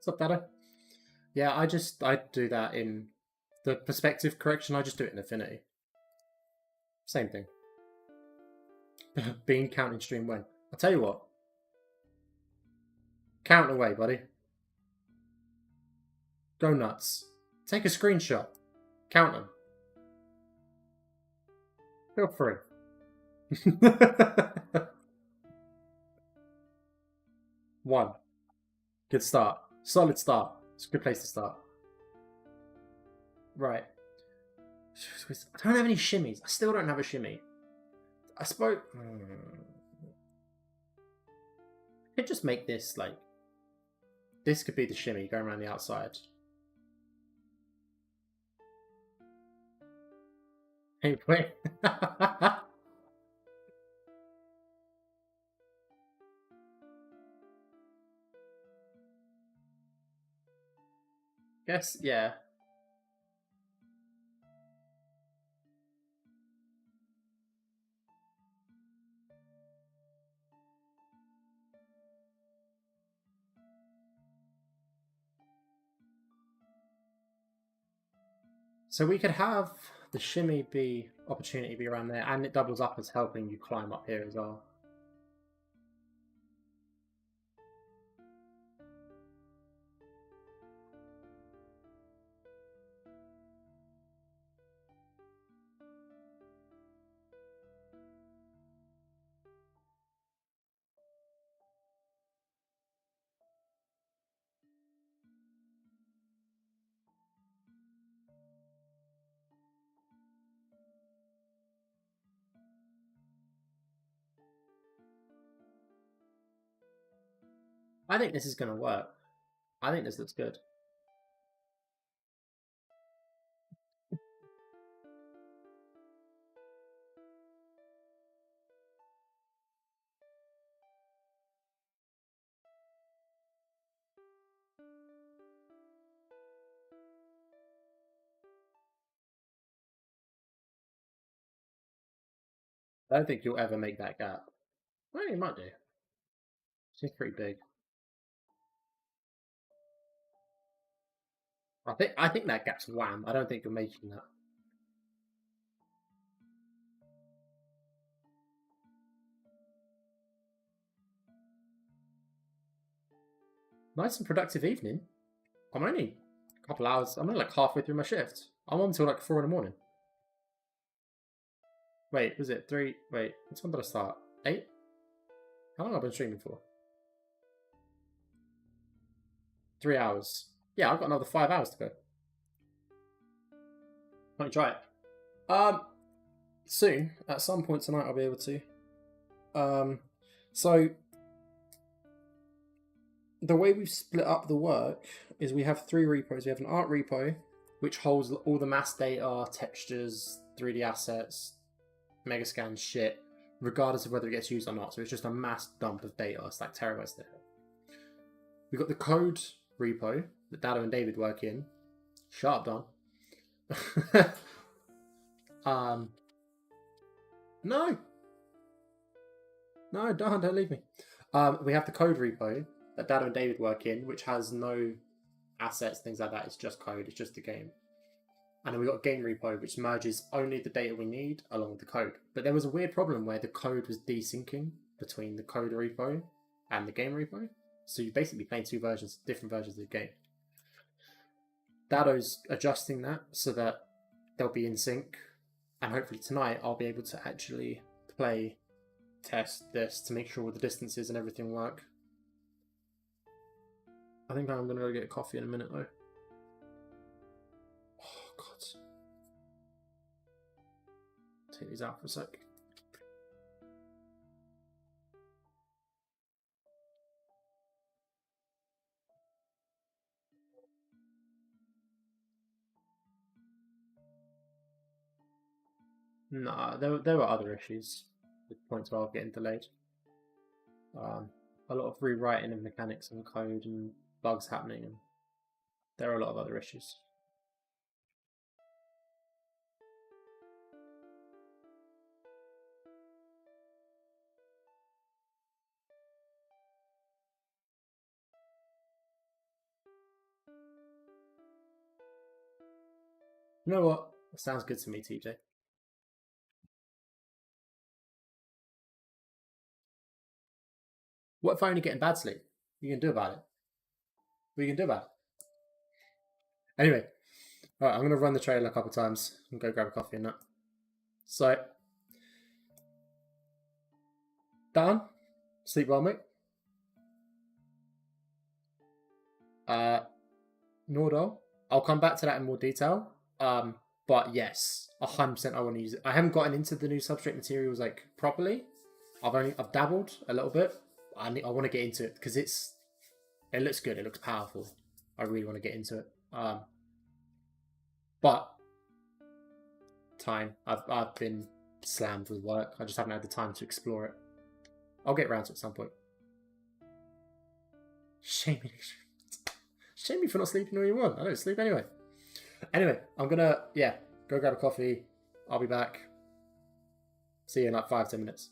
that better? Yeah, I do that in the perspective correction. I just do it in Affinity. Same thing. Bean counting stream when. I'll tell you what. Count away, buddy. Go nuts. Take a screenshot. Count them. Feel free. One. Good start. Solid start. It's a good place to start. Right. I don't have any shimmies. I still don't have a shimmy. I suppose... I could just make this, like... This could be the shimmy going around the outside. Hey, wait. Guess, yeah. So we could have the shimmy be opportunity be around there, and it doubles up as helping you climb up here as well. I think this is going to work. I think this looks good. I don't think you'll ever make that gap. Well, you might do. Seems pretty big. I think that gap's wham. I don't think you're making that. Nice and productive evening. I'm only a couple hours. I'm only like halfway through my shift. I'm on until like 4 in the morning. Wait, was it 3? Wait, which one did I start? 8? How long have I been streaming for? 3 hours. Yeah, I've got another 5 hours to go. Might try it. Soon, at some point tonight, I'll be able to. So the way we've split up the work is we have 3 repos. We have an art repo, which holds all the mass data, textures, 3D assets, megascan shit, regardless of whether it gets used or not. So it's just a mass dump of data. It's like terabytes of data. We've got the code repo that Dado and David work in. Shut up, Don. No, Don, don't leave me. We have the code repo that Dado and David work in, which has no assets, things like that. It's just code. It's just the game. And then we got game repo, which merges only the data we need along with the code. But there was a weird problem where the code was desyncing between the code repo and the game repo. So you're basically playing 2 versions, different versions of the game. Dado's adjusting that so that they'll be in sync. And hopefully tonight I'll be able to actually test this to make sure all the distances and everything work. I think I'm going to go get a coffee in a minute though. Oh god. Take these out for a sec. Nah, there were other issues with .12 getting delayed. A lot of rewriting of mechanics and code and bugs happening, and there are a lot of other issues. You know what? That sounds good to me, TJ. What if I only get in bad sleep? What you can do about it? What you can do about it? Anyway, alright, I'm going to run the trailer a couple of times and go grab a coffee and that. So, Dan, sleep well, mate. Nordal, I'll come back to that in more detail. But yes, 100% I want to use it. I haven't gotten into the new substrate materials like properly. I've dabbled a little bit. I want to get into it because it looks good. It looks powerful. I really want to get into it. But time. I've been slammed with work. I just haven't had the time to explore it. I'll get around to it at some point. Shame me for not sleeping all you want. I don't sleep anyway. Anyway, I'm gonna go grab a coffee. I'll be back. See you in like 5-10 minutes.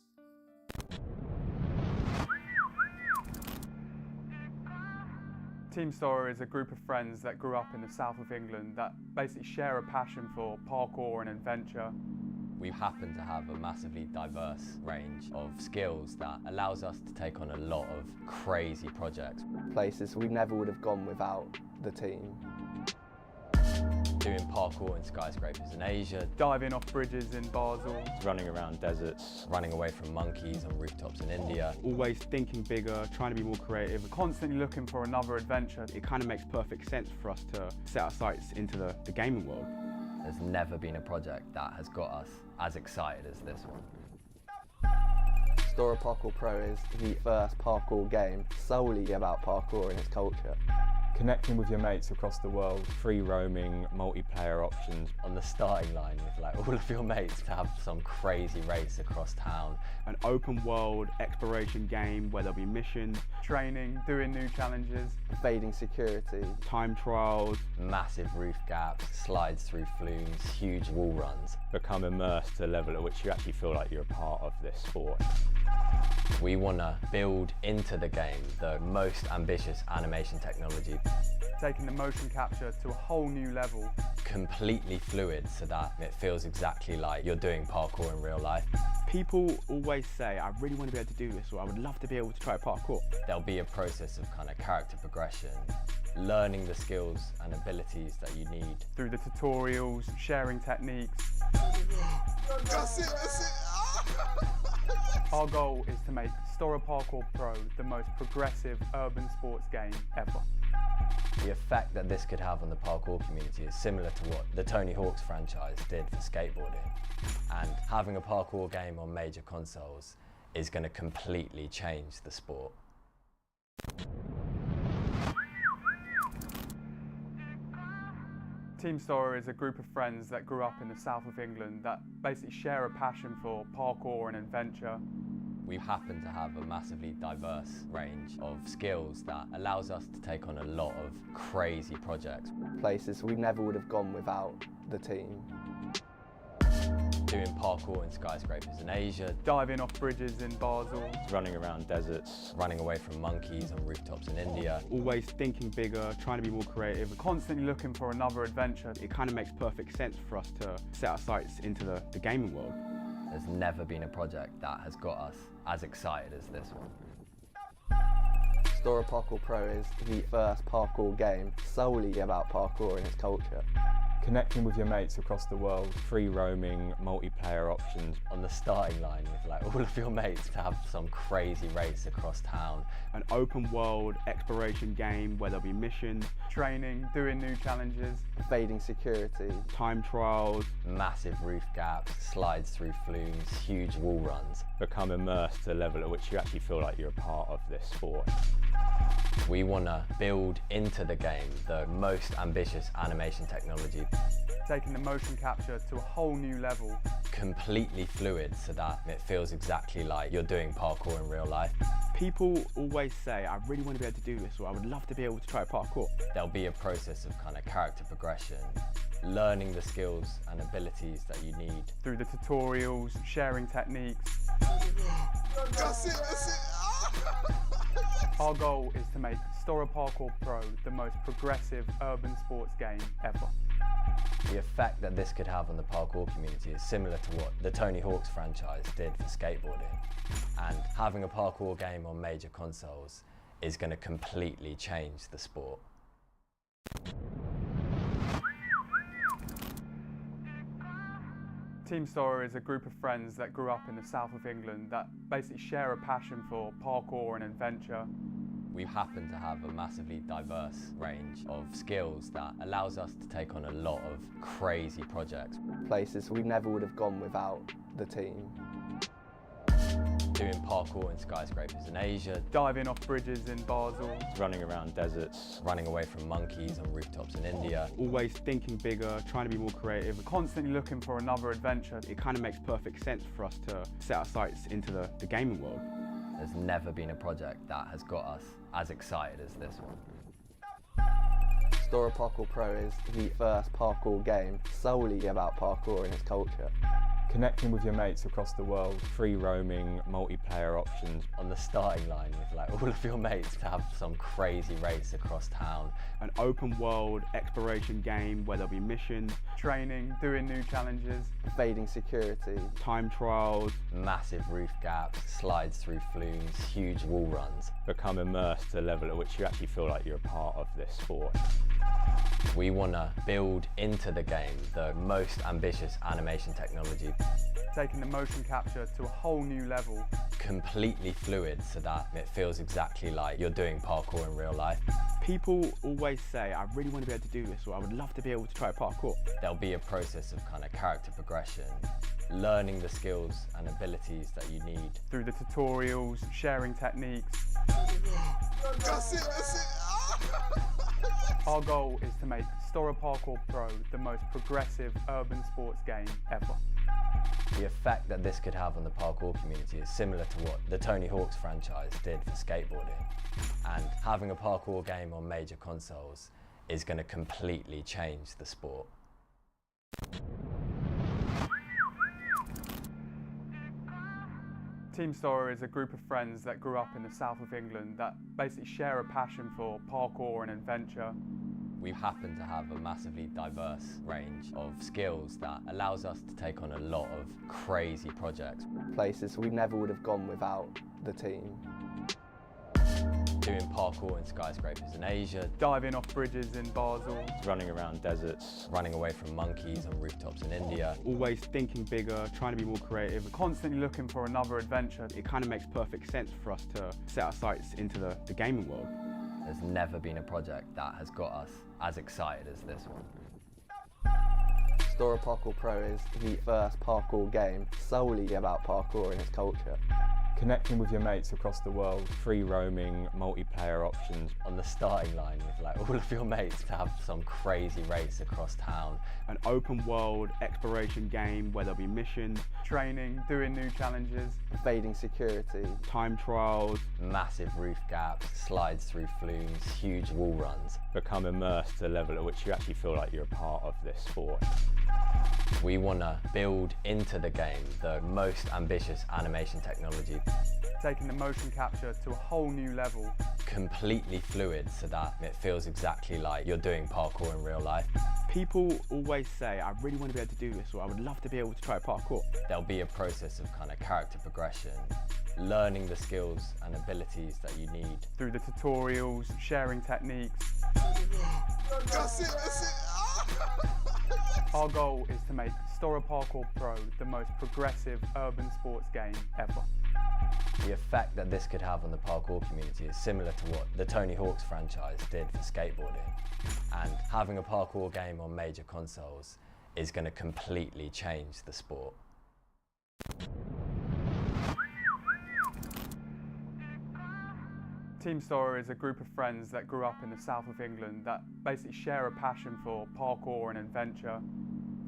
Team STORROR is a group of friends that grew up in the south of England that basically share a passion for parkour and adventure. We happen to have a massively diverse range of skills that allows us to take on a lot of crazy projects. Places we never would have gone without the team. Doing parkour in skyscrapers in Asia. Diving off bridges in Basel. Running around deserts. Running away from monkeys on rooftops in India. Always thinking bigger, trying to be more creative. Constantly looking for another adventure. It kind of makes perfect sense for us to set our sights into the gaming world. There's never been a project that has got us as excited as this one. STORROR Parkour Pro is the first parkour game solely about parkour and its culture. Connecting with your mates across the world, free roaming, multiplayer options. On the starting line with like all of your mates to have some crazy race across town. An open world exploration game where there'll be missions, training, doing new challenges. Evading security. Time trials. Massive roof gaps, slides through flumes, huge wall runs. Become immersed to a level at which you actually feel like you're a part of this sport. We want to build into the game the most ambitious animation technology. Taking the motion capture to a whole new level. Completely fluid so that it feels exactly like you're doing parkour in real life. People always say, I really want to be able to do this, or I would love to be able to try parkour. There'll be a process of kind of character progression, learning the skills and abilities that you need. Through the tutorials, sharing techniques. That's it. Our goal is to make STORROR Parkour Pro the most progressive urban sports game ever. The effect that this could have on the parkour community is similar to what the Tony Hawk's franchise did for skateboarding. And having a parkour game on major consoles is going to completely change the sport. Team STORROR is a group of friends that grew up in the south of England that basically share a passion for parkour and adventure. We happen to have a massively diverse range of skills that allows us to take on a lot of crazy projects. Places we never would have gone without the team. Doing parkour in skyscrapers in Asia, Diving off bridges in Basel, running around deserts, running away from monkeys on rooftops in India. Always thinking bigger, trying to be more creative. constantly looking for another adventure. It kind of makes perfect sense for us to set our sights into the gaming world. There's never been a project that has got us as excited as this one. STORROR Parkour Pro is the first parkour game solely about parkour and its culture. connecting with your mates across the world, free roaming, multiplayer options. On the starting line with like all of your mates to have some crazy race across town. An open world exploration game where there'll be missions, training, doing new challenges, evading security, time trials, massive roof gaps, slides through flumes, huge wall runs. Become immersed to the level at which you actually feel like you're a part of this sport. We want to build into the game the most ambitious animation technology. taking the motion capture to a whole new level. Completely fluid so that it feels exactly like you're doing parkour in real life. People always say, I really want to be able to do this, or I would love to be able to try parkour. There'll be a process of kind of character progression, learning the skills and abilities that you need. Through the tutorials, sharing techniques. That's it. Our goal is to make STORROR Parkour Pro the most progressive urban sports game ever. The effect that this could have on the parkour community is similar to what the Tony Hawk's franchise did for skateboarding. And having a parkour game on major consoles is going to completely change the sport. Team STORROR is a group of friends that grew up in the south of England that basically share a passion for parkour and adventure. We happen to have a massively diverse range of skills that allows us to take on a lot of crazy projects. Places we never would have gone without the team. Doing parkour in skyscrapers in Asia, diving off bridges in Basel, running around deserts, running away from monkeys on rooftops in India. Always thinking bigger, trying to be more creative, constantly looking for another adventure. It kind of makes perfect sense for us to set our sights into the gaming world. There's never been a project that has got us as excited as this one. STORROR Parkour Pro is the first parkour game solely about parkour and its culture. Connecting with your mates across the world, free roaming, multiplayer options. On the starting line with like all of your mates to have some crazy race across town. An open world exploration game where there'll be missions, training, doing new challenges, evading security, time trials, massive roof gaps, slides through flumes, huge wall runs. Become immersed to the level at which you actually feel like you're a part of this sport. We want to build into the game the most ambitious animation technology. Taking the motion capture to a whole new level. Completely fluid so that it feels exactly like you're doing parkour in real life. People always say, I really want to be able to do this, or I would love to be able to try parkour. There'll be a process of kind of character progression, learning the skills and abilities that you need. Through the tutorials, sharing techniques. That's it. Our goal is to make STORROR Parkour Pro the most progressive urban sports game ever. The effect that this could have on the parkour community is similar to what the Tony Hawk's franchise did for skateboarding. And having a parkour game on major consoles is going to completely change the sport. Team STORROR is a group of friends that grew up in the south of England that basically share a passion for parkour and adventure. We happen to have a massively diverse range of skills that allows us to take on a lot of crazy projects. Places we never would have gone without the team. Doing parkour in skyscrapers in Asia, diving off bridges in Basel, running around deserts, running away from monkeys on rooftops in India. Always thinking bigger, trying to be more creative, constantly looking for another adventure. It kind of makes perfect sense for us to set our sights into the gaming world. There's never been a project that has got us as excited as this one. STORROR Parkour Pro is the first parkour game solely about parkour and its culture. Connecting with your mates across the world, free roaming, multiplayer options. On the starting line with like all of your mates to have some crazy race across town. An open world exploration game where there'll be missions, Training, doing new challenges. Evading security. time trials. Massive roof gaps, slides through flumes, huge wall runs. Become immersed to a level at which you actually feel like you're a part of this sport. We want to build into the game the most ambitious animation technology, Taking the motion capture to a whole new level. completely fluid so that it feels exactly like you're doing parkour in real life. People always say, I really want to be able to do this, or I would love to be able to try parkour. There'll be a process of kind of character progression, learning the skills and abilities that you need. Through the tutorials, sharing techniques. That's it, that's it. Our goal is to make STORROR Parkour Pro the most progressive urban sports game ever. The effect that this could have on the parkour community is similar to what the Tony Hawk's franchise did for skateboarding. And having a parkour game on major consoles is going to completely change the sport. Team STORROR is a group of friends that grew up in the south of England that basically share a passion for parkour and adventure.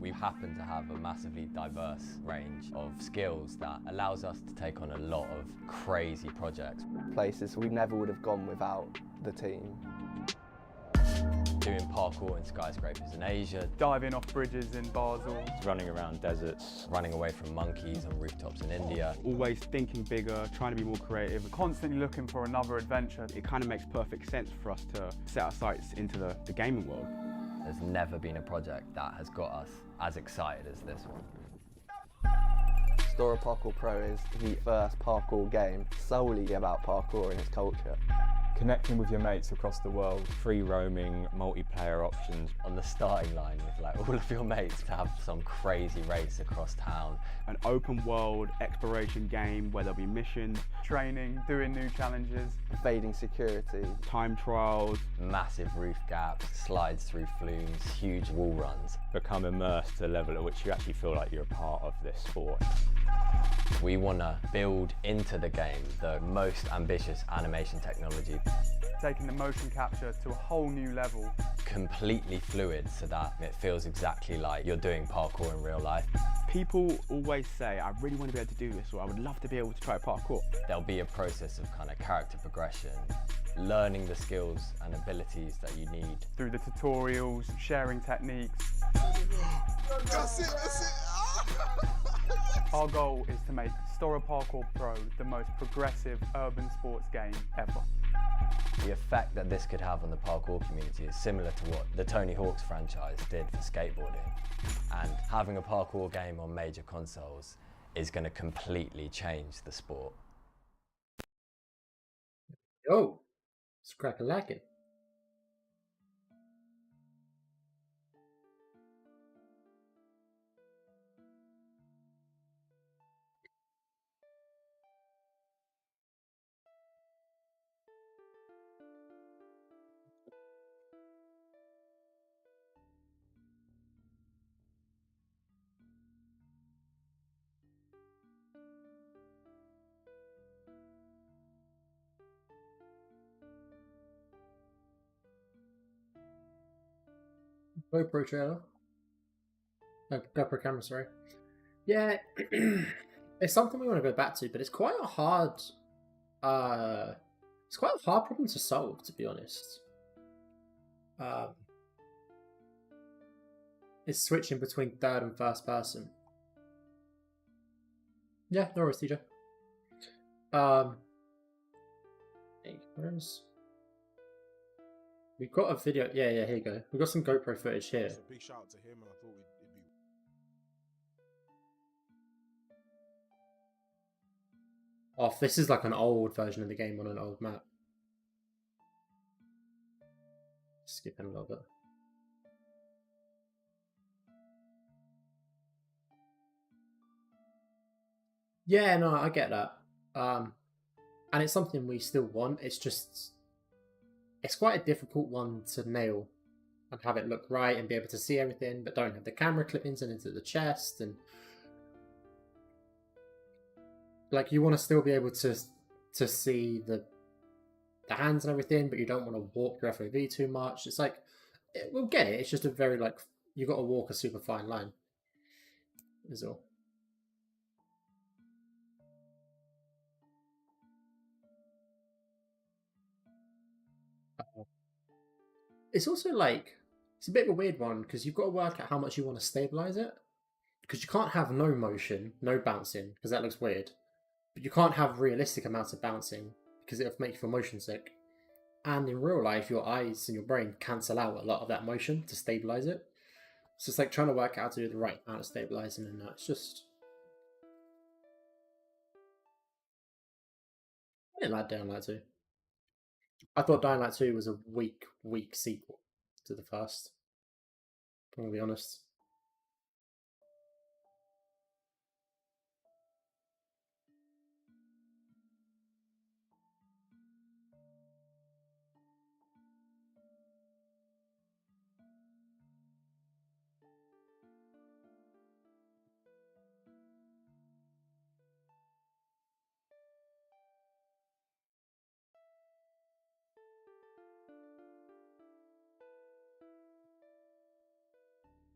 We happen to have a massively diverse range of skills that allows us to take on a lot of crazy projects. Places we never would have gone without the team. Doing parkour in skyscrapers in Asia, Diving off bridges in Basel. Running around deserts. running away from monkeys on rooftops in India. Always thinking bigger, trying to be more creative. Constantly looking for another adventure. It kind of makes perfect sense for us to set our sights into the gaming world. There's never been a project that has got us as excited as this one. STORROR Parkour Pro is the first parkour game solely about parkour and its culture. Connecting with your mates across the world, free roaming, multiplayer options. On the starting line with like all of your mates to have some crazy race across town. An open world exploration game where there'll be missions, Training, doing new challenges. Evading security. time trials. Massive roof gaps, slides through flumes, huge wall runs. Become immersed to a level at which you actually feel like you're a part of this sport. We want to build into the game the most ambitious animation technology, Taking the motion capture to a whole new level. completely fluid so that it feels exactly like you're doing parkour in real life. People always say, I really want to be able to do this, or I would love to be able to try parkour. There'll be a process of kind of character progression, learning the skills and abilities that you need. Through the tutorials, sharing techniques. That's it, that's it. Our goal is to make STORROR Parkour Pro the most progressive urban sports game ever. The effect that this could have on the parkour community is similar to what the Tony Hawk's franchise did for skateboarding. And having a parkour game on major consoles is going to completely change the sport. Yo, it's crack-a-lackin'. GoPro trailer. No, GoPro camera, sorry. Yeah, it's something we want to go back to, but it's quite a hard problem to solve, to be honest. It's switching between third and first person. Yeah, no worries, TJ. Hey, where's... We've got a video. Yeah, here you go. We've got some GoPro footage here. It's a big shout out to him, and I thought it'd be. Off. This is like an old version of the game on an old map. Skipping a little bit. Yeah, no, I get that. And it's something we still want. It's just, it's quite a difficult one to nail and have it look right and be able to see everything, but don't have the camera clippings into the chest and Like, you want to still be able to see the hands and everything, but you don't want to warp your FOV too much. It's like, we'll get it. It's just a very, like, you got to walk a super fine line, is all. It's also like, it's a bit of a weird one because you've got to work out how much you want to stabilize it. Because you can't have no motion, no bouncing, because that looks weird. But you can't have realistic amounts of bouncing because it'll make you feel motion sick. And in real life, your eyes and your brain cancel out a lot of that motion to stabilize it. So it's like trying to work out how to do the right amount of stabilizing, and it's just. I didn't like Dying Light 2. I thought Dying Light 2 was a weak sequel to the first. I'm gonna be honest.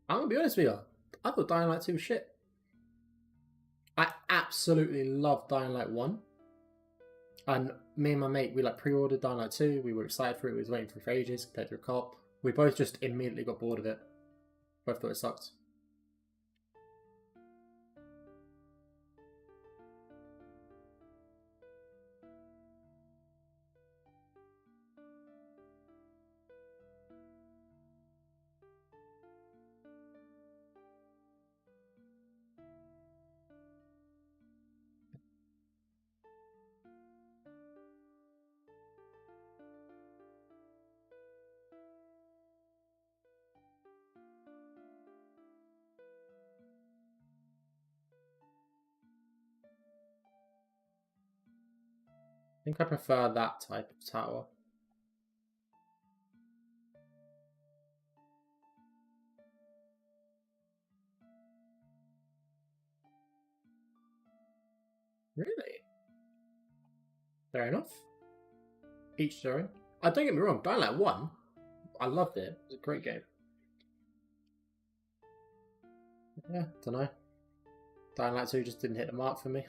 I'm gonna be honest with you. I thought Dying Light 2 was shit. I absolutely loved Dying Light 1. And me and my mate, we like pre-ordered Dying Light 2. We were excited for it. We was waiting for it for ages. Played through a cop. We both just immediately got bored of it. Both thought it sucked. I think I prefer that type of tower. Really? Fair enough. Each their own. Don't get me wrong, Dying Light 1, I loved it. It was a great game. Yeah, don't know. Dying Light 2 just didn't hit the mark for me.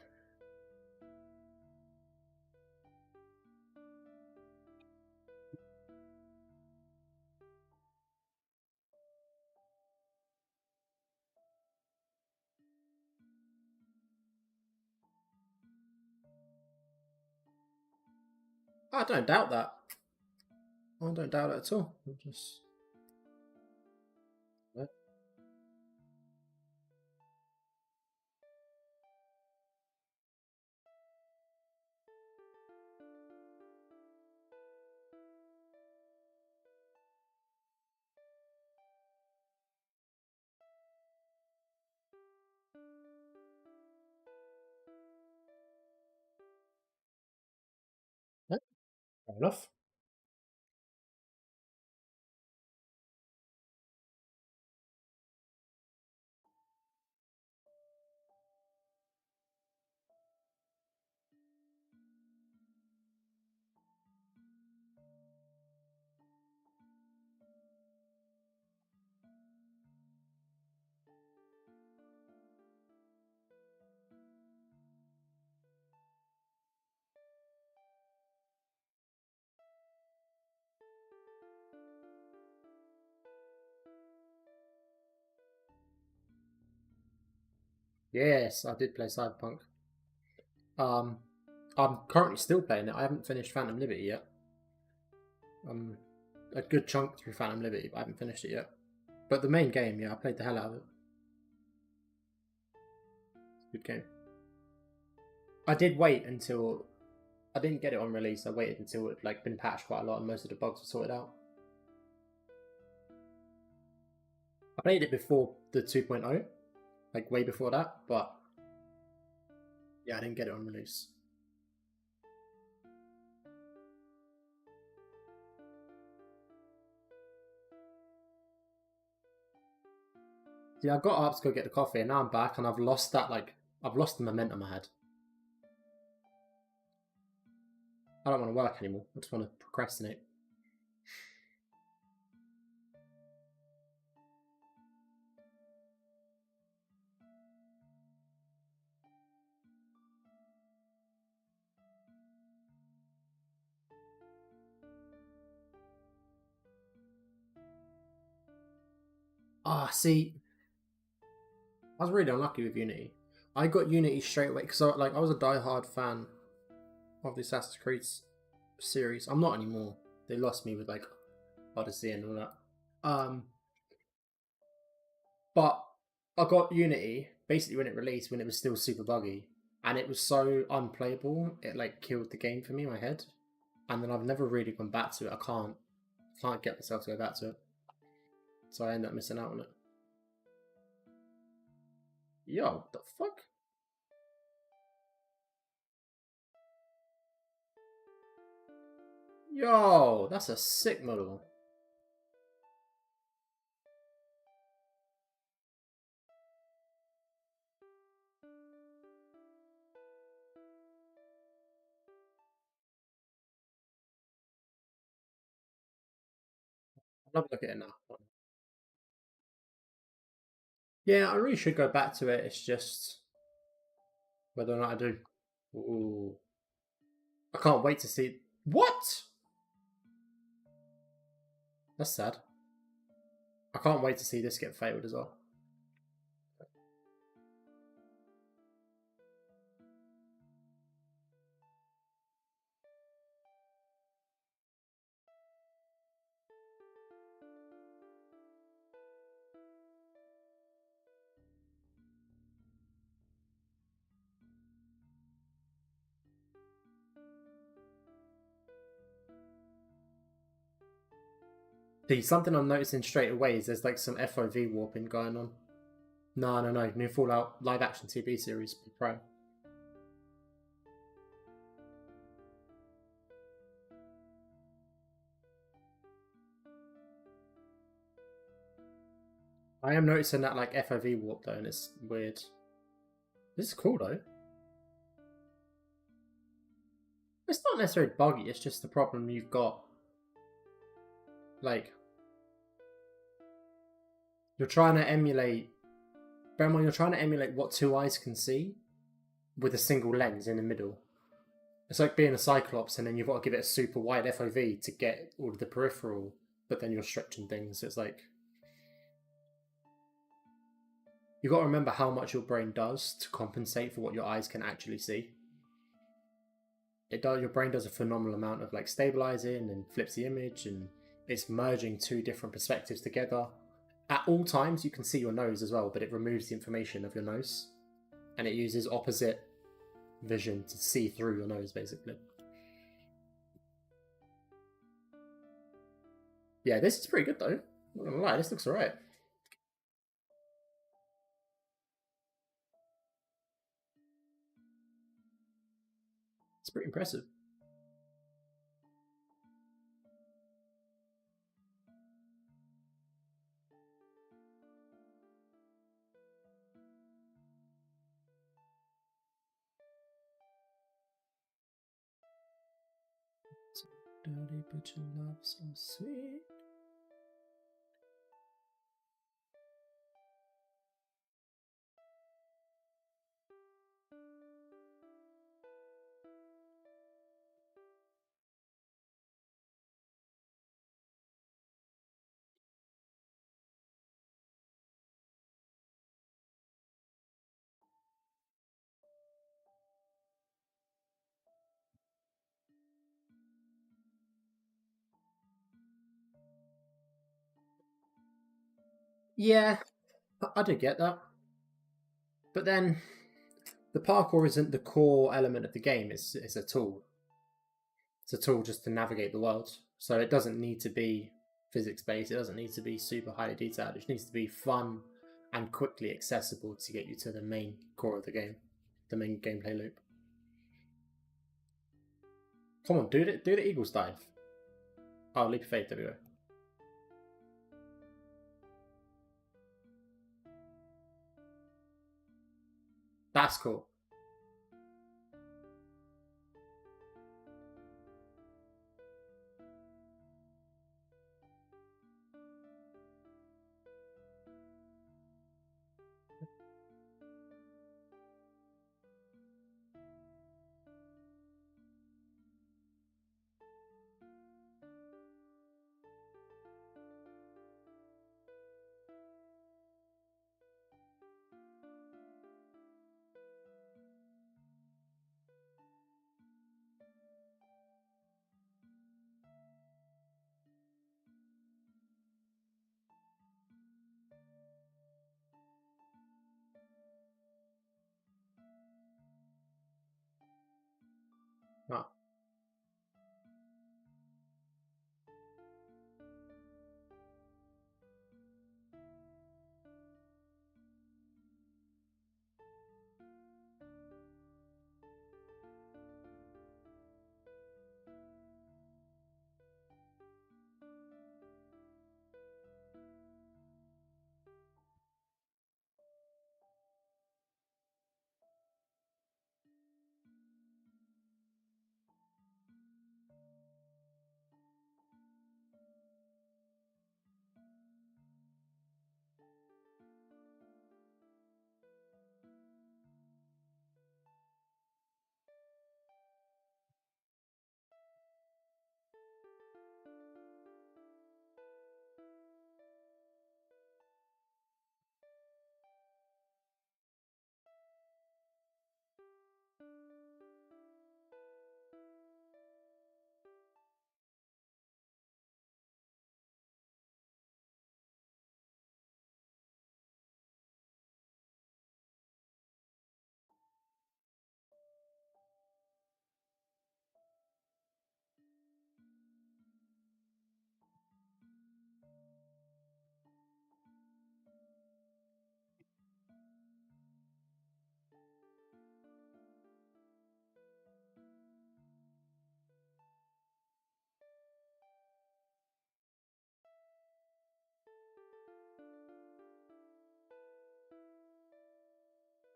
I don't doubt that. I don't doubt it at all. I'm just. Yeah. Yeah, fair enough. Yes, I did play Cyberpunk. I'm currently still playing it. I haven't finished Phantom Liberty yet. A good chunk through Phantom Liberty, but I haven't finished it yet. But the main game, yeah, I played the hell out of it. Good game. I did wait until I didn't get it on release. I waited until it like been patched quite a lot and most of the bugs were sorted out. I played it before the 2.0, like way before that, but yeah, I didn't get it on release. Yeah, I got up to go get the coffee and now I'm back and I've lost that, like, I've lost the momentum I had. I don't want to work anymore. I just want to procrastinate. See, I was really unlucky with Unity. I got Unity straight away because I was a die-hard fan of the Assassin's Creed series. I'm not anymore. They lost me with like Odyssey and all that. But I got Unity basically when it released, when it was still super buggy, and it was so unplayable. It like killed the game for me in my head, and then I've never really gone back to it. I can't get myself to go back to it, so I end up missing out on it. Yo, what the fuck? Yo, that's a sick model. I'll have a look at it now. Yeah, I really should go back to it. It's just whether or not I do. Ooh. I can't wait to see. What? That's sad. I can't wait to see this get failed as well. See, something I'm noticing straight away is there's like some FOV warping going on. No, new Fallout live action TV series Pro. I am noticing that like FOV warp though, and it's weird. This is cool though. It's not necessarily buggy, it's just the problem you've got. Like, you're trying to emulate. Bear in mind, you're trying to emulate what two eyes can see with a single lens in the middle. It's like being a Cyclops, and then you've got to give it a super wide FOV to get all of the peripheral, but then you're stretching things. It's like, you've got to remember how much your brain does to compensate for what your eyes can actually see. It does. Your brain does a phenomenal amount of like stabilizing and flips the image, and it's merging two different perspectives together. At all times, you can see your nose as well, but it removes the information of your nose, and it uses opposite vision to see through your nose, basically. Yeah, this is pretty good though. I'm not gonna lie, this looks alright. It's pretty impressive. So dirty, but your love so sweet. Yeah, I do get that. But then, the parkour isn't the core element of the game, it's a tool. It's a tool just to navigate the world. So it doesn't need to be physics-based, it doesn't need to be super highly detailed, it just needs to be fun and quickly accessible to get you to the main core of the game, the main gameplay loop. Come on, do the Eagles dive. Oh, leap of faith, there we go. That's cool.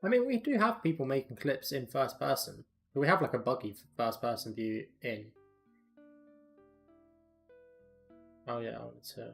I mean, we do have people making clips in first person. But we have like a buggy first person view in. Oh yeah, I wanted to.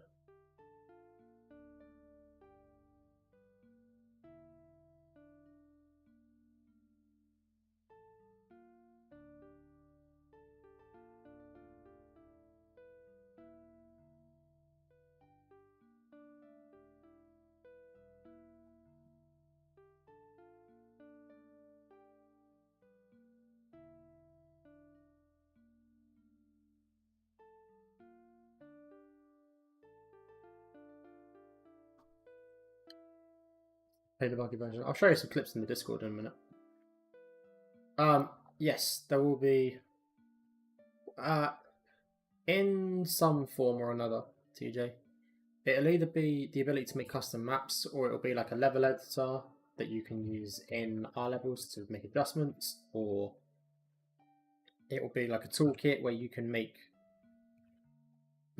Play the buggy version. I'll show you some clips in the Discord in a minute. Yes, there will be in some form or another, TJ. It'll either be the ability to make custom maps, or it'll be like a level editor that you can use in R levels to make adjustments, or it will be like a toolkit where you can make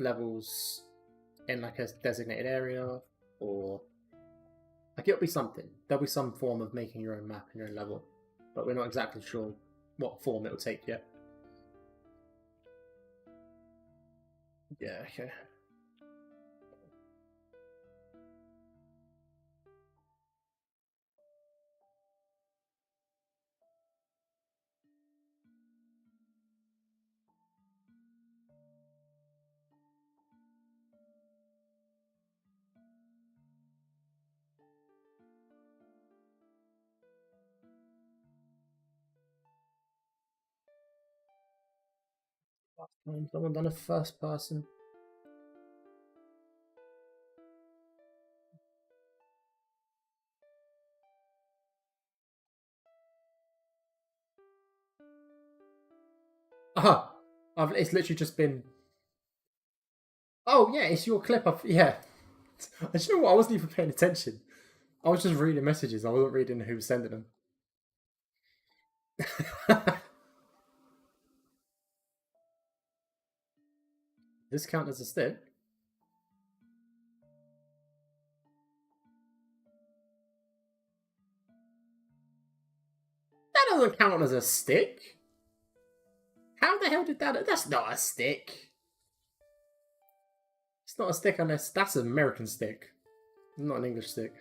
levels in like a designated area, or like it'll be something. There'll be some form of making your own map and your own level, but we're not exactly sure what form it'll take yet. Yeah, okay. Last time someone done a first person. Aha! It's literally just been. Oh yeah, it's your clip of yeah. Do you know what? I wasn't even paying attention. I was just reading messages. I wasn't reading who was sending them. This count as a stick? That doesn't count as a stick. How the hell did that? That's not a stick. It's not a stick unless that's an American stick, not an English stick.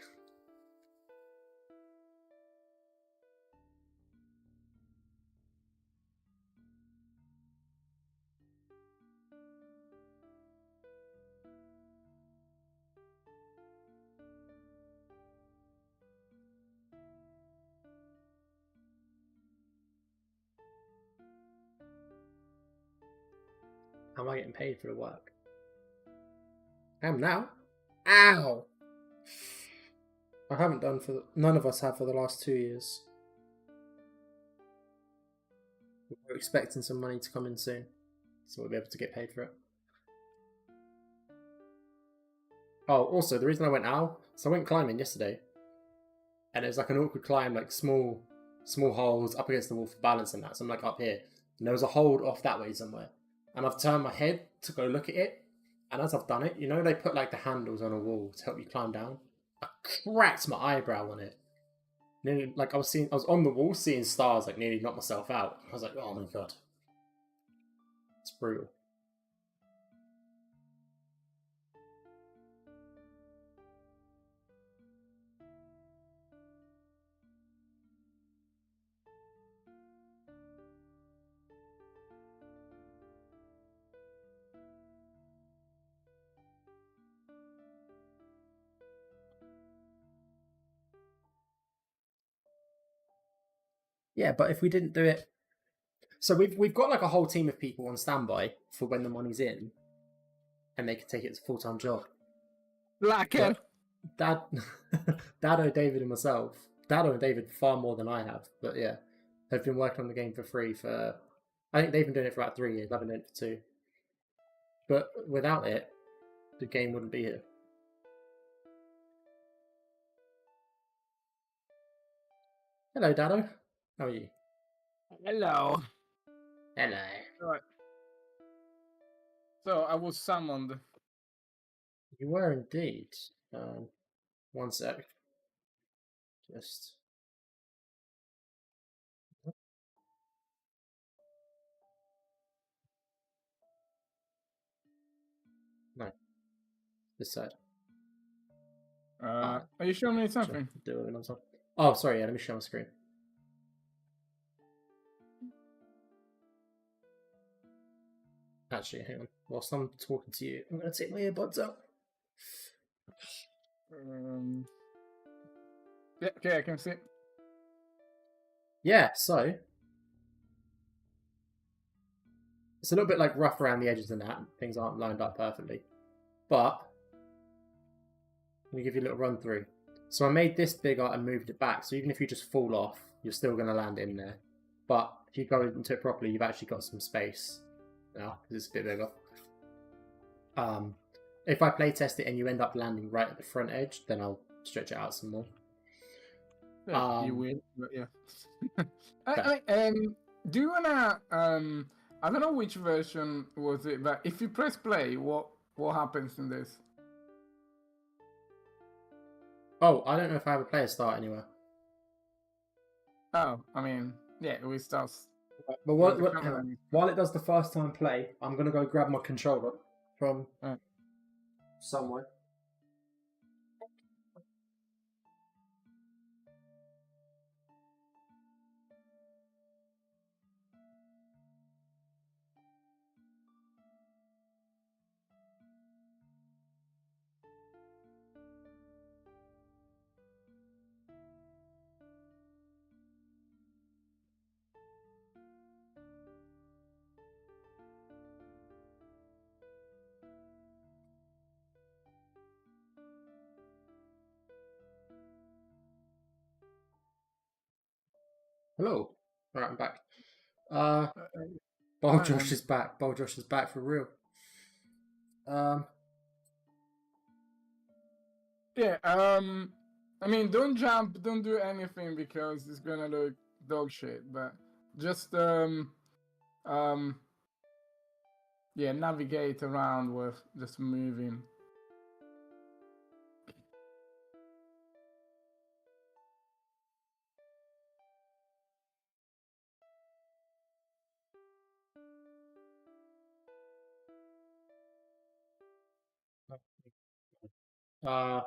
How am I getting paid for the work? I am now. Ow! I haven't done for none of us have for the last 2 years. We're expecting some money to come in soon, so we'll be able to get paid for it. Oh, also the reason I went ow, so I went climbing yesterday, and it was like an awkward climb, like small holes up against the wall for balance and that. So I'm like up here, and there was a hold off that way somewhere, and I've turned my head to go look at it, and as I've done it, you know they put like the handles on a wall to help you climb down. I cracked my eyebrow on it. Nearly, like I was on the wall seeing stars, like nearly knocked myself out. I was like, oh my god, it's brutal. Yeah, but if we didn't do it, so we've got like a whole team of people on standby for when the money's in, and they can take it as a full-time job. Blacken. Dad, Dado, David, and myself. Dado and David far more than I have, but yeah, they've been working on the game for free for. I think they've been doing it for about 3 years. I've been doing it for 2. But without it, the game wouldn't be here. Hello, Dado. How are you? Hello. Hello. Right. So I was summoned. You were indeed. One sec. Just No. This side. Are you showing me something? Do it on top. Oh, sorry. Yeah, let me show my screen. Actually, hang on. Whilst I'm talking to you, I'm going to take my earbuds out. Yeah, okay, I can see. Yeah, so it's a little bit like rough around the edges and that. Things aren't lined up perfectly. But let me give you a little run through. So I made this bigger and moved it back. So even if you just fall off, you're still going to land in there. But if you go into it properly, you've actually got some space now because it's a bit bigger. If I play test it and you end up landing right at the front edge, then I'll stretch it out some more. Yeah, you will, but yeah. Do you wanna? I don't know which version was it, but if you press play, what happens in this? Oh, I don't know if I have a player start anywhere. Oh, I mean, yeah, we start. But while it does the first time play, I'm gonna go grab my controller from somewhere. Hello. Right, I'm back. Bowl Josh is back. Bowl Josh is back for real. Yeah. I mean, don't jump, don't do anything because it's gonna look dog shit. But just yeah, navigate around with just moving. I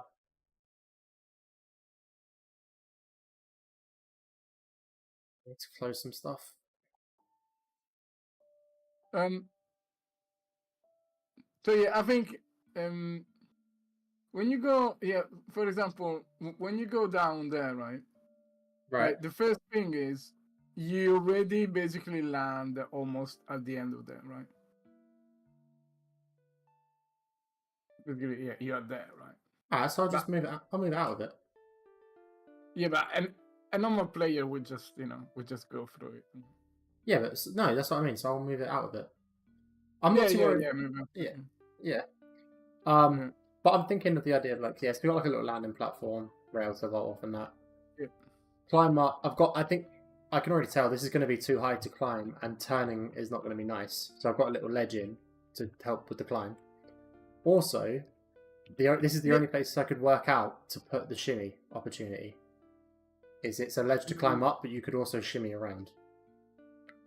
need to close some stuff. So yeah, I think when you go, yeah, for example, when you go down there, right? Right. The first thing is you already basically land almost at the end of there, right? Basically, yeah, you're there, right? Alright, so I'll just move it. I'll move it out of it. Yeah, but a normal player would just, would just go through it. Yeah, but no, that's what I mean. So I'll move it out of it. I'm not too worried. Yeah. But I'm thinking of the idea of like, yes, we've got like a little landing platform, rails to vault off and that. Yeah. Climb up. I think I can already tell this is going to be too high to climb, and turning is not going to be nice. So I've got a little ledge in to help with the climb. Also, this is the only place I could work out to put the shimmy opportunity. It's a ledge to climb up, but you could also shimmy around.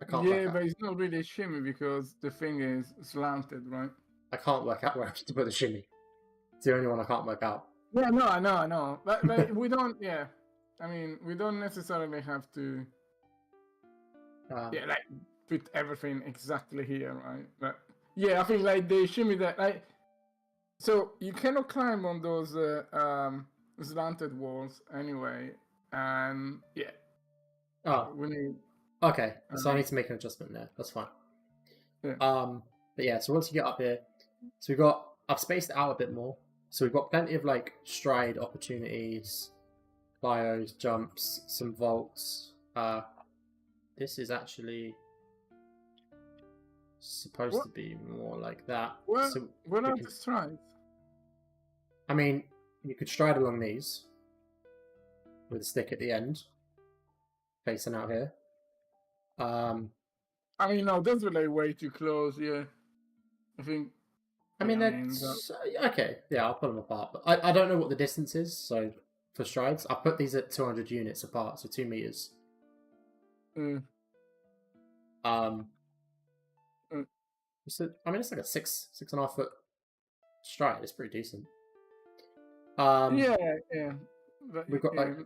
I can't work out. But it's not really shimmy because the thing is slanted, right? I can't work out where to put the shimmy. It's the only one I can't work out. Yeah, no, I know. But we don't, yeah. I mean, we don't necessarily have to, like, put everything exactly here, right? But, yeah, I think, like, the shimmy that, like, so you cannot climb on those slanted walls anyway, and, yeah. Oh. We need... Okay, so I need to make an adjustment there. That's fine. Yeah. But yeah, so once you get up here, so I've spaced it out a bit more. So we've got plenty of like stride opportunities, bios, jumps, some vaults. This is actually supposed to be more like that. What are the strides? I mean, you could stride along these with a stick at the end, facing out here. I mean, no, those are like way too close. Yeah, I think. I mean, okay. Yeah, I'll put them apart. But I don't know what the distance is. So for strides, I put these at 200 units apart, so 2 meters. So, I mean, it's like a 6.5 foot Stride. It's pretty decent. Yeah. But, We've got like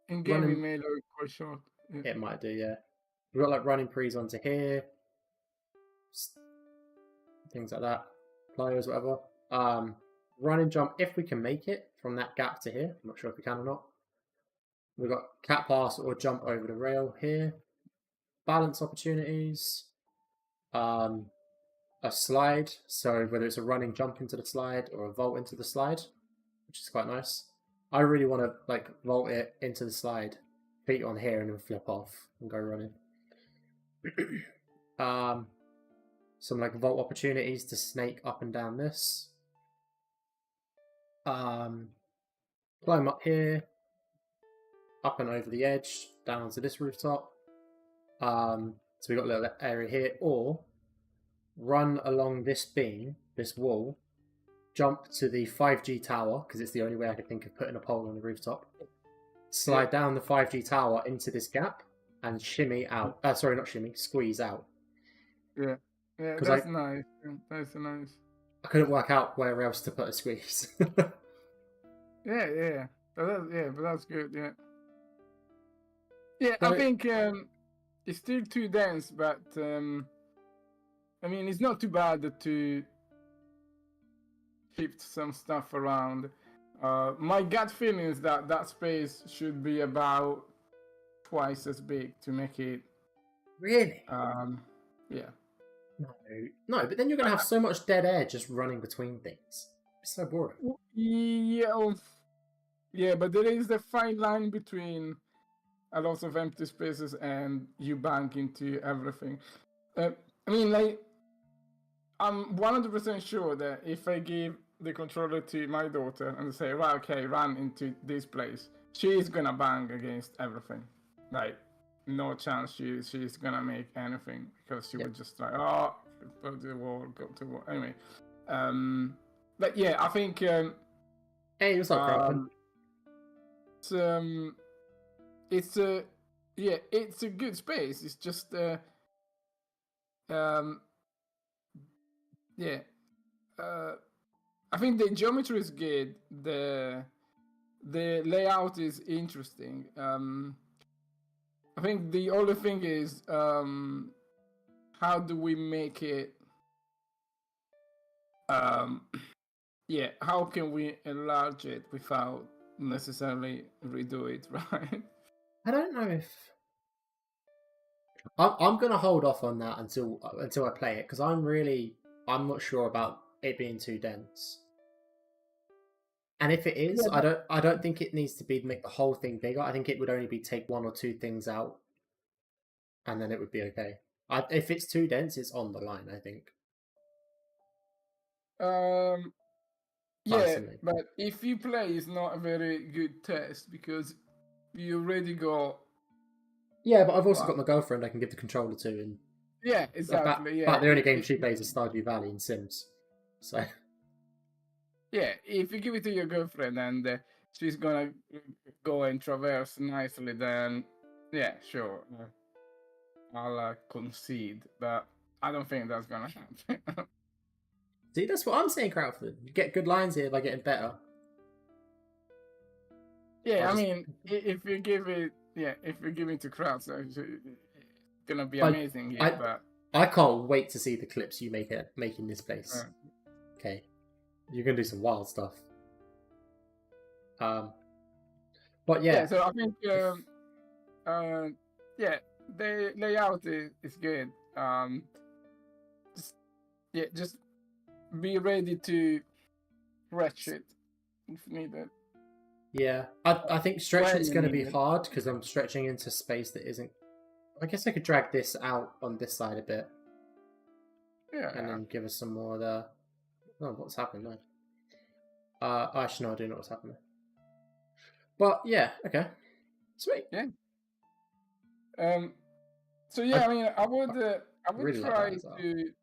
in game running- it may look quite short. Yeah. it might do, yeah. We've got like running prees onto here, things like that, players, whatever. Run and jump if we can make it from that gap to here. I'm not sure if we can or not. We've got cat pass or jump over the rail here. Balance opportunities. A slide, so whether it's a running jump into the slide or a vault into the slide, which is quite nice. I really want to like vault it into the slide, feet on here, and then flip off and go running. Some like vault opportunities to snake up and down this. Climb up here, up and over the edge, down to this rooftop. So we've got a little area here, or run along this beam, this wall, jump to the 5G tower, because it's the only way I could think of putting a pole on the rooftop. Slide down the 5G tower into this gap and shimmy out. Sorry, not shimmy, squeeze out. Yeah, that's nice. Yeah, that's nice. I couldn't work out where else to put a squeeze. Yeah. But that's good. Yeah. Yeah, So I think it's still too dense, but I mean, it's not too bad to shift some stuff around. My gut feeling is that that space should be about twice as big to make it. Really? Yeah. No, but then you're going to have so much dead air just running between things. It's so boring. Yeah, but there is a fine line between a lot of empty spaces and you bank into everything. I mean, like, I'm 100% sure that if I give the controller to my daughter and say, right, okay, run into this place, she's gonna bang against everything. Like, no chance she's gonna make anything, because she would just like, oh, go to the wall, go to the wall. Anyway, but yeah, I think hey, what's up, Crown? it's a good space. It's just I think the geometry is good. The layout is interesting. I think the only thing is how do we make it? How can we enlarge it without necessarily redo it, right? I don't know if I'm gonna hold off on that until I play it, because I'm not sure about it being too dense. And if it is, I don't think it needs to make the whole thing bigger. I think it would only be take one or two things out, and then it would be okay. If it's too dense, it's on the line, I think. Personally. But if you play, it's not a very good test, because you already got. Yeah, but I've also got my girlfriend I can give the controller to, and yeah, exactly. But the only game she plays is Stardew Valley and Sims, so. Yeah, if you give it to your girlfriend and she's gonna go and traverse nicely, then yeah, sure, I'll concede, but I don't think that's gonna happen. See, that's what I'm saying, Crowdford. You get good lines here by getting better. Yeah, I mean, if you give it to Krauts, it's gonna be amazing. But I can't wait to see the clips you making this place. Okay, you're gonna do some wild stuff. But yeah. So I think the layout is good. Just be ready to stretch it if needed. Yeah, I think stretching is going to be hard, because I'm stretching into space that isn't. I guess I could drag this out on this side a bit. Yeah. And then give us some more there. Oh, what's happened there? Actually, no, I do know what's happening. But yeah, okay, sweet. Yeah. So yeah, I mean, I would really try like that to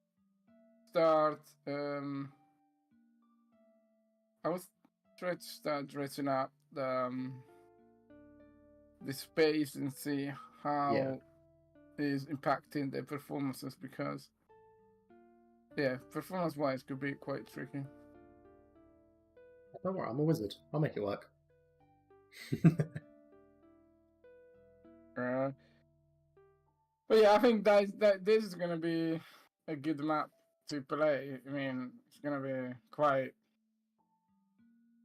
start. I would try to start dressing up the space and see how it is impacting the performances, because performance-wise could be quite tricky. Don't worry, I'm a wizard. I'll make it work. But yeah, I think that this is gonna be a good map to play. I mean, it's gonna be quite.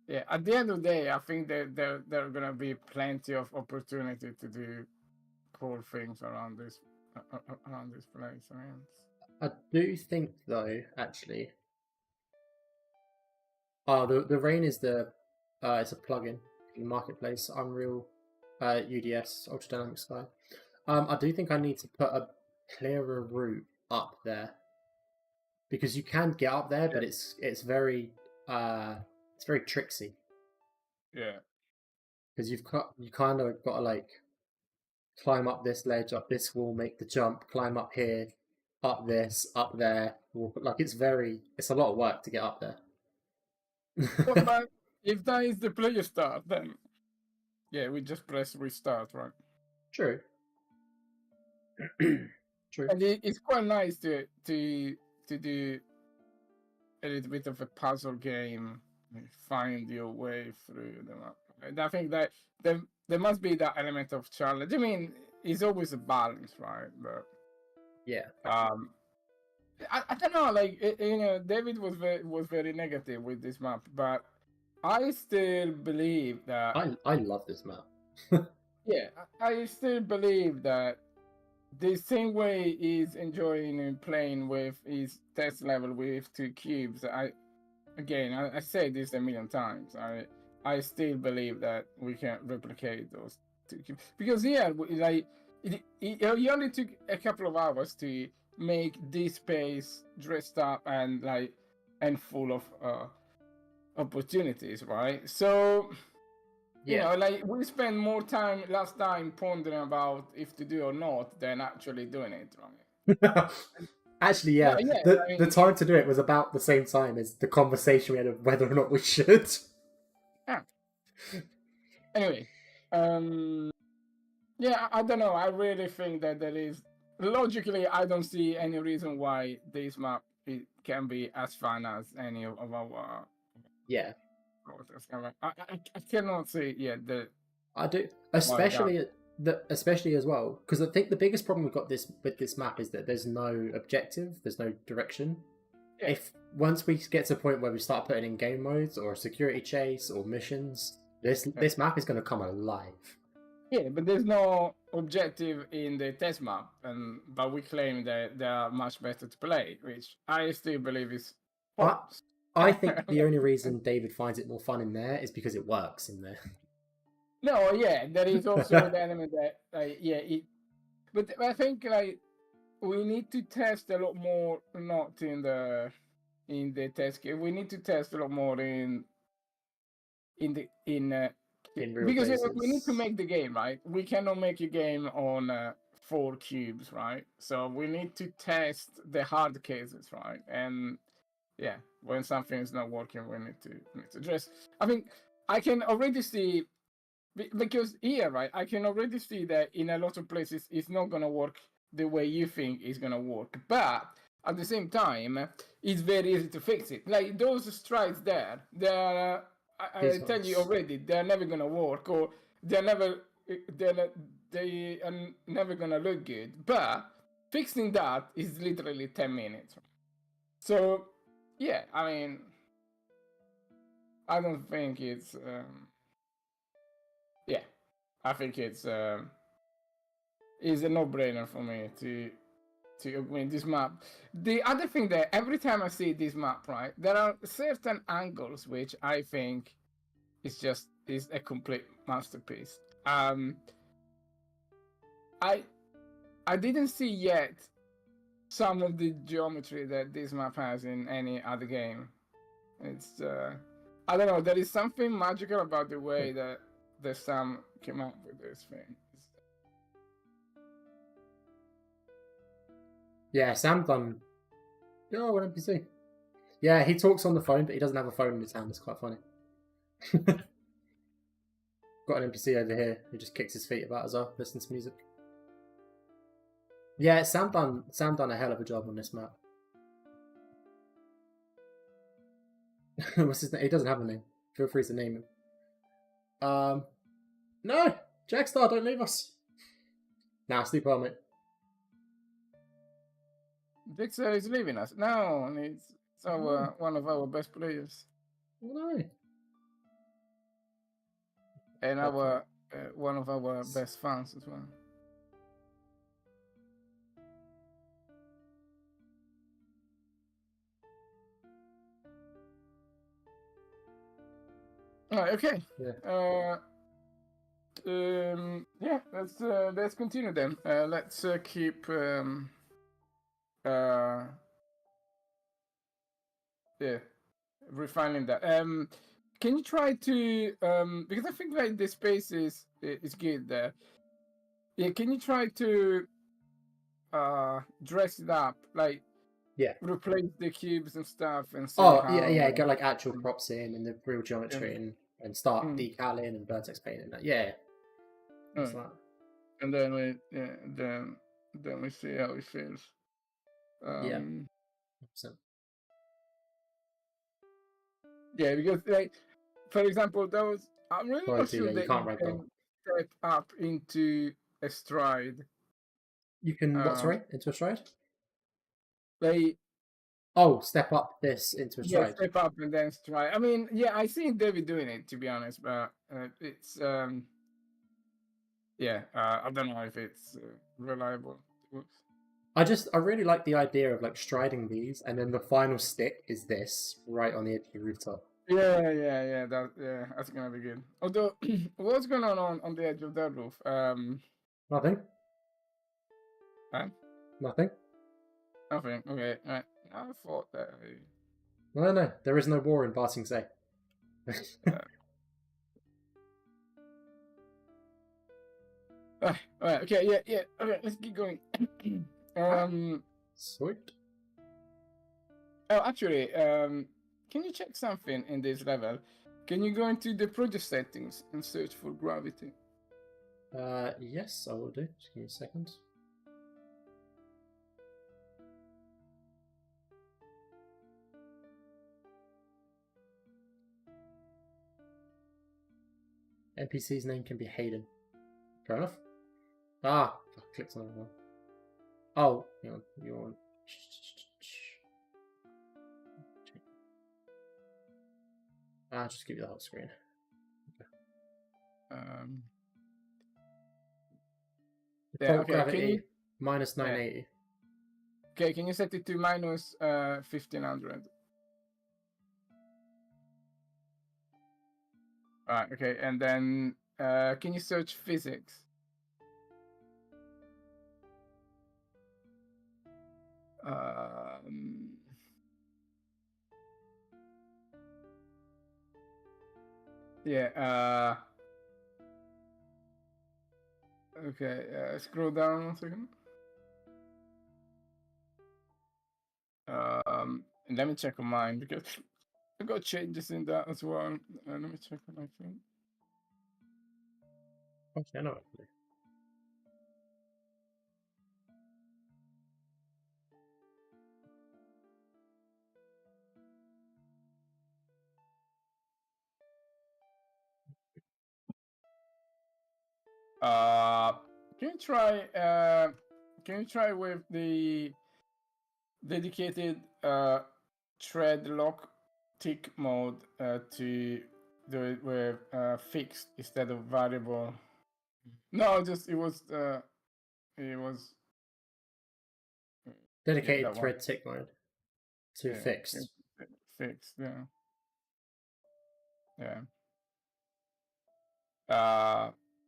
Yeah, at the end of the day, I think that there are gonna be plenty of opportunity to do cool things around this place. I mean, I do think though, actually, the rain is it's a plugin in the marketplace. Unreal, UDS Ultra Dynamic Sky. I do think I need to put a clearer route up there because you can get up there, but it's very tricksy yeah. because you kind of got to like climb up this ledge, up this wall, make the jump, climb up here, up this, up there. Like it's a lot of work to get up there. Well, but if that is the player start, then yeah, we just press restart, right? True. True. And it's quite nice to do a little bit of a puzzle game, find your way through the map. And I think that there must be that element of challenge. I mean, it's always a balance, right? But yeah. I don't know. Like David was very negative with this map, but I still believe that I love this map. yeah, I still believe that the same way he's enjoying and playing with his test level with 2 cubes. I say this a million times. I still believe that we can replicate those 2 cubes because like it only took a couple of hours to make this space dressed up and full of opportunities, right? So. Yeah. You know, like we spent more time last time pondering about if to do or not than actually doing it, right? Actually, yeah. The time to do it was about the same time as the conversation we had of whether or not we should. Yeah. Anyway, yeah, I don't know. I really think that there is logically, I don't see any reason why this map can be as fun as any of our. Yeah. I cannot say I do, especially as well, because I think the biggest problem we've got with this map is that there's no objective, there's no direction. Yeah. If once we get to a point where we start putting in game modes or a security chase or missions, this map is going to come alive. Yeah, but there's no objective in the test map, but we claim that they are much better to play, which I still believe is false. I think the only reason David finds it more fun in there is because it works in there. No, yeah, there is also the element that, but I think we need to test a lot more, not in the test game. We need to test a lot more in real because places. We need to make the game, right? We cannot make a game on 4 cubes, right? So we need to test the hard cases, right? And yeah, when something is not working, we need to address. I think I can already see, because here, right, I can already see that in a lot of places it's not gonna work the way you think it's gonna work. But at the same time, it's very easy to fix it. Like those strides there, they're I tell you already, they're never gonna work, or they are never gonna look good. But fixing that is literally 10 minutes. So. Yeah, I mean, I don't think it's. Yeah, I think it's a no-brainer for me to win this map. The other thing that every time I see this map, right, there are certain angles which I think is a complete masterpiece. I didn't see yet some of the geometry that this map has in any other game. It's I don't know, there is something magical about the way that the Sam came up with this thing. Yeah, Sam done. Oh, what NPC? Yeah, he talks on the phone, but he doesn't have a phone in his hand. It's quite funny. Got an NPC over here who just kicks his feet about as well, listens to music. Yeah, Sam done a hell of a job on this map. What's his name? He doesn't have a name. feel free to name him. No! Jackstar, don't leave us! Nah, sleep well, mate. Dixer is leaving us. No, it's one of our best players. No. And one of our best fans as well. Alright, okay. Yeah. Yeah, let's continue then. Let's keep yeah, refining that. Can you try to because I think like the space is good there. Yeah, can you try to dress it up, like replace the cubes and stuff and see how, get like actual props in and the real geometry and start decaling and vertex painting that. Yeah. That's that. And then we see how it feels. Yeah. 100%. Yeah, because like for example, I'm really not sure that you can step up into a stride. You can what? Sorry, into a stride? Like step up this into a stride. Yeah, step up and then stride. I mean, yeah, I seen David doing it, to be honest, but it's yeah, I don't know if it's reliable. Whoops. I really like the idea of like striding these, and then the final stick is this right on the edge of the rooftop. Yeah, that's gonna be good. Although, what's going on the edge of that roof? Nothing. Huh? Nothing. Nothing. Okay. Right. I thought that. No. There is no war in Ba Sing Se. Alright, okay, yeah. Okay, let's keep going. Sweet. Oh, actually, can you check something in this level? Can you go into the project settings and search for gravity? Yes, I will do. Just give me a second. NPC's name can be Hayden. Fair enough. I clicked on that one. Oh, hang on. You want... I'll just give you the whole screen. Default gravity, minus 980. Okay, can you set it to minus 1500? Alright, okay, and then can you search physics? Yeah, okay, scroll down 1 second. And let me check on mine because I got changes in that as well. Let me check on my phone. Okay, I know actually. Can you try with the dedicated thread lock tick mode to do it with fixed instead of variable? No, just it was dedicated thread tick mode to fixed. Fixed, yeah.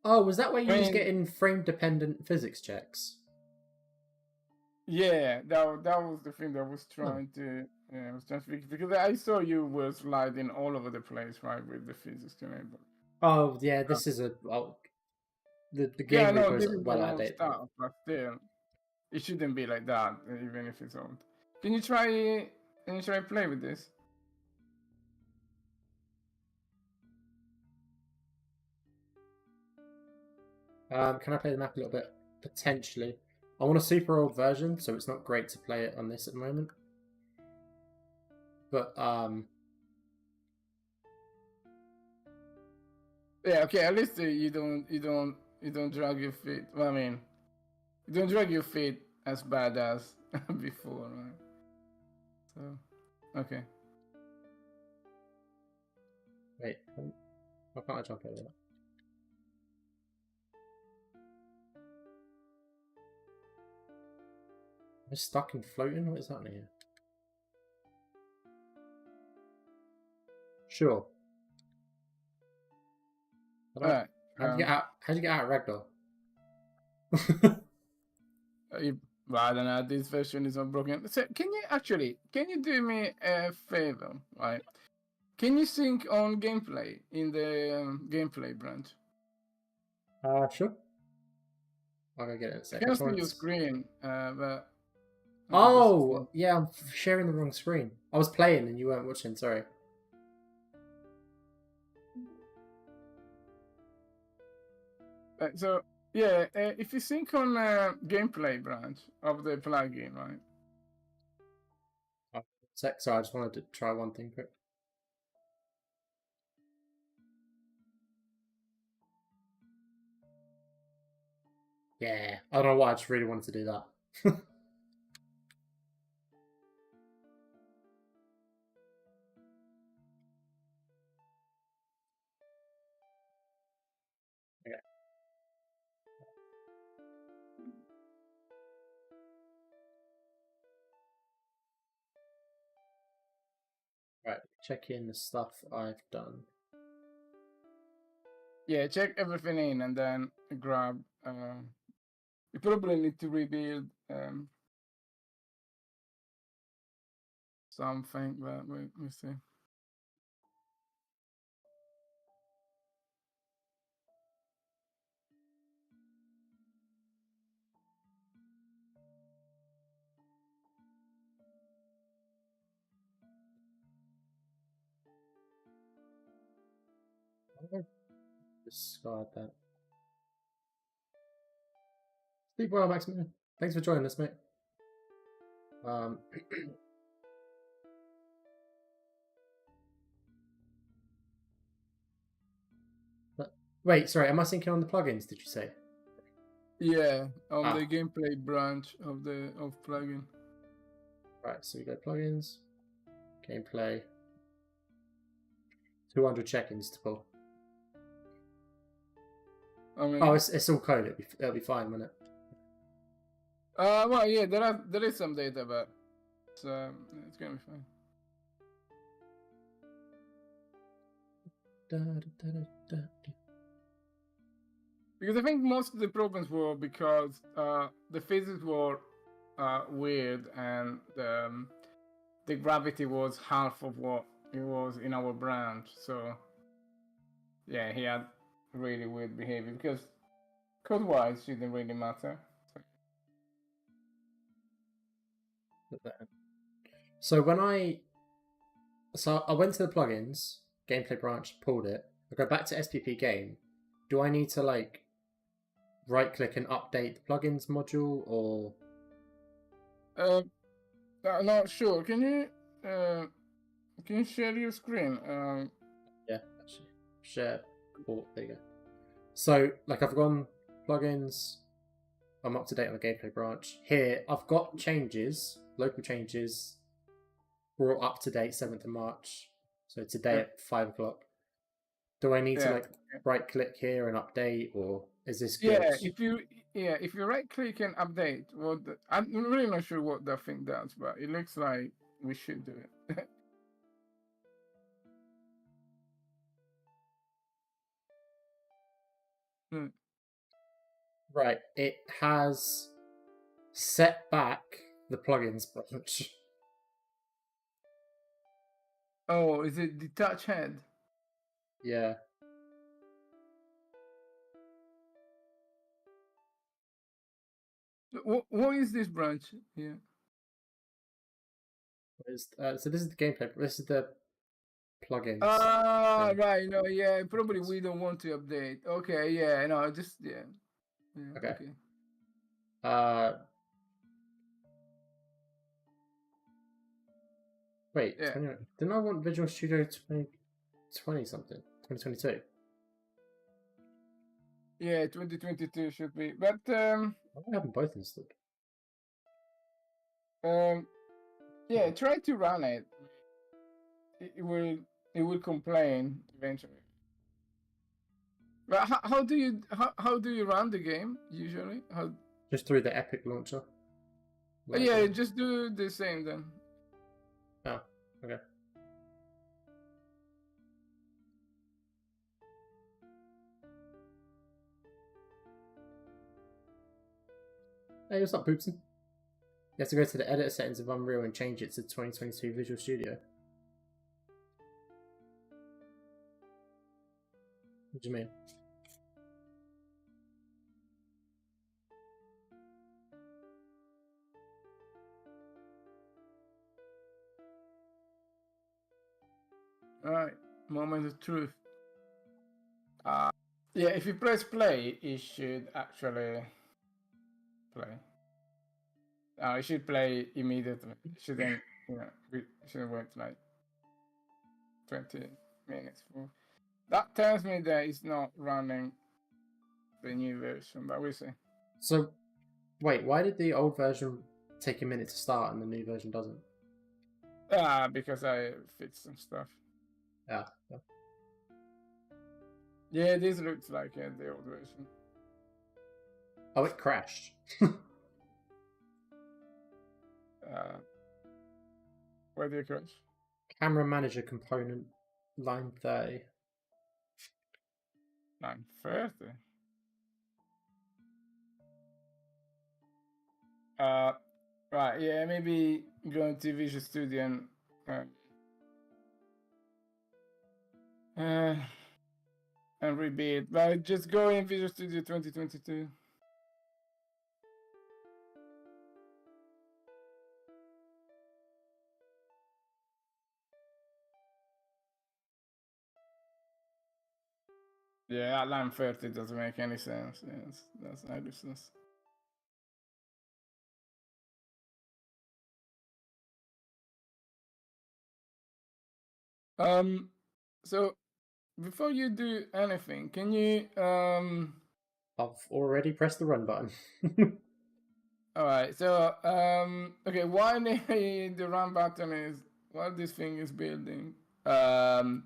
Was that where you was getting frame dependent physics checks? Yeah, that was the thing that I was trying to. Yeah, I was trying to fix because I saw you were sliding all over the place, right, with the physics enable. Oh yeah, this is a the game this is is well outdated. Stuff, but still, it shouldn't be like that, even if it's old. Can you try play with this? Can I play the map a little bit? Potentially. I want a super old version, so it's not great to play it on this at the moment. But Yeah, okay. At least you don't drag your feet. Well, I mean, you don't drag your feet as bad as before, right? So, okay. Wait, why can't I jump over that? I'm stuck in floating? What is happening here? Sure. Alright. How do you get out? How do you get out of ragdoll? Well, I don't know. This version is not broken. So, can you do me a favor, right? Can you sync on gameplay in the gameplay branch? Sure. I'll go get it in a I second. can't see your screen, but. Oh, yeah, I'm sharing the wrong screen. I was playing and you weren't watching, sorry. So, yeah, if you sync on gameplay branch of the plugin, right? Sorry, I just wanted to try one thing quick. Yeah, I don't know why, I just really wanted to do that. Okay. Right, check in the stuff I've done. Yeah, check everything in and then grab. You probably need to rebuild something, but wait, let me see. Discard that. Sleep well, Maximilian. Thanks for joining us, mate. Wait, sorry, am I syncing on the plugins, did you say? Yeah, on the gameplay branch of plugin. Right, so we go plugins, gameplay, 200 check-ins to pull. I mean, it's all code. It'll be fine, won't it? well, yeah, there is some data, but it's gonna be fine. Because I think most of the problems were because the physics were weird and the gravity was half of what it was in our branch. So yeah, he had really weird behavior because code-wise it didn't really matter. So I went to the plugins, gameplay branch, pulled it. I go back to SPP game. Do I need to like right click and update the plugins module or? No, sure. Can you share your screen? Yeah, actually, share. Oh, there you go. So like I've gone plugins. I'm up to date on the gameplay branch. Here I've got changes, local changes. We're all up to date 7th of March. So today at 5 o'clock. Do I need to like right click here and update, or is this good? Yeah, if you right click and update, I'm really not sure what that thing does, but it looks like we should do it. Right, it has set back the plugins branch. Oh, is it detach head? Yeah. What is this branch? Yeah. So this is the gameplay. This is the plugins. Right. No, yeah. Probably we don't want to update. Okay. Yeah. No. Just yeah. Okay. Wait. Yeah. Didn't I want Visual Studio 2020 something? 2022. Yeah, 2022 should be. But I have them both installed. yeah, try to run it. It will complain eventually. But how do you run the game usually? How? Just through the Epic launcher. Like Yeah, that. just do the same then. Oh, okay. Hey, what's up, Poopson? You have to go to the editor settings of Unreal and change it to 2022 Visual Studio. What do you mean? Alright, moment of truth. Yeah, if you press play, it should actually play. It should play immediately. It shouldn't, it shouldn't wait like 20 minutes for. That tells me that it's not running the new version, but we'll see. So, wait, why did the old version take a minute to start and the new version doesn't? Because I fixed some stuff. Yeah. Yeah, this looks like the old version. Oh, it crashed. Where did it crash? Camera Manager component, line 30. Line 30? Right, yeah, maybe go into Visual Studio and rebuild. But just go in Visual Studio 2022. Yeah, that line 30 doesn't make any sense. Yes, that's useless. So before you do anything, can you I've already pressed the run button. Alright, so okay, while the run button is while this thing is building, can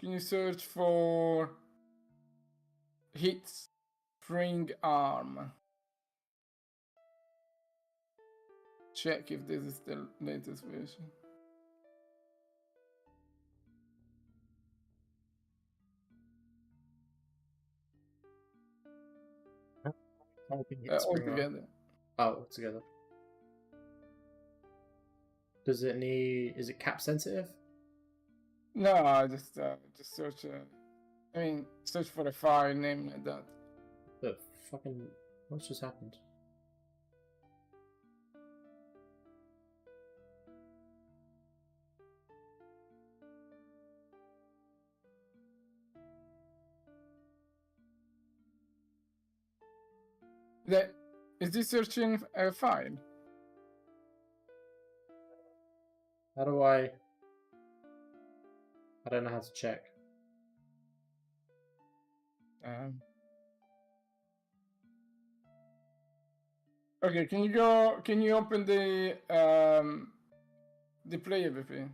you search for hit spring arm? Check if this is the latest version. All together. Oh, together. Does it need? Is it cap sensitive? No, I just search. Search for a file name like that. The fucking what's just happened? Is this searching a file? How do I don't know how to check. Okay, can you open the player VP?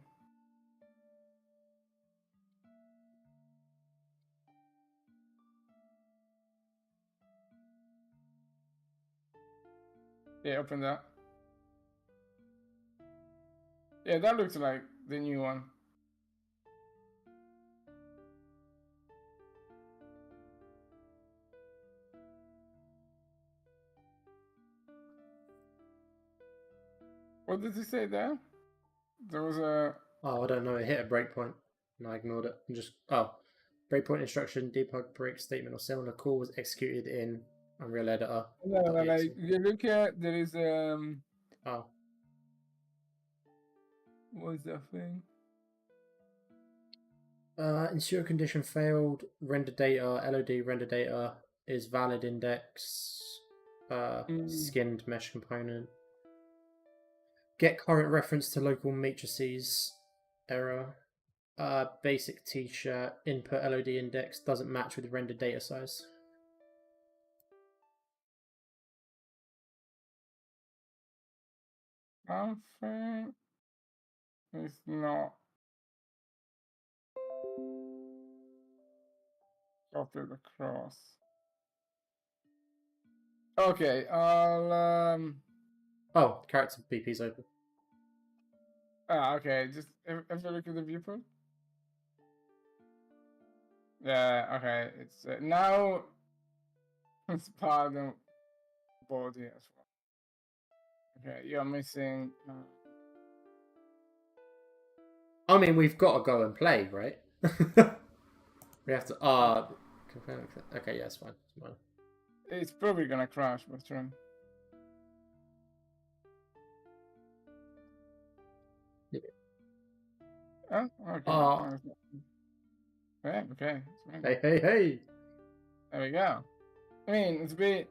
Yeah, open that. Yeah, that looks like the new one. What did it say there? There was a... Oh, I don't know. It hit a breakpoint and I ignored it. And just breakpoint instruction, debug break statement or similar call was executed in Unreal Editor. No, like you look at there is Oh. What is that thing? Ensure condition failed. Render data. LOD render data is valid index. Skinned mesh component. Get current reference to local matrices. Error. basic t-shirt input LOD index doesn't match with the rendered data size. I think it's not copied across. Okay, I'll Oh, character BP's open. okay, just if you look at the viewport. Yeah, okay, it's now it's part of the body as well. Okay, you're missing. I mean, we've got to go and play, right? We have to. Okay, yeah, it's fine. It's fine. It's probably gonna crash, but try. Yeah. Oh, okay. Yeah, okay. It's fine. Hey! There we go. I mean, it's a bit.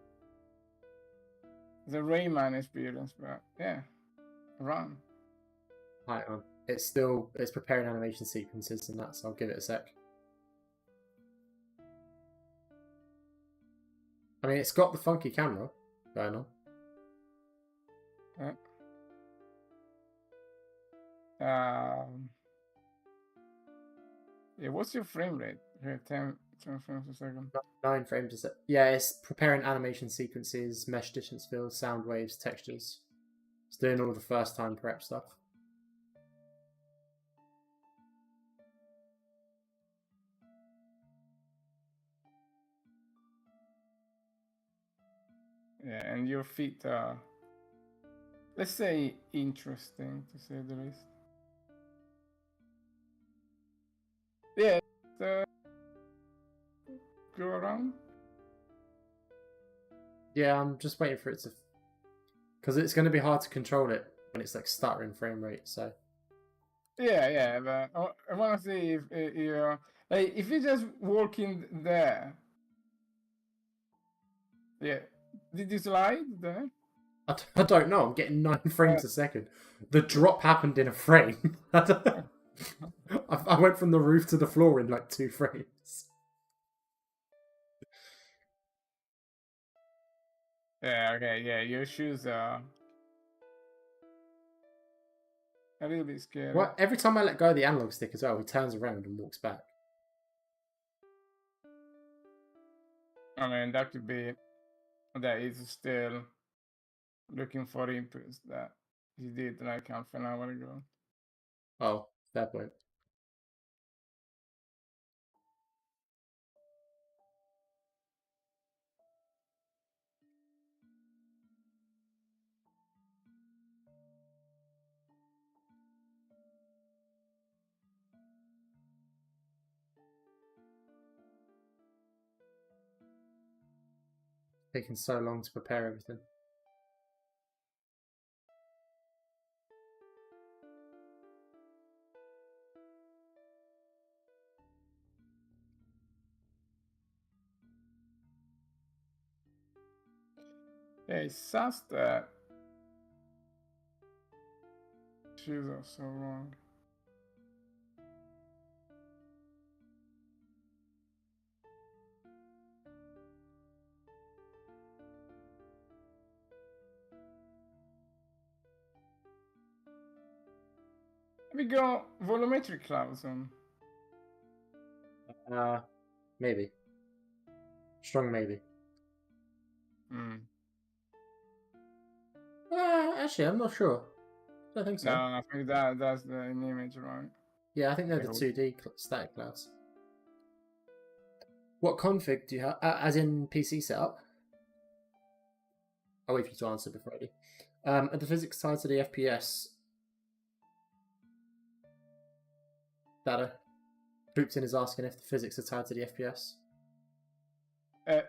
It's a Rayman experience, but yeah, run. Hang on. It's preparing animation sequences and that, so I'll give it a sec. I mean, it's got the funky camera going on. Yeah, what's your frame rate? Here, 10 frames a second. 9 frames a second. Yeah, it's preparing animation sequences, mesh distance fields, sound waves, textures. It's doing all the first time prep stuff. Yeah, and your feet are, let's say, interesting to say the least. Yeah, go around. Yeah, I'm just waiting for it to... Because it's going to be hard to control it when it's like stuttering frame rate, so... Yeah, but I want to see if you're... Like, if you're just walking there... Yeah. Did you slide there? I don't know, I'm getting 9 frames a second. The drop happened in a frame. I went from the roof to the floor in like 2 frames. Yeah, okay, yeah, your shoes are a little bit scary. What? Every time I let go of the analog stick as well, he turns around and walks back. I mean, that could be that is still looking for inputs that he did like half an hour ago. Oh, fair point. Taking so long to prepare everything. Yeah, it sucks that shoes are so wrong. We got volumetric clouds on. Maybe. Strong maybe. Actually, I'm not sure. I don't think so. No, I think that's the image, right? Yeah, I think they're the 2D static clouds. What config do you have? As in PC setup? I'll wait for you to answer before I do. Are the physics tied to the FPS? Data. Boopton is asking if the physics are tied to the FPS.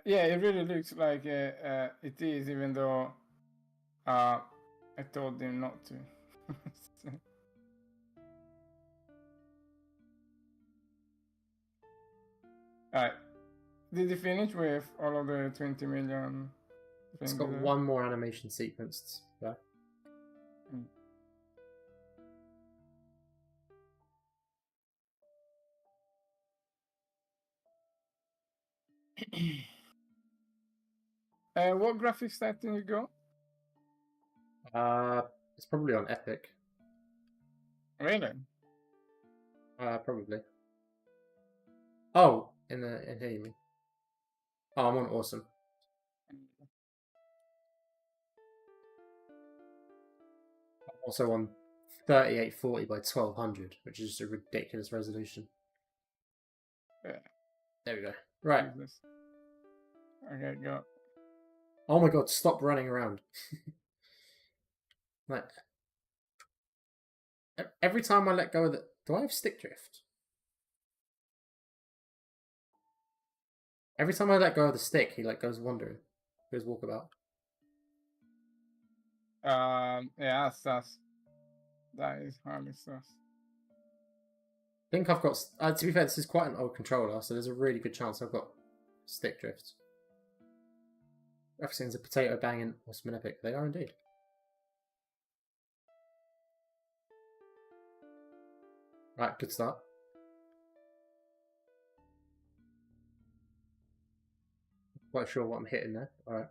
Yeah, it really looks like it is, even though I told him not to. Alright. Did you finish with all of the 20 million It's things got there? one more animation sequence there. What graphics setting you got? It's probably on Epic. Really? Probably. Oh, in here you mean? Oh, I'm on awesome. I'm also on 3840 by 1200, which is just a ridiculous resolution. Yeah. There we go. Right. Jesus. Okay, go. Oh my god, stop running around. Like, every time I let go of the... Do I have stick drift? Every time I let go of the stick, he like goes wandering. Goes walkabout. Yeah, that's sus. That is highly sus. I think I've got... to be fair, this is quite an old controller, so there's a really good chance I've got stick drift. Everything's a potato banging awesome and epic. They are indeed. Right, good start. Not quite sure what I'm hitting there. Alright.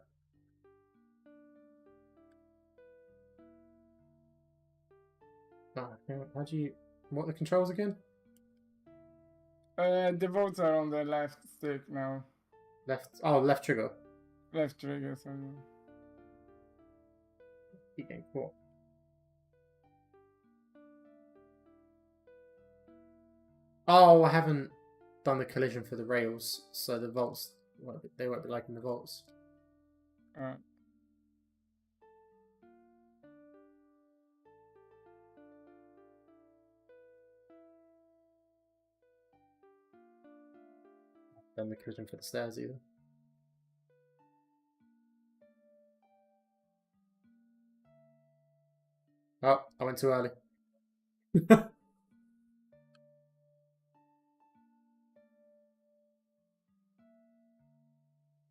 How do you... What are the controls again? The votes are on the left stick now. Left... Oh, left trigger. Left trigger, sorry. What? Oh, I haven't done the collision for the rails, so the volts, they won't be liking the volts. Alright. Done the collision for the stairs either. Oh, I went too early.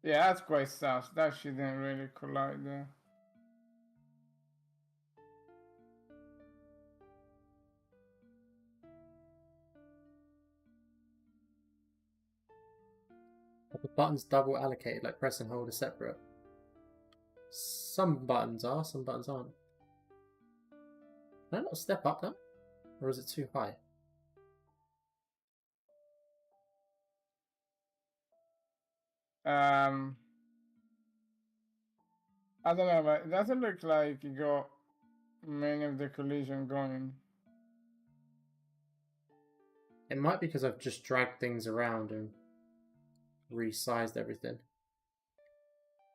Yeah, that's quite sus. That she didn't really collide there. Are the buttons double allocated, like press and hold are separate? Some buttons are, some buttons aren't. Can I not step up that? Or is it too high? I don't know, but it doesn't look like you got many of the collision going. It might be because I've just dragged things around and resized everything.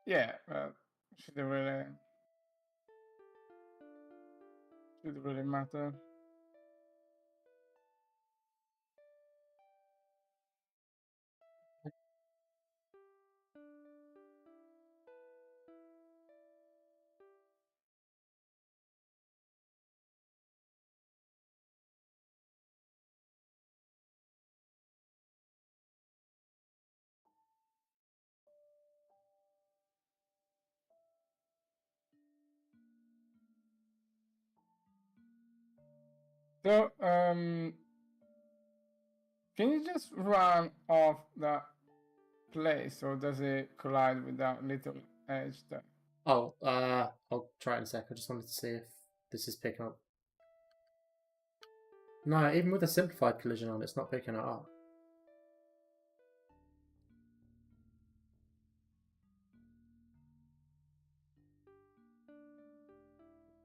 Yeah, but shouldn't really matter. So, can you just run off that place, or does it collide with that little edge there? Oh, I'll try it in a sec. I just wanted to see if this is picking up. No, even with a simplified collision on, it's not picking it up.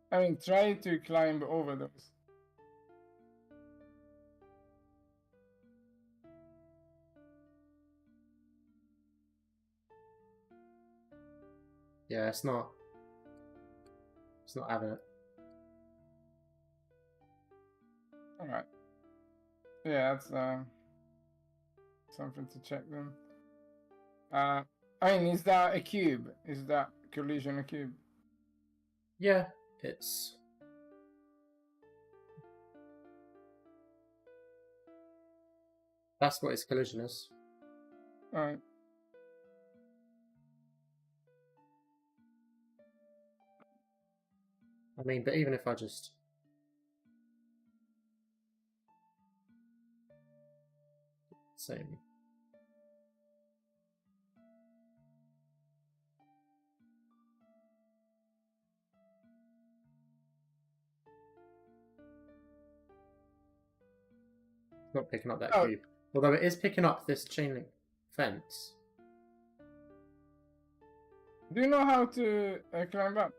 I mean, try to climb over those. Yeah, it's not having it. Alright. Yeah, that's something to check then. I mean, is that a cube? Is that collision a cube? Yeah, it's... That's what its collision is. Alright. I mean, but even if I just... Same. Not picking up that Oh. cube. Although it is picking up this chain link fence. Do you know how to climb up?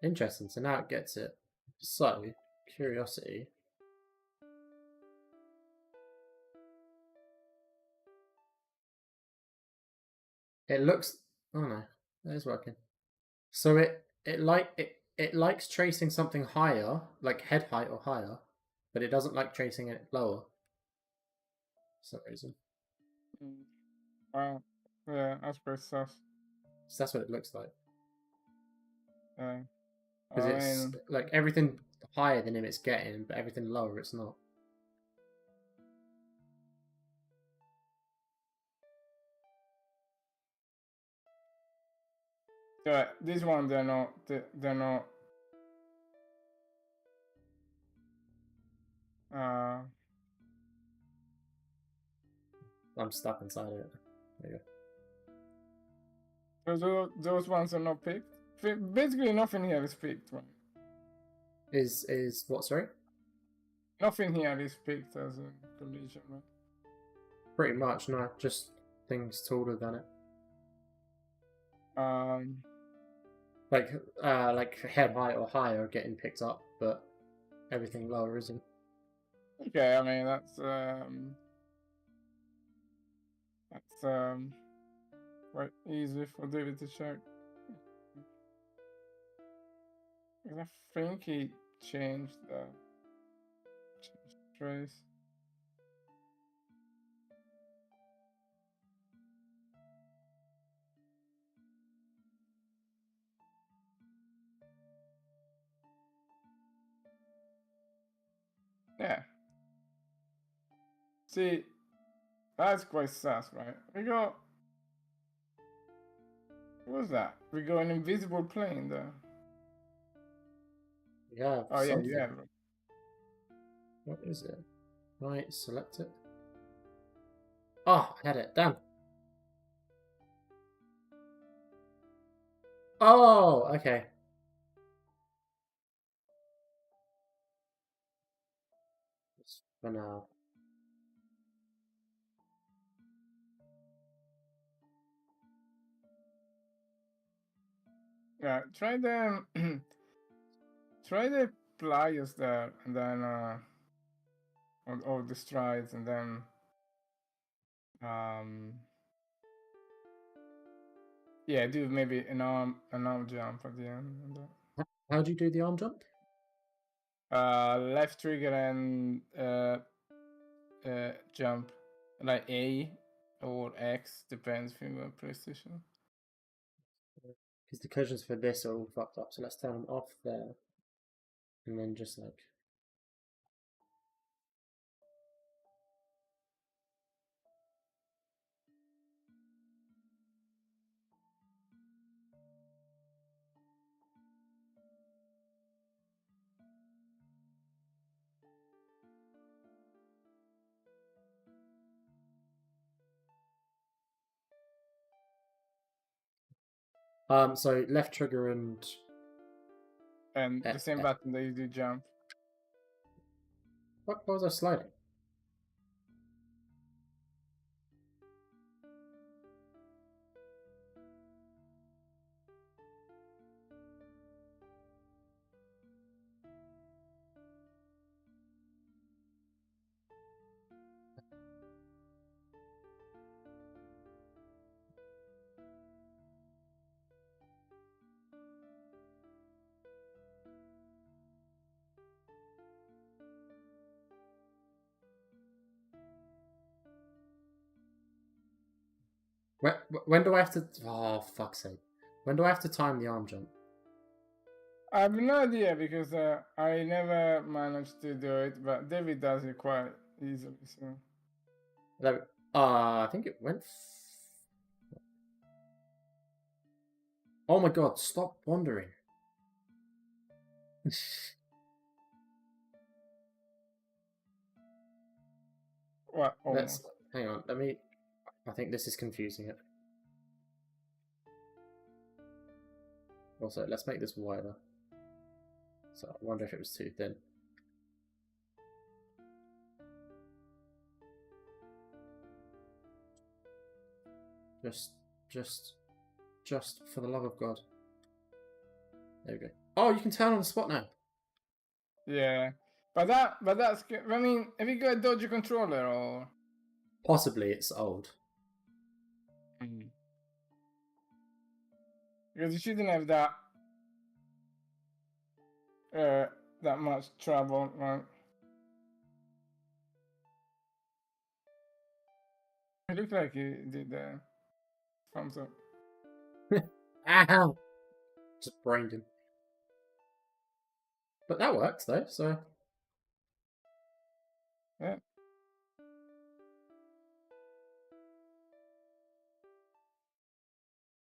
Interesting, so now it gets it. So, curiosity. It looks... Oh no, that is working. So it likes tracing something higher, like head height or higher, but it doesn't like tracing it lower. For some reason. Wow. Yeah, that's pretty sus. So that's what it looks like. Yeah. Because it's like everything higher than him it's getting, but everything lower it's not. Yeah, this one they're not. They're not. I'm stuck inside of it. There you go. So those ones are not picked. Basically, nothing here is picked. Right? Is what? Sorry. Nothing here is picked as a condition, right? Pretty much, no. Just things taller than it. Like head height or higher are getting picked up, but everything lower isn't. Okay, I mean that's quite easy for David to check. I think he changed the trace. Yeah. See, that's quite sus, right? We got... What was that? We got an invisible plane there. Yeah. Oh yeah, something. you have. What is it? Right, select it. Oh, I had it. Damn. Oh, okay. Just for now. Yeah, try the try the pliers there, and then or the strides, and then yeah, do maybe an arm jump at the end. And How do you do the arm jump? left trigger and jump, like A or X, depends if you're on PlayStation. Because the cushions for this are all fucked up, so let's turn them off there. And then just like... So left trigger and the same button that you do jump. What was I sliding? When do I have to... Oh, fuck's sake. When do I have to time the arm jump? I have no idea because I never managed to do it, but David does it quite easily. So I think it went. Oh my god! Stop wandering. what? Let's Almost. hang on. Let me. I think this is confusing it. Also, let's make this wider. So I wonder if it was too thin. Just for the love of God. There we go. Oh, you can turn on the spot now. Yeah, but that's. I mean, have you got a dodgy controller or? Possibly it's old. Because you shouldn't have that. That much trouble, right? It looked like you did the thumbs up. Ow! Just brained him. But that works though, so. Yeah.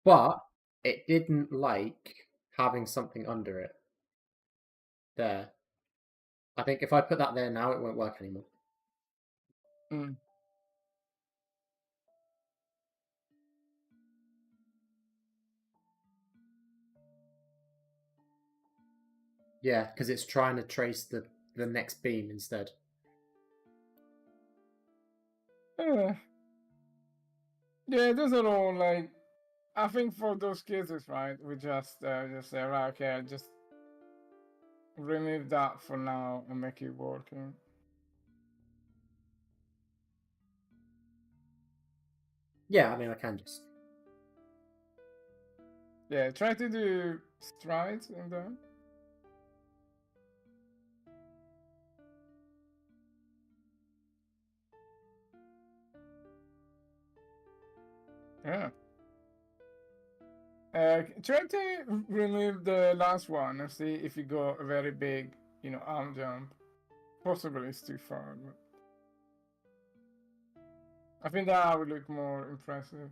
But it didn't like having something under it. There. I think if I put that there now, it won't work anymore. Mm. Yeah, because it's trying to trace the next beam instead. Yeah, those are all like. I think for those cases, right, we just say, right, okay, I'll just remove that for now and make it working. Yeah, I mean, I can just. Yeah, try to do strides in there. Yeah. Try to remove the last one and see if you go a very big, arm jump. Possibly it's too far, but I think that would look more impressive.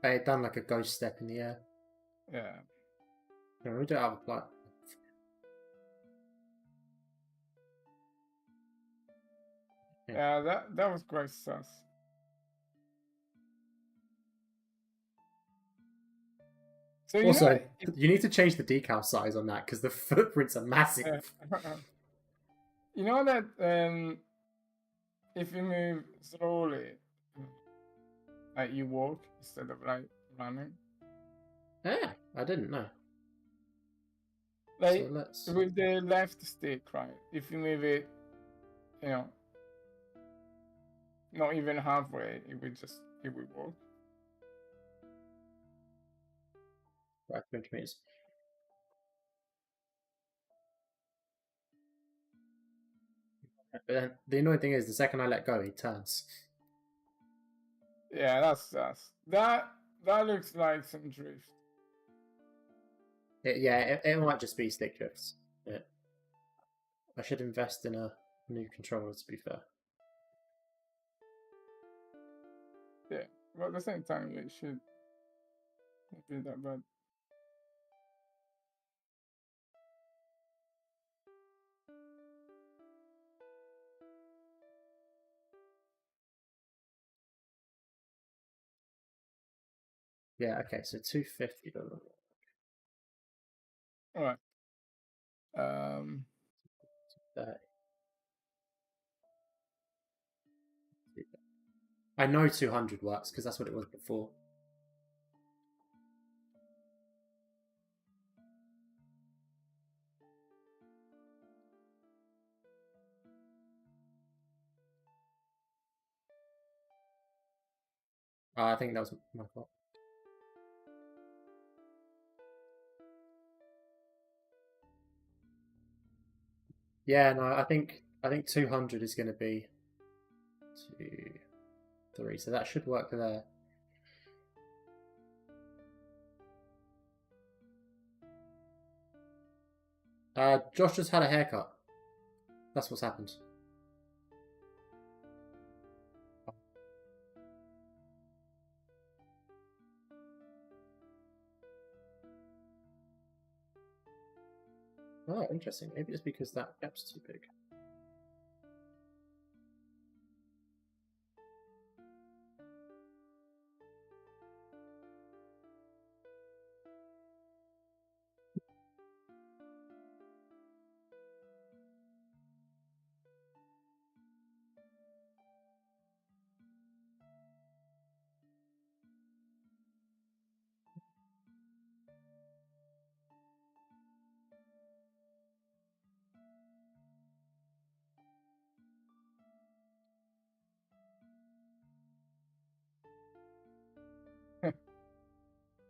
I done like a ghost step in the air. Yeah. No, we don't have a plan. Yeah, that was quite sus. So Also, you need to change the decal size on that because the footprints are massive. You know that if you move slowly, like you walk instead of like running. Yeah, I didn't know. Like So let's. with the left stick, right? If you move it, not even halfway, it would walk. Right, 20 meters. But then the annoying thing is, the second I let go, he turns. Yeah, that's that looks like some drift. It might just be stick drifts. Yeah. I should invest in a new controller, to be fair. Yeah, but at the same time, it should not be that bad. Yeah, okay, so 250 doesn't work. All right. 230. I know 200 works because that's what it was before. I think that was my fault. Yeah, no, I think 200 is going to be 2, 3, so that should work there. Josh just had a haircut. That's what's happened. Oh, interesting. Maybe it's because that gap's too big.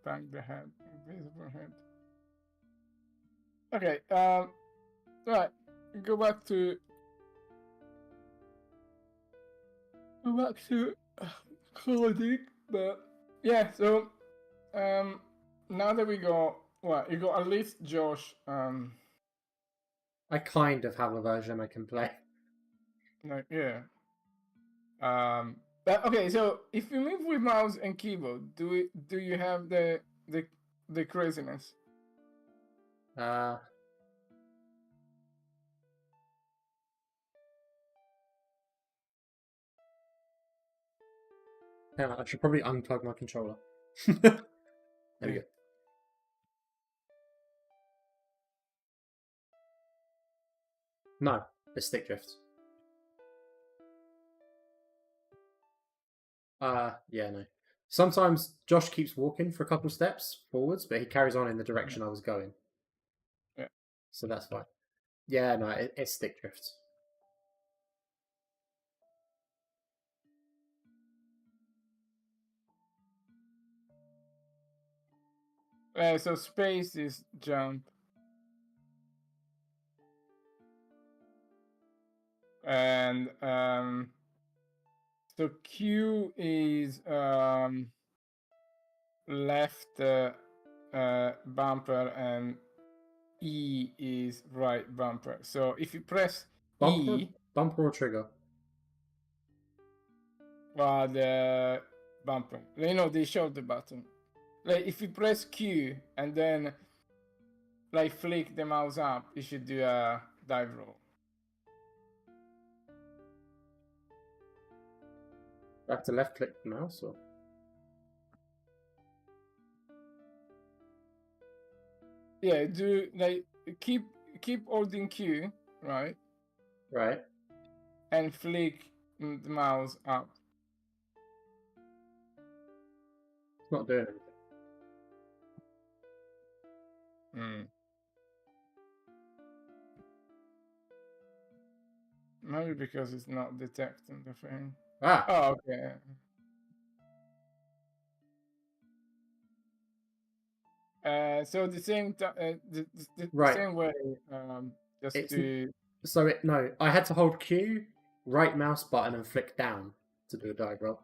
Bang the head, invisible head. Okay, right, go back to coding, but yeah, so now that we got, well, you got at least Josh, I kind of have a version I can play. like, yeah. But okay, so if you move with mouse and keyboard, do you have the craziness? Hang on, I should probably unplug my controller. There we go. No, it's stick drift. Yeah, no. Sometimes Josh keeps walking for a couple steps forwards, but he carries on in the direction I was going. Yeah. So that's fine. Yeah, no, it's stick drift. So space is jump. And so Q is left bumper and E is right bumper. So if you press E, Bumper or trigger? the bumper, you know, the shoulder button. Like if you press Q and then like flick the mouse up, you should do a dive roll. I have to left click the mouse or? Yeah, do like keep holding Q, right? Right. And flick the mouse up. It's not doing anything. Maybe because it's not detecting the thing. Ah! Oh, okay. So the same Right. same way, just It's to so it no. I had to hold Q, right mouse button, and flick down to do a dive roll.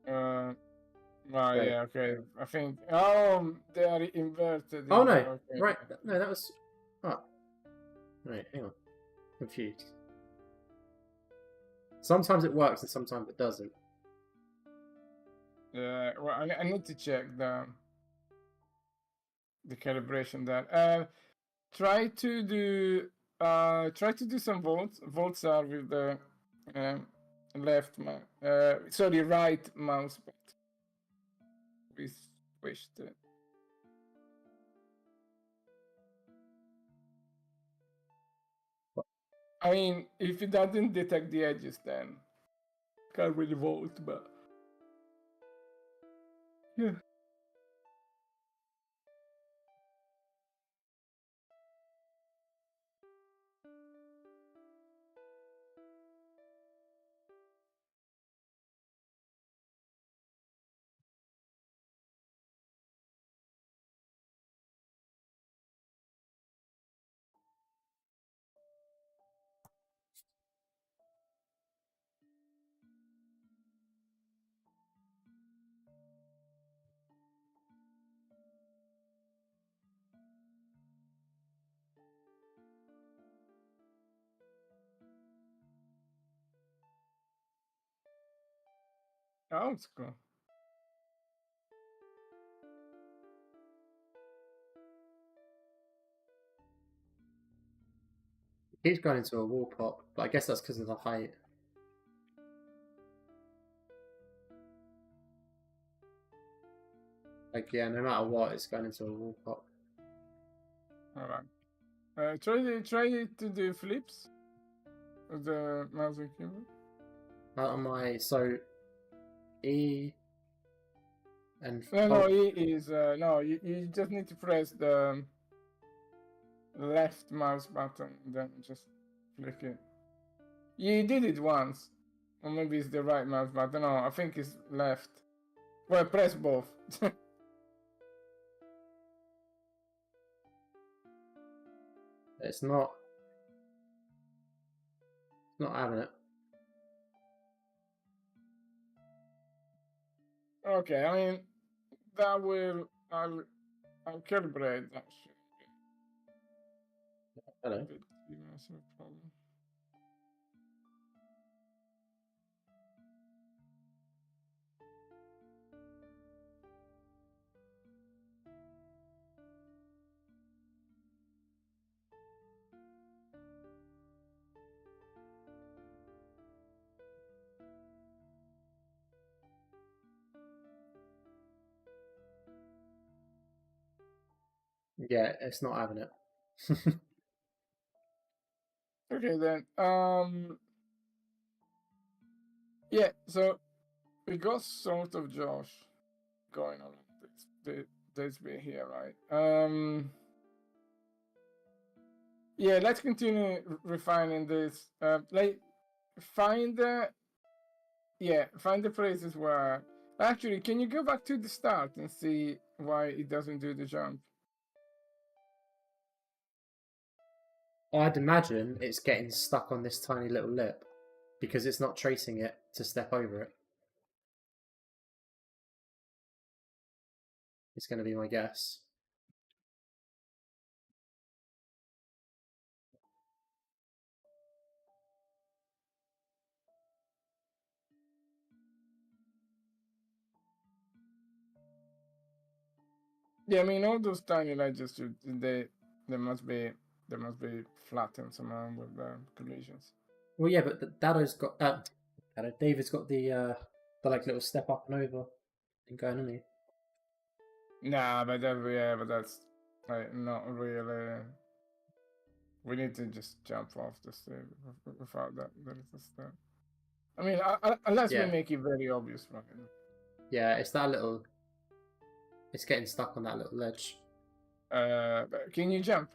oh Right. yeah, okay. I think they are inverted. Oh no! Okay. Right, no, that was. Oh. Right, hang on. Confused. Sometimes it works and sometimes it doesn't. Yeah, well, I need to check the calibration there. Try to do some volts. Volts are with the right mouse button. We switched it. I mean, if it doesn't detect the edges, then can't really volt, but yeah. Oh, it's cool. He's going into a wall pop, but I guess that's because of the height. Like, yeah, no matter what, it's going into a wall pop. Alright. Try to do flips with the mouse and keyboard. Out of my E and No, E is no. You just need to press the left mouse button, then just click it. You did it once, or maybe it's the right mouse button. No, I think it's left. Well, press both. It's not having it. Okay, I mean that will I'll calibrate that shit. Hello. That's no problem. Yeah, it's not having it. Okay then. Yeah. So we got sort of Josh going on this bit here, right? Yeah. Let's continue refining this. Like find the places where. Actually, can you go back to the start and see why it doesn't do the jump? I'd imagine it's getting stuck on this tiny little lip because it's not tracing it to step over it. It's going to be my guess. Yeah, I mean all those tiny ledges, they must be flattened somehow with the collisions. Well, yeah, but Dado's got David's got the like little step up and over and going on here. Nah, but that's like not really. We need to just jump off the stage without that. There is a step. I mean, unless we make it very obvious, right? Yeah, it's that little. It's getting stuck on that little ledge. But can you jump?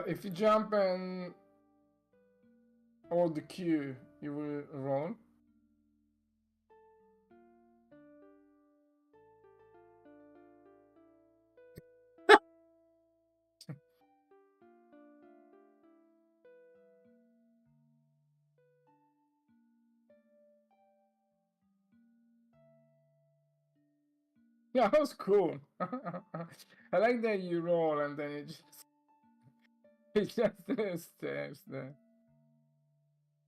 If you jump and hold the Q, you will roll. Yeah, that was cool. I like that you roll and then it just stays there.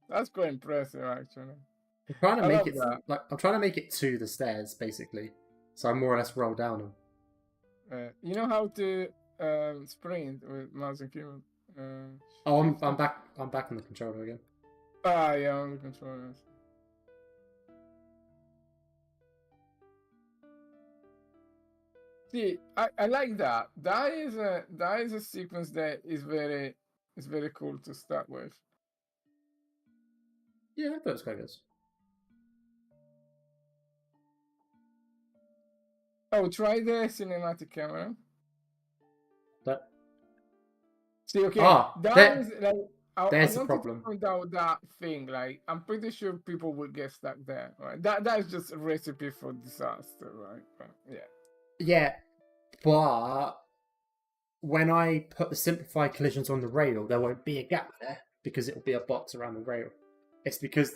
That's quite impressive, actually. I'm trying to make it I'm trying to make it to the stairs, basically. So I more or less roll down them. You know how to sprint with mouse and keyboard? I'm back on the controller again. Ah, yeah, on the controllers. See, I like that. That is a sequence that is very cool to start with. Yeah, I thought it was quite good. Oh, try the cinematic camera. That. See, okay, there's the problem. Point out that thing, like I'm pretty sure people would get stuck there, right? That is just a recipe for disaster, right? But, yeah. Yeah, but when I put the simplified collisions on the rail, there won't be a gap there because it'll be a box around the rail. It's because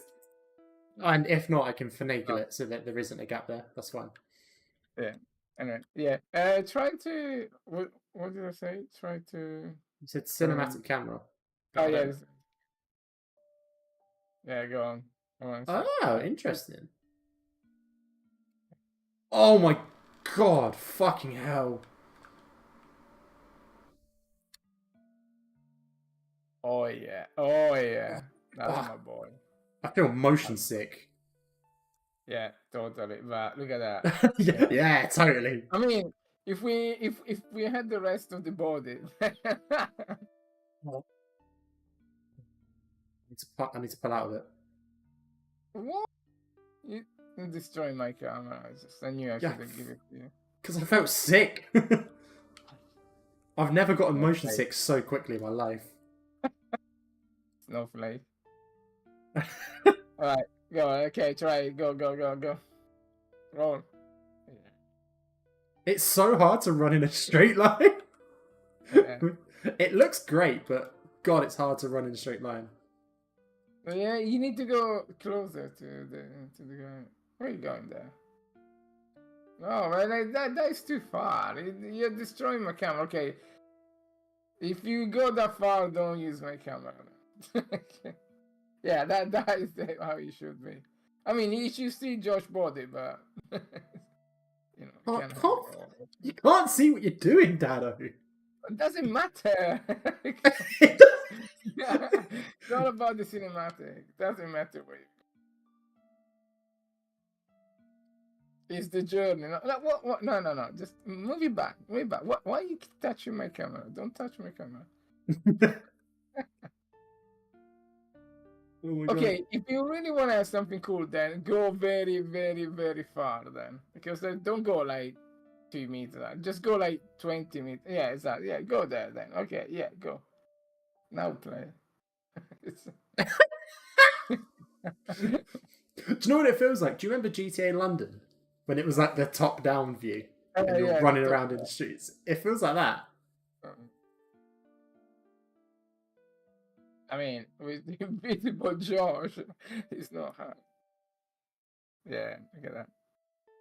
And if not, I can finagle it so that there isn't a gap there. That's fine. Yeah. Anyway, yeah. Try to. What did I say? Try to. You said cinematic camera. Oh Got yeah. it. Yeah. Go on. Go on. Oh, interesting. Oh my god! Fucking hell! Oh yeah. Oh yeah. That's Ah. my boy. I feel motion sick. Yeah, totally. But look at that. yeah, totally. I mean, if we had the rest of the body. I need to pull out of it. What? You destroy my camera. I knew I should have given it to you. Because I felt sick. I've never gotten motion sick so quickly in my life. Snowflake. Alright, go. Okay, try it. Go. Roll. It's so hard to run in a straight line. Yeah. It looks great, but God, it's hard to run in a straight line. Yeah, you need to go closer to the guy. Where are you going there? No, man, that is too far. You're destroying my camera. Okay, if you go that far, don't use my camera. Yeah, that is how you should be. I mean, you should see Josh's body, but you know, you can't see what you're doing, Dado. It doesn't matter. It's all about the cinematic. It doesn't matter where you go. It's the journey. No, what? No. Just move it back. Move it back. Why are you touching my camera? Don't touch my camera. Oh okay, if you really want to have something cool, then go very, very, very far then. Because then don't go like 2 meters. Just go like 20 meters. Yeah, exactly. Yeah, go there then. Okay, yeah, go. Now play. Do you know what it feels like? Do you remember GTA London? When it was like the top-down view and you're running around in the streets? It feels like that. I mean, with the invisible Josh, it's not hard. Yeah, look at that.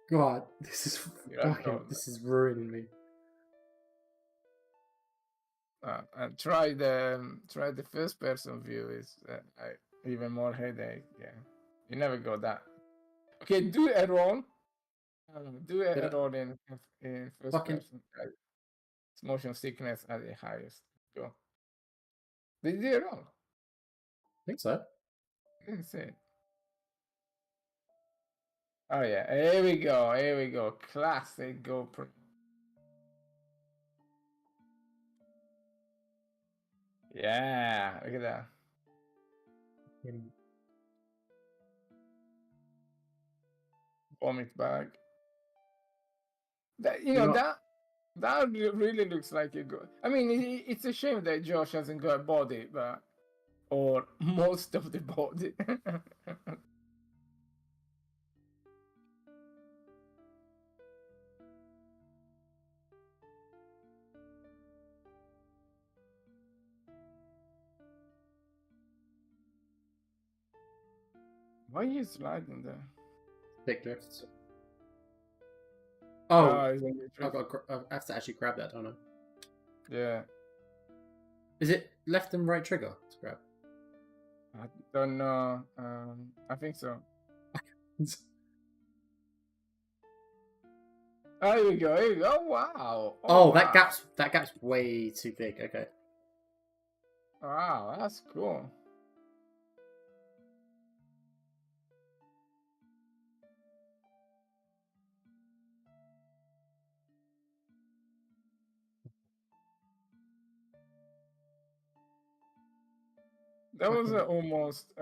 God, this is ruining me. And try the first person view is even more headache. Yeah, you never got that. Okay, do a roll. Do a roll in first person. It's motion sickness at the highest. Go. Did you do a roll? I think so. I didn't see it. Oh yeah, here we go. Here we go. Classic GoPro. Yeah, look at that. Vomit bag. That, that really looks like a good. I mean, it's a shame that Josh hasn't got a body, but or most of the body. Why are you sliding there? Big drifts. Oh, I have to actually grab that, don't I? Yeah. Is it left and right trigger to grab? I don't know. I think so. Oh, here we go. Here we go. Oh, wow. Oh, wow. that gap's way too big. Okay. Wow, that's cool. That was almost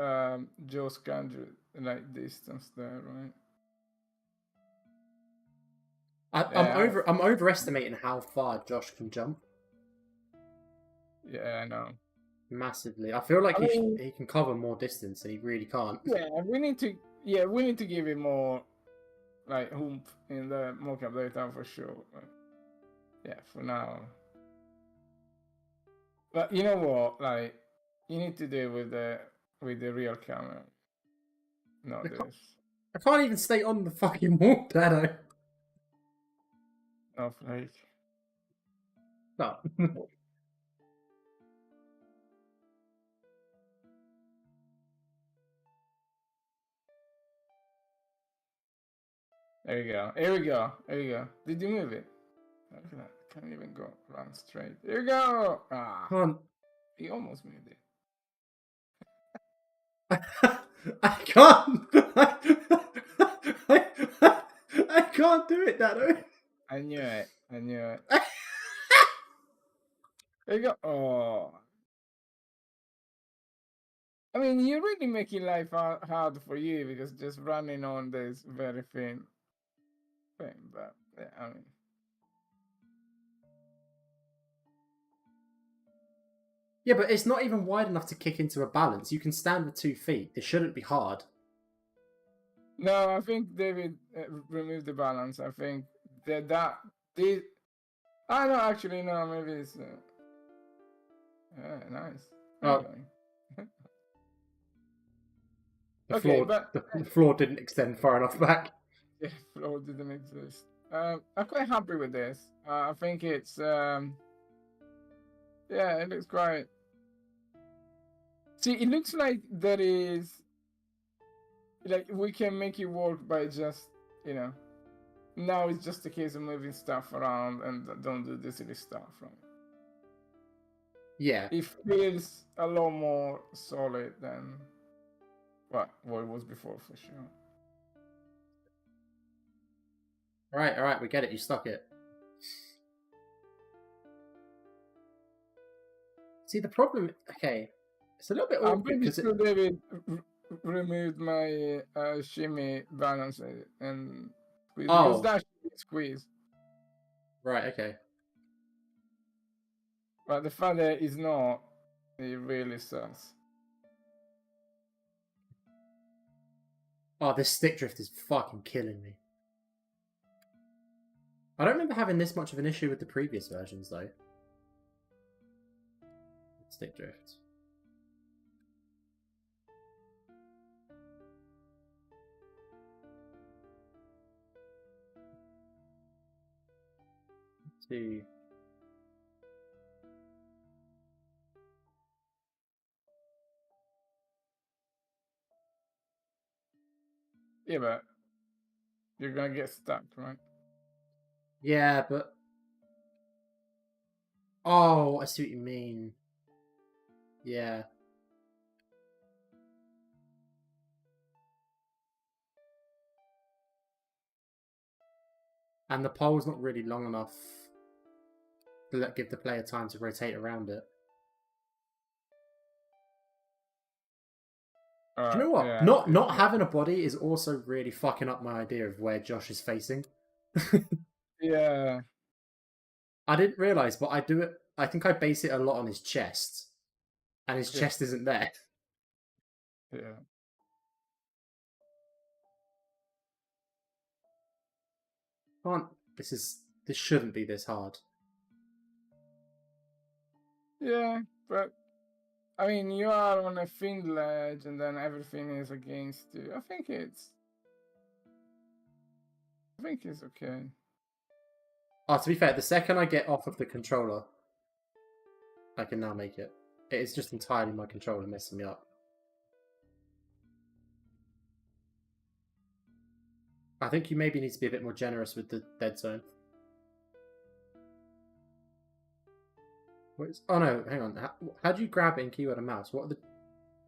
Joe Scandrew like distance there, right? I'm overestimating how far Josh can jump. Yeah, I know. Massively. I feel like he can cover more distance, and he really can't. Yeah, we need to give him more like oomph in the mocap data for sure. Yeah, for now. But you know what? Like, you need to do with the real camera. not I can't- this. I can't even stay on the fucking wall, Dado. Not like. No. There we go. Here we go. There you go. Did you move it? Look at that. Can't even go run straight. Here we go. Ah, Can't. he almost moved it. I can't. I can't do it, Dado. I knew it. I knew it. There you go. Oh. I mean, you're really making life hard for you because just running on this very thin thing. But yeah, I mean, Yeah, but it's not even wide enough to kick into a balance. You can stand with 2 feet. It shouldn't be hard. no, I think David removed the balance. I think this. I know, actually, no, maybe it's. Yeah, nice. Oh. The Okay, floor, but the floor didn't extend far enough back. yeah, floor didn't exist. I'm quite happy with this. I think it's yeah, it looks great. See, it looks like there is like we can make it work by just, you know, now it's just a case of moving stuff around and don't do the silly stuff, right? Yeah. It feels a lot more solid than what it was before, for sure. All right, we get it. You stuck it. See, the problem... Okay, it's a little bit I'm awkward pretty because sure David removed my shimmy balance and squeeze, because Oh. that should be squeeze. Right, okay. But the fact that it's not, it really sucks. Oh, this stick drift is fucking killing me. I don't remember having this much of an issue with the previous versions, though. Stick drift. Two. Yeah, but you're gonna get stuck, right? Yeah, but... Oh, I see what you mean. Yeah. And the pole's not really long enough to give the player time to rotate around it. Do you know what? Yeah, Not having a body is also really fucking up my idea of where Josh is facing. Yeah. I didn't realise, but I do it. I think I base it a lot on his chest, and his Yeah. chest isn't there. Yeah. This shouldn't be this hard. Yeah, but I mean, you are on a thin ledge, and then everything is against you. I think it's okay. Oh, to be fair, the second I get off of the controller, I can now make it. It is just entirely my controller messing me up. I think you maybe need to be a bit more generous with the dead zone. Oh no, hang on. How do you grab it in keyboard and mouse? What are the...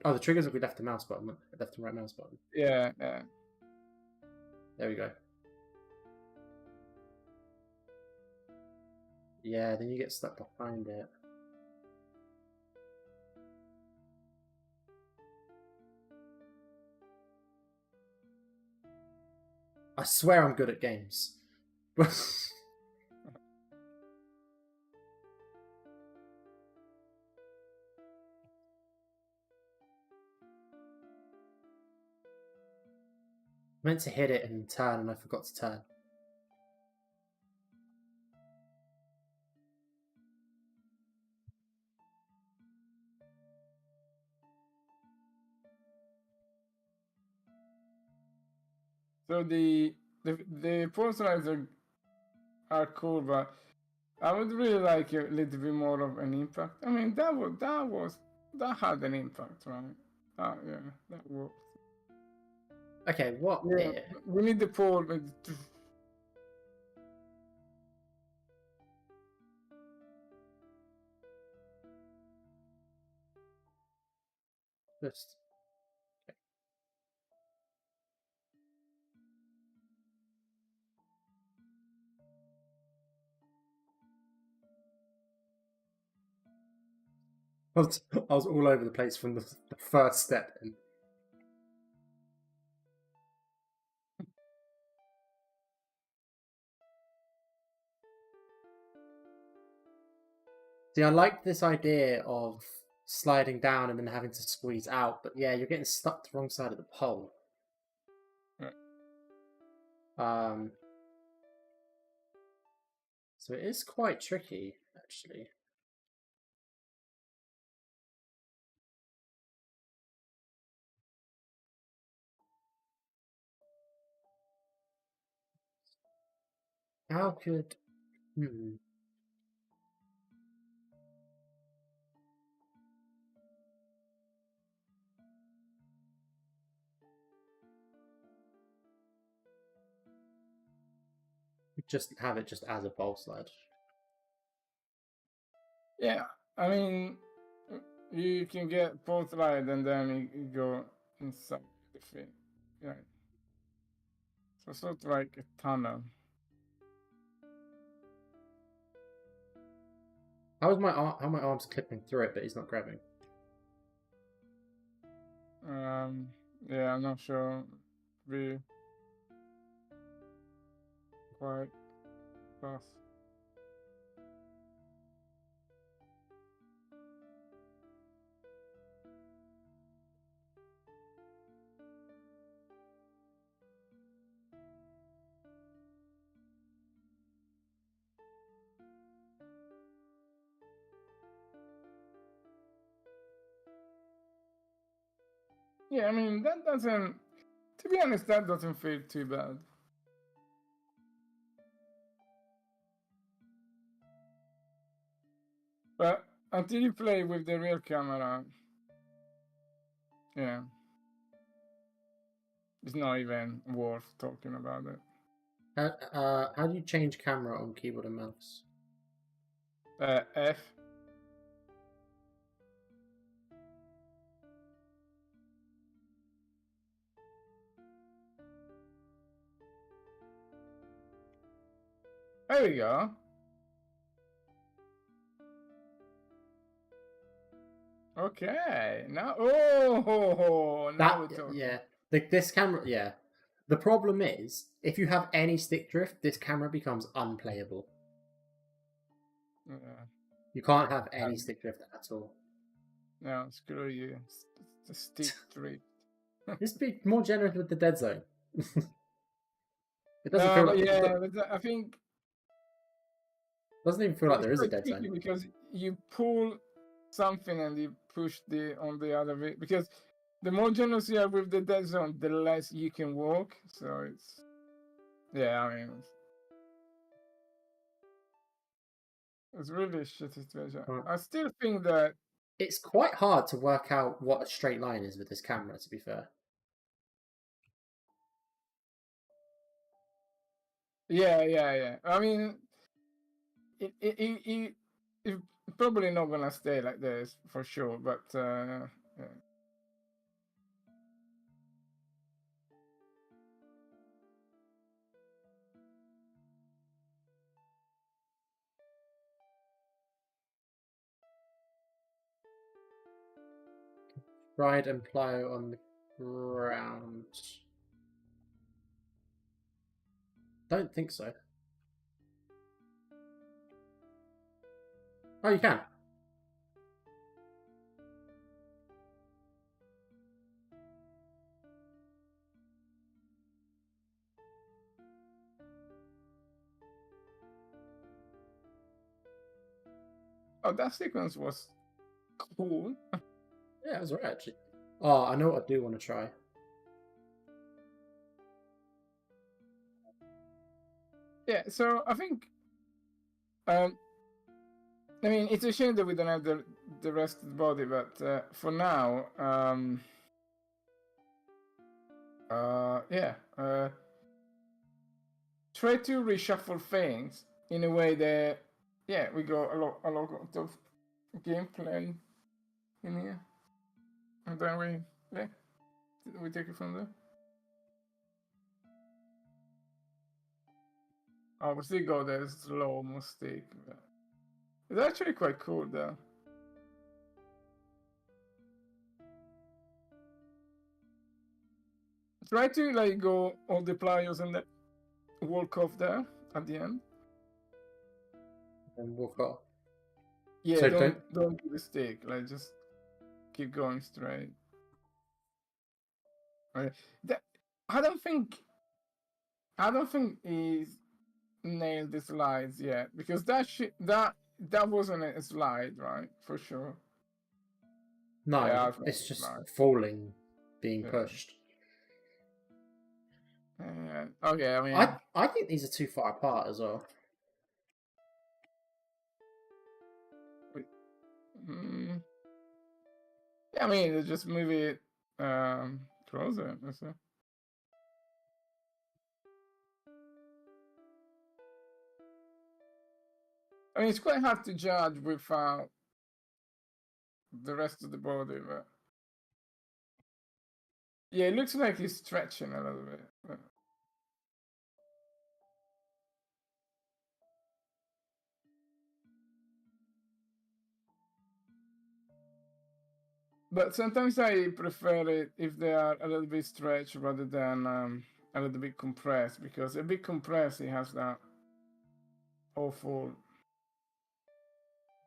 Oh, the triggers will be left and mouse button, left and right mouse button. Yeah, yeah. There we go. Yeah, then you get stuck behind it. I swear I'm good at games. I meant to hit it and turn, and I forgot to turn. So the pole slides are cool, but I would really like a little bit more of an impact. I mean, that had an impact, right? Yeah, that worked. Okay, what? Yeah, we need the pole. Just I was all over the place from the first step. See, I like this idea of sliding down and then having to squeeze out, but yeah, you're getting stuck the wrong side of the pole. So it is quite tricky, actually. How could... Just have it just as a pole slide. Yeah, I mean, you can get pole slide and then you go inside the thing. Yeah. So sort of like a tunnel. How my arm's clipping through it, but he's not grabbing? Yeah, I'm not sure. Be quite fast. Yeah, I mean, that doesn't, to be honest, that doesn't feel too bad. But until you play with the real camera, yeah, it's not even worth talking about it. How do you change camera on keyboard and mouse? F. There we go. Okay. Now, now we're talking. Yeah. This camera, yeah. The problem is, if you have any stick drift, this camera becomes unplayable. Yeah. You can't have any stick drift at all. No, screw you. The stick drift. Just be more generous with the dead zone. It doesn't No, feel but like yeah, but I think doesn't even feel like it's there is a quite dead zone. tricky because you pull something and you push on the other way. Because the more generous you are with the dead zone, the less you can walk. So it's, yeah, I mean, it's really a shitty situation. Right. I still think that It's quite hard to work out what a straight line is with this camera, to be fair. yeah. I mean, it's probably not gonna stay like this for sure, but yeah. Ride and plow on the ground. Don't think so. Oh, you can. Oh, that sequence was cool. Yeah, it was alright, actually. Oh, I know what I do want to try. Yeah, so I think, I mean, it's a shame that we don't have the rest of the body, but for now, yeah, try to reshuffle things in a way that, yeah, we got a lot of gameplay in here, and then we take it from there. Oh, we still got that slow mistake. It's actually quite cool though. Try to like go all the players and then walk off there at the end. And walk off. Yeah, So don't do the stick. Like just keep going straight. Right. That I don't think he's nailed the slides yet because that wasn't a slide, right? For sure. No, Yeah, I think it's just slide. falling, being Yeah. pushed. Okay, I mean, I think these are too far apart as well. yeah, I mean, just move it closer. That's it. I mean, it's quite hard to judge without the rest of the body, but yeah, it looks like he's stretching a little bit. But sometimes I prefer it if they are a little bit stretched rather than a little bit compressed, because a bit compressed, it has that awful.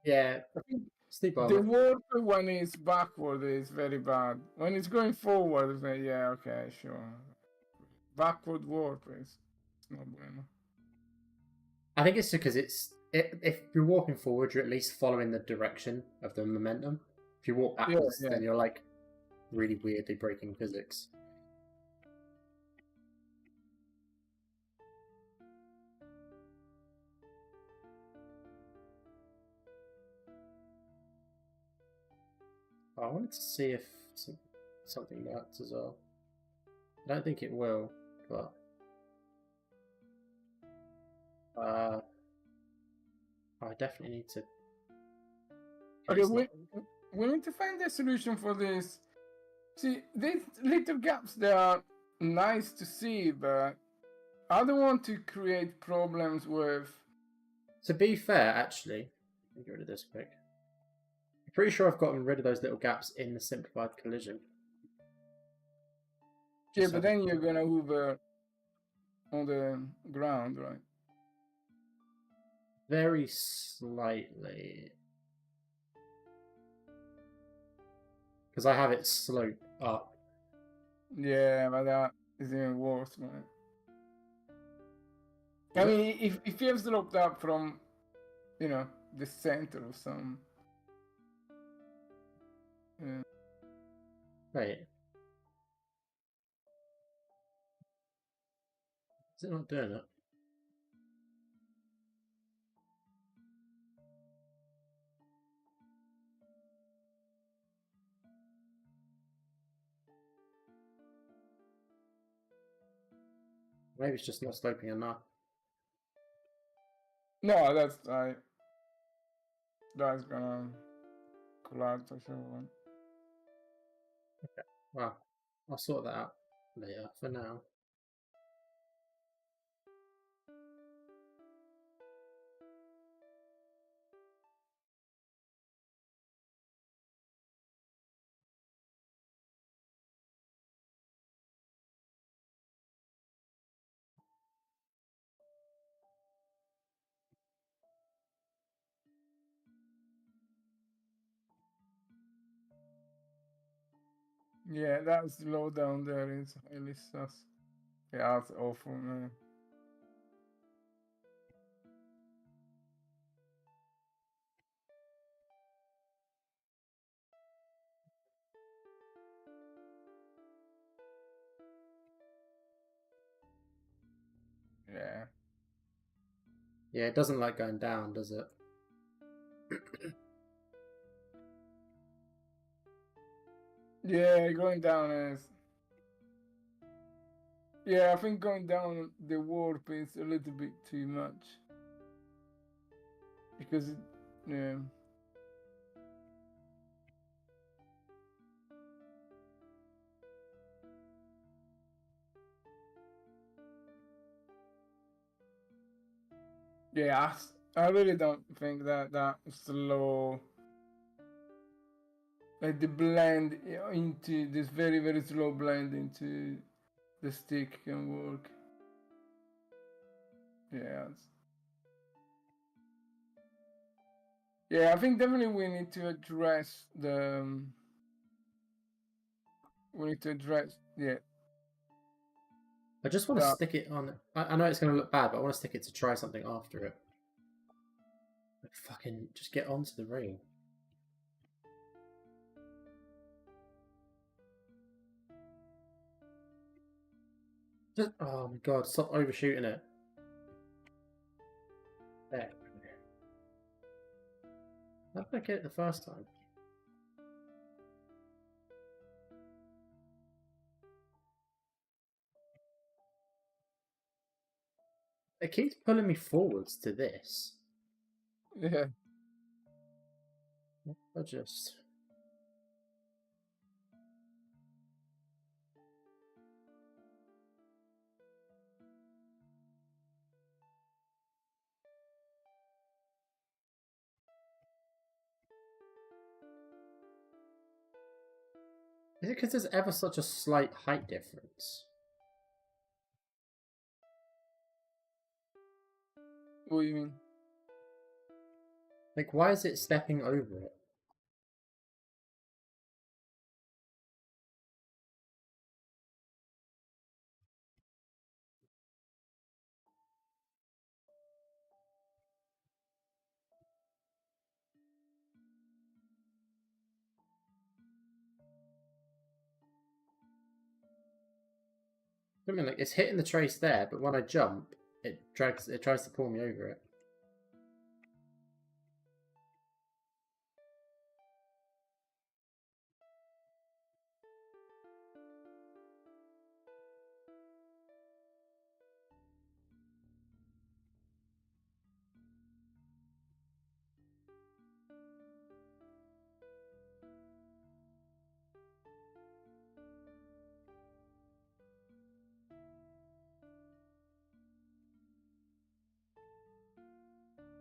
Yeah, I think Steve the Ballmer. warp when it's backward is very bad. When it's going forward, it's like, yeah, okay, sure. Backward warp is not bueno. I think it's because if you're walking forward, you're at least following the direction of the momentum. If you walk backwards, Yeah. then you're like really weirdly breaking physics. I wanted to see if something works as well. I don't think it will, but I definitely need to. Okay, we need to find a solution for this. See, these little gaps, they are nice to see, but I don't want to create problems with. To be fair, actually, let me get rid of this quick. I'm pretty sure I've gotten rid of those little gaps in the simplified collision. Yeah, but then you're gonna hover on the ground, right? Very slightly. Because I have it slope up. Yeah, but that is even worse, man. I mean, if you have sloped up from, you know, the center of some. Yeah. Wait. Is it not doing it? Maybe it's just not sloping enough. No, that's that's gonna collide for sure. Man. Okay, well, I'll sort that out later. For now. Yeah, that slow down there is highly sus. Yeah, that's awful, man. Yeah. Yeah, it doesn't like going down, does it? Yeah, going down is. Yeah, I think going down the warp is a little bit too much. Because it, yeah. Yeah, I really don't think that slow, like the blend into this very, very slow blend into the stick can work. Yeah. Yeah, I think definitely we need to address the. We need to address, yeah. I just want to stick it on. I know it's going to look bad, but I want to stick it to try something after it. Like, fucking just get onto the ring. Just, oh my god, stop overshooting it. There. How did I get it the first time? It keeps pulling me forwards to this. Yeah. I just... Is it because there's ever such a slight height difference? What do you mean? Like, why is it stepping over it? I mean, like, it's hitting the trace there, but when I jump, it tries to pull me over it.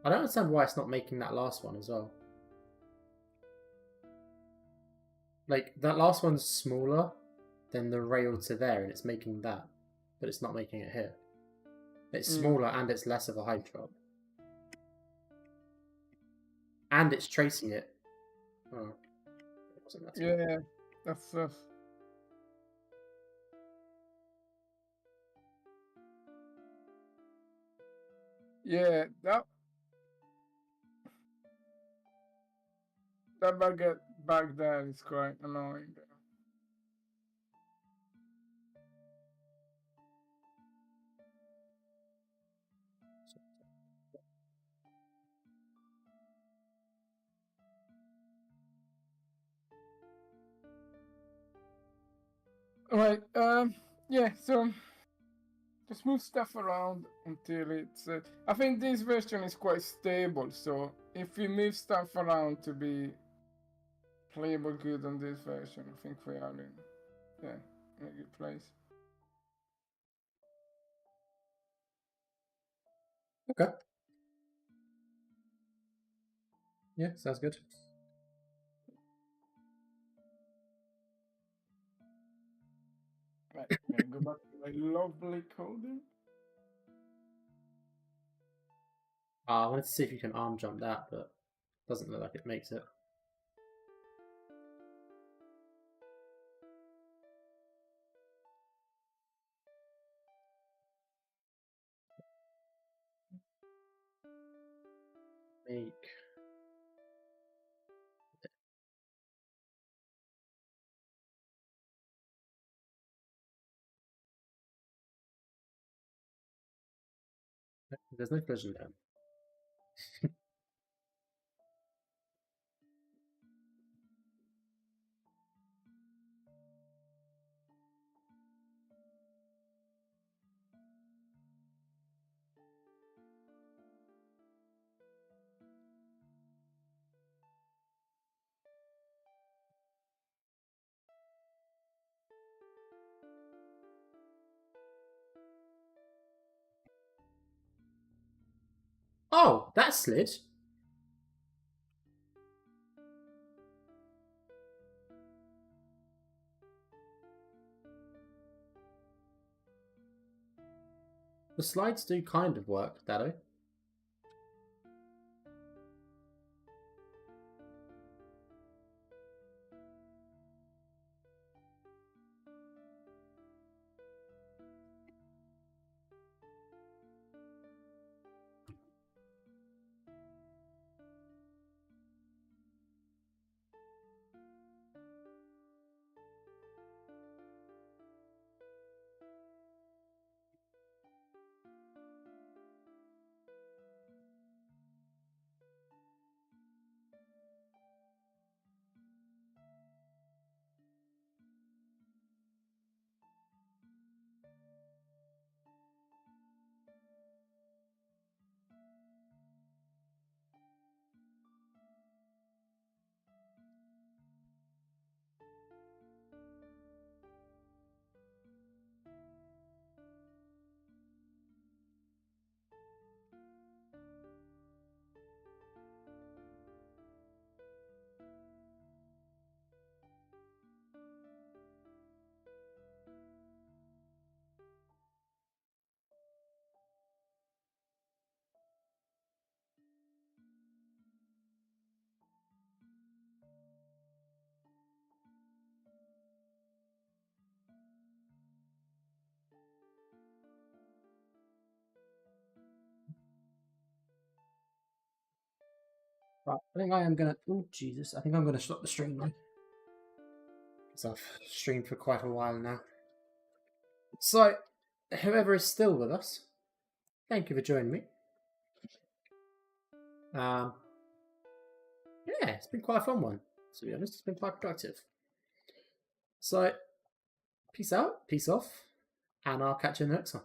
I don't understand why it's not making that last one as well. Like, that last one's smaller than the rail to there, and it's making that, but it's not making it here. It's smaller and it's less of a height drop. And it's tracing it. Oh, it wasn't that small. Yeah, that's yeah, that back there is quite annoying. Alright, yeah, so just move stuff around until it's. I think this version is quite stable, so if we move stuff around to be playable good on this version, I think we are in a good place. Okay. Yeah, sounds good. Right, I'm gonna go back to my lovely coding. I wanted to see if you can arm jump that, but doesn't look like it makes it. Make. There's no collision there. Oh, that slid. The slides do kind of work, Dado. Right, I think I am gonna. Oh Jesus! I think I'm gonna stop the stream now because I've streamed for quite a while now. So, whoever is still with us, thank you for joining me. Yeah, it's been quite a fun one. To be honest, it's been quite productive. So, peace out, peace off, and I'll catch you in the next one.